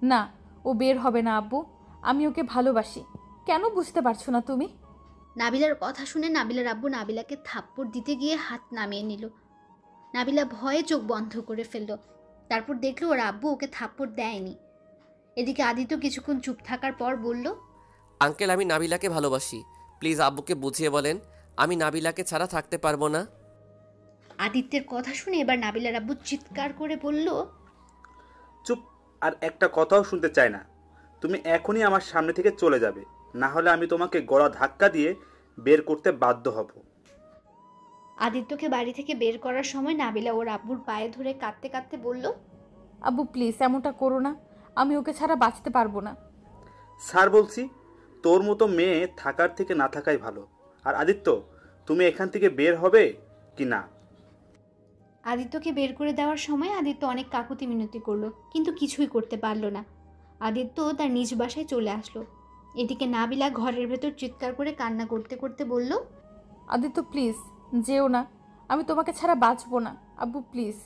না, ও বের হবে না আব্বু। আমি ওকে ভালোবাসি। কেন বুঝতে পারছো না তুমি? নাবিলার কথা শুনে নাবিলার আব্বু নাবিলাকে থাপ্পড় দিতে গিয়ে হাত নামিয়ে নিল। নাবিলা ভয়ে চোখ বন্ধ করে ফেলল। তারপর দেখলো ওর আব্বু ওকে থাপ্পড় দেয়নি। এদিকে আদিত্য কিছুক্ষণ চুপ থাকার পর বলল, আঙ্কেল, আমি নাবিলাকে ভালোবাসি। প্লিজ আব্বুকে বুঝিয়ে বলেন আমি নাবিলাকে ছাড়া থাকতে পারবো না। আদিত্যের কথা শুনে এবার নাবিলার আব্বু চিৎকার করে বলল, চুপ, আর একটা কথাও শুনতে চাই না। তুমি এখনই আমার সামনে থেকে চলে যাবে, না হলে আমি তোমাকে গলা ধাক্কা দিয়ে বের করতে বাধ্য হব। আদিত্যকে বাড়ি থেকে বের করার সময় নাবিলা ওর আব্বুর পায়ে ধরে কাঁদতে কাঁদতে বলল, আব্বু প্লিজ এমনটা করো না। আমি ওকে ছাড়া বাঁচতে পারবো না। স্যার বলছি, তোর মতো মেয়ে থাকার থেকে না থাকাই ভালো। আর আদিত্য, তুমি এখান থেকে বের হবে কি না? আদিত্যকে বের করে দেওয়ার সময় আদিত্য অনেক কাকুতি মিনতি করলো, কিন্তু কিছুই করতে পারলো না। আদিত্য তার নিজ বাসায় চলে আসলো। এদিকে নাবিলা ঘরের ভেতর চিৎকার করে কান্না করতে করতে বলল, আদিত্য প্লিজ যেও না। আমি তোমাকে ছাড়া বাঁচবো না। আব্বু প্লিজ,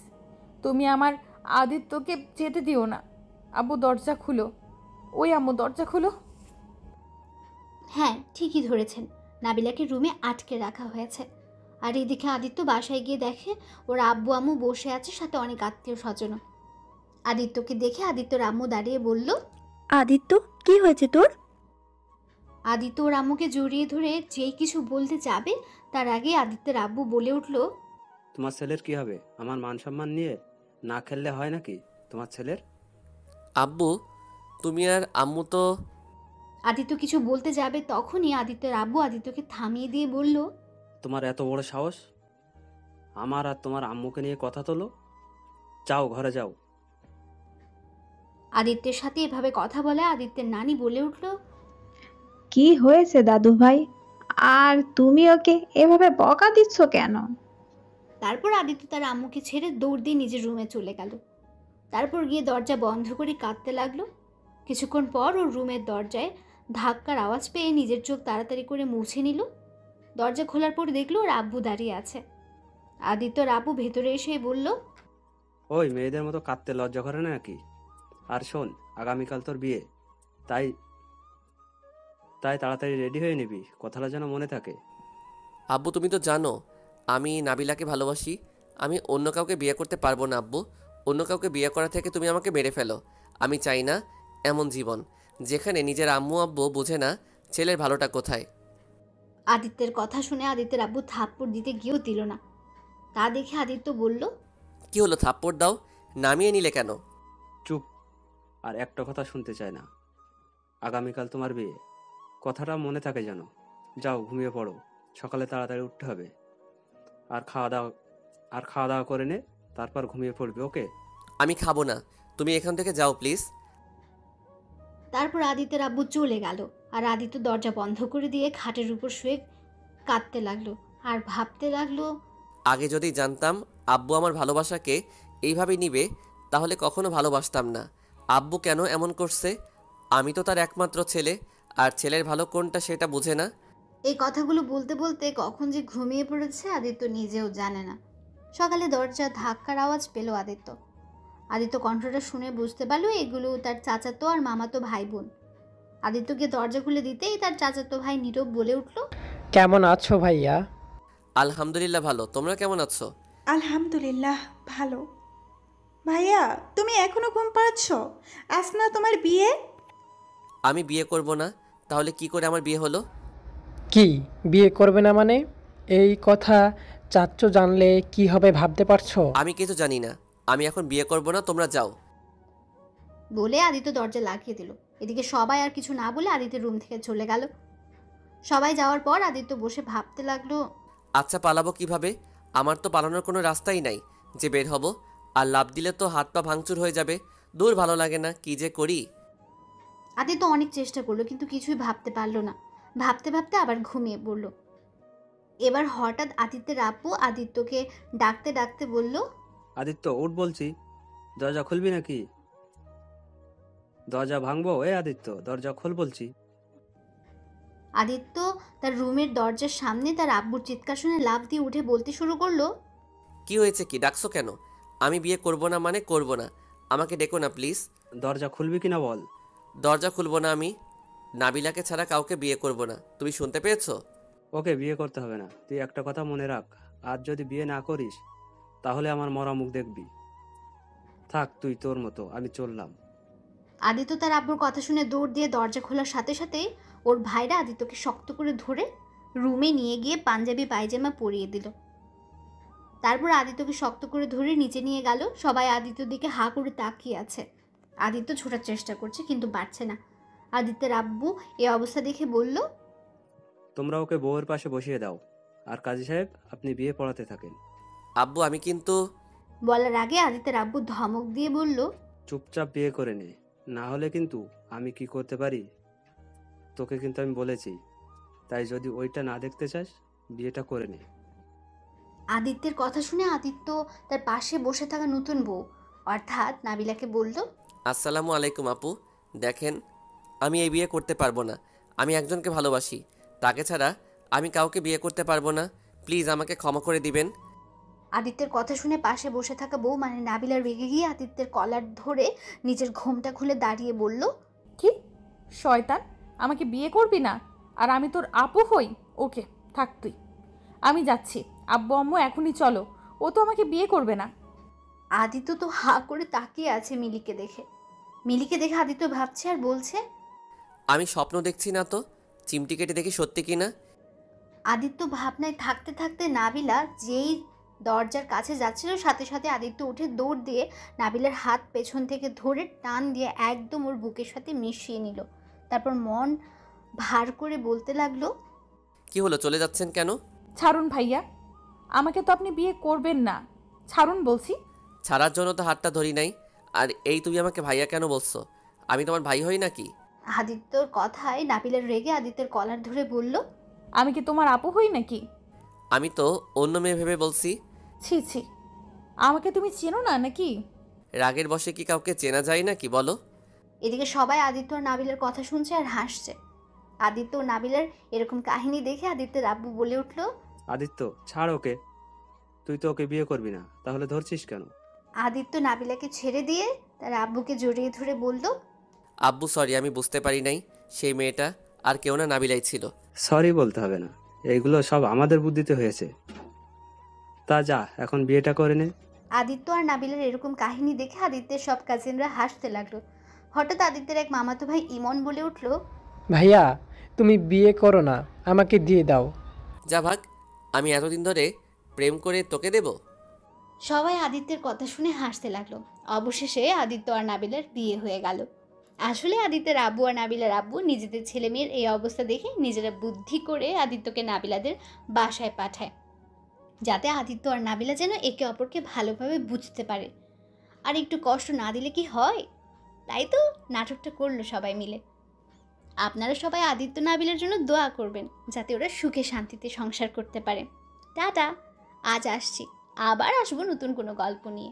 তুমি আমার আদিত্যকে যেতে দিও না। আব্বু দরজা খুলো। ওই আম্মু দরজা খুলো। হ্যাঁ, ঠিকই ধরেছেন, নাবিলাকে রুমে আটকে রাখা হয়েছে। আর এদিকে আদিত্য বাসায় গিয়ে দেখে ওর আব্বু আম্মু বসে আছে, সাথে অনেক আত্মীয় স্বজনও। আদিত্যকে দেখে আদিত্যর আম্মু দাঁড়িয়ে বলল, আদিত্য কি হয়েছে তোর? আদিত্য ওর আম্মুকে জড়িয়ে ধরে যেই কিছু বলতে যাবে তার আগে আদিত্যের আব্বু বলে উঠল, তোমার ছেলের কি হবে? আমার মান সম্মান নিয়ে না খেললে হয় নাকি তোমার ছেলের? আব্বু, তুমি আর আম্মু তো। আদিত্য কিছু বলতে যাবে তখনই আদিত্যের আব্বু আদিত্যকে থামিয়ে দিয়ে বলল, তোমার এত বড় সাহস আমার আর তোমার আম্মুকে নিয়ে কথা তোলো? যাও, ঘরে যাও। আদিত্যের সাথে এভাবে কথা বলে আদিত্যের নানি বলে উঠল, কি হয়েছে দাদু ভাই? আর তুমি ওকে এভাবে বকা দিচ্ছ কেন? তারপর আদিত্য তার আম্মুকে ছেড়ে দৌড় দিয়ে নিজের রুমে চলে গেল। তারপর গিয়ে দরজা বন্ধ করে কাঁদতে লাগলো। কিছুক্ষণ পর ওর রুমের দরজায় ধাক্কার আওয়াজ পেয়ে নিজের চোখ তাড়াতাড়ি করে মুছে নিল। দরজা খোলার পর দেখলো ওর আব্বু দাঁড়িয়ে আছে। আদিত্যর আব্বু ভেতরে এসে বলল, ওই মেয়েদের মতো কাঁদতে লজ্জা করে না নাকি? আর শোন, আগামীকাল তোর বিয়ে, তাই তাড়াতাড়ি রেডি হয়ে নিবি, কথাটা যেন মনে থাকে। আব্বু, তুমি তো জানো আমি নাবিলাকে ভালোবাসি। আমি অন্য কাউকে বিয়ে করতে পারবো না আব্বু। অন্য কাউকে বিয়ে করা থেকে তুমি আমাকে মেরে ফেলো। আমি চাই না এমন জীবন যেখানে নিজের আম্মু আব্বু বোঝে না ছেলের ভালোটা কোথায়। আদিত্যের কথা শুনে আদিত্যের আব্বু থাপ্পড় দিতে গিয়েও দিল না। তা দেখে আদিত্য বলল, কি হলো, থাপ্পড় দাও, নামিয়ে নিলে কেন? চুপ, আর একটা কথা শুনতে চায় না। আগামীকাল তোমার বিয়ে, কথাটা মনে থাকে যেন। যাও, ঘুমিয়ে পড়ো, সকালে তাড়াতাড়ি উঠতে হবে। আর খাওয়া দাওয়া করে নে, তারপর ঘুমিয়ে পড়বি। ওকে? আমি খাবো না, তুমি এখান থেকে যাও প্লিজ। তারপর আদিত্যের আব্বু চলে গেল আর আদিত্য দরজা বন্ধ করে দিয়ে খাটের উপর শুয়ে কাঁদতে লাগলো আর ভাবতে লাগলো, আগে যদি জানতাম আব্বু আমার ভালোবাসাকে এইভাবে নিবে তাহলে কখনো ভালোবাসতাম না। আব্বু কেন এমন করছে? আমি তো তার একমাত্র ছেলে, আর ছেলের ভালো কোনটা সেটা বুঝে না। এই কথাগুলো বলতে বলতে কখন যে ঘুমিয়ে পড়েছে আদিত্য নিজেও জানে না। সকালে দরজা ধাক্কার আওয়াজ পেল আদিত্য। আদিত্য কণ্ঠটা শুনে বুঝতে পারল এগুলো তার চাচাতো আর মামাতো ভাই বোন। আদিত্যকে দরজা খুলে দিতেই তার চাচাতো ভাই নীরব বলে উঠল, কেমন আছো ভাইয়া? আলহামদুলিল্লাহ ভালো, তোমরা কেমন আছো? আলহামদুলিল্লাহ ভালো। ভাইয়া তুমি এখনো ঘুম পাড়াচ্ছ? আজ না তোমার বিয়ে? আমি বিয়ে করব না, তাহলে কি করে আমার বিয়ে হলো? কি বিয়ে করবে না মানে? এই কথা চাচ্চু জানলে কি হবে ভাবতে পারছো? আমি কিছু জানি না, আমি এখন বিয়ে করব না, তোমরা যাও। বলে আদিত্য দরজা লাগিয়ে দিল। এদিকে সবাই আর কিছু না বলে আদিত্যের রুম থেকে চলে গেল। সবাই যাওয়ার পর আদিত্য বসে ভাবতে লাগলো, আচ্ছা পালাবো কিভাবে? আমার তো পালানোর কোনো রাস্তাই নাই যে বের হব, আর লাভ দিলে তো হাত পা ভাঙচুর হয়ে যাবে। দূর, ভালো লাগে না, কি যে করি। আদিত্য অনেক চেষ্টা করলো কিন্তু কিছুই ভাবতে পারলো না। ভাবতে ভাবতে আবার ঘুমিয়ে পড়ল। এবার হঠাৎ আদিত্যের আব্বু আদিত্যকে ডাকতে ডাকতে বলল, আদিত্য উঠ বলছি, দরজা খুলবি নাকি? দরজা ভাঙবো? আদিত্য দরজা খোল বলছি। আদিত্য তার রুমের দরজার সামনে তার আব্বুর চিৎকার শুনে লাফ দিয়ে উঠে বলতে শুরু করলো, কি হয়েছে, কি ডাকছো কেন? আমি বিয়ে করব না মানে করব না, আমাকে ডেকো না প্লিজ। দরজা খুলবি কিনা বল। দরজা খুলবো না আমি, নাবিলাকে ছাড়া কাউকে বিয়ে করব না, তুমি শুনতে পেয়েছো? ওকে বিয়ে করতে হবে না। তুই একটা কথা মনে রাখ, আজ যদি বিয়ে না করিস তাহলে আমার মরা মুখ দেখবি। থাক তুই তোর মতো, আমি চললাম। আদিত্য তার আব্বুর কথা শুনে দৌড় দিয়ে দরজা খোলার সাথে সাথেই ওর ভাইরা আদিত্যকে শক্ত করে ধরে রুমে নিয়ে গিয়ে পাঞ্জাবি পায়জামা পরিয়ে দিল। তারপর আদিত্যকে শক্ত করে ধরে নিচে নিয়ে গেল। সবাই আদিত্যর দিকে হা করে তাকিয়ে আছে। আদিত্য ছোটার চেষ্টা করছে কিন্তু পারছে না। আদিত্যের আব্বু এই অবস্থা দেখে বলল, তোমরা ওকে বউয়ের পাশে বসিয়ে দাও, আর কাজী সাহেব আপনি বিয়ে পড়াতে থাকেন। আব্বু আমি কিন্তু। বলার আগে আদিত্যের আব্বু ধমক দিয়ে বলল, চুপচাপ বিয়ে করে নে, না হলে কিন্তু আমি কি করতে পারি তোকে কিন্তু আমি বলেছি। তাই যদি ওইটা না দেখতে চাস বিয়েটা করে নে। আদিত্যের কথা শুনে আদিত্য তার পাশে বসে থাকা নতুন বউ অর্থাৎ নাবিলাকে বলল, আসসালামু আলাইকুম আপু, দেখেন আমি এই বিয়ে করতে পারবো না। আমি একজনকে ভালোবাসি, তাকে ছাড়া আমি কাউকে বিয়ে করতে পারবো না। প্লিজ আমাকে ক্ষমা করে দিবেন। আদিত্যের কথা শুনে পাশে বসে থাকা বউ মানে নাবিলা রেগে গিয়ে আদিত্যের কলার ধরে নিজের ঘোমটা খুলে দাঁড়িয়ে বলল, কি শয়তান, আমাকে বিয়ে করবি না আর আমি তোর আপু হই? ওকে থাক তুই, আমি যাচ্ছি। আব্বু আম্মু এখনই চলো, ও তো আমাকে বিয়ে করবে না। আদিত্য তো হা করে তাকিয়ে আছে মিলিকে দেখে। মিলিকে দেখে আদিত্য ভাবছে আর বলছে, আমি স্বপ্ন দেখছি না তো, চিমটি কেটে দেখি সত্যি কি না। আদিত্য ভাবনায় থাকতে থাকতে নাবিলা যেই দরজার কাছে যাচ্ছিল সাথে সাথে আদিত্য উঠে দৌড় দিয়ে নাবিলার হাত পেছন থেকে ধরে টান দিয়ে একদম ওর বুকের সাথে মিশিয়ে নিল। তারপর মন ভার করে বলতে লাগলো, কি হলো, চলে যাচ্ছেন কেন? ছাড়ুন ভাইয়া, আমাকে তো আপনি বিয়ে করবেন না, ছাড়ুন বলছি। ছাড়ার জন্য তো হাতটা ধরি নাই, আর এই তুমি আমাকে ভাইয়া কেন বলছো? আমি তোমার ভাই হই নাকি? আদিত্যর কথায় নাবিলার রেগে আদিত্যের কলার ধরে বলল, আমি কি তোমার আপু হই নাকি? আমি তো অন্য মেয়ে ভেবে বলছি। ছি ছি, আমাকে তুমি চেনো না নাকি? রাগের বশে কি কাউকে চেনা যায় নাকি বলো? এদিকে সবাই আদিত্য আর নাবিলার কথা শুনছে আর হাসছে। আদিত্য ও নাবিলার এরকম কাহিনী দেখে আদিত্যের আব্বু বলে উঠল, আদিত্য ছাড় ওকে, তুই তো ওকে বিয়ে করবি না, তাহলে ধরছিস কেন? আদিত্য নাবিলাকে ছেড়ে দিয়ে তার আব্বুকে জড়িয়ে ধরে বলল, আব্বু সরি, আমি বুঝতে পারি নাই সেই মেয়েটা আর কেউ না, নাবিলাই ছিল। সরি বলতে হবে না, এইগুলো সব আমাদের বুদ্ধিতে হয়েছে। তা যা এখন বিয়েটা করে নে। আদিত্য আর নাবিলার এরকম কাহিনী দেখে আদিত্যের সব কাজিনরা হাসতে লাগলো। হঠাৎ আদিত্যের এক মামাতো ভাই ইমন বলে উঠল, ভাইয়া তুমি বিয়ে করো না, আমাকে দিয়ে দাও। যা ভাগ, আমি এতদিন ধরে প্রেম করে তোকে দেব? সবাই আদিত্যের কথা শুনে হাসতে লাগলো। অবশেষে আদিত্য আর নাবিলার বিয়ে হয়ে গেল। আসলে আদিত্যের আব্বু আর নাবিলার আব্বু নিজেদের ছেলে মেয়ের এই অবস্থা দেখে নিজেরা বুদ্ধি করে আদিত্যকে নাবিলাদের বাসায় পাঠায়। যাতে আদিত্য আর নাবিলা যেন একে অপরকে ভালোভাবে বুঝতে পারে। আর একটু কষ্ট না দিলে কি হয়? তাই তো নাটকটা করলো সবাই মিলে। আপনারা সবাই আদিত্য নাবিলার জন্য দোয়া করবেন যাতে ওরা সুখে শান্তিতে সংসার করতে পারে। টাটা, আজ আসছি, আবার আসবো নতুন কোনো গল্প নিয়ে।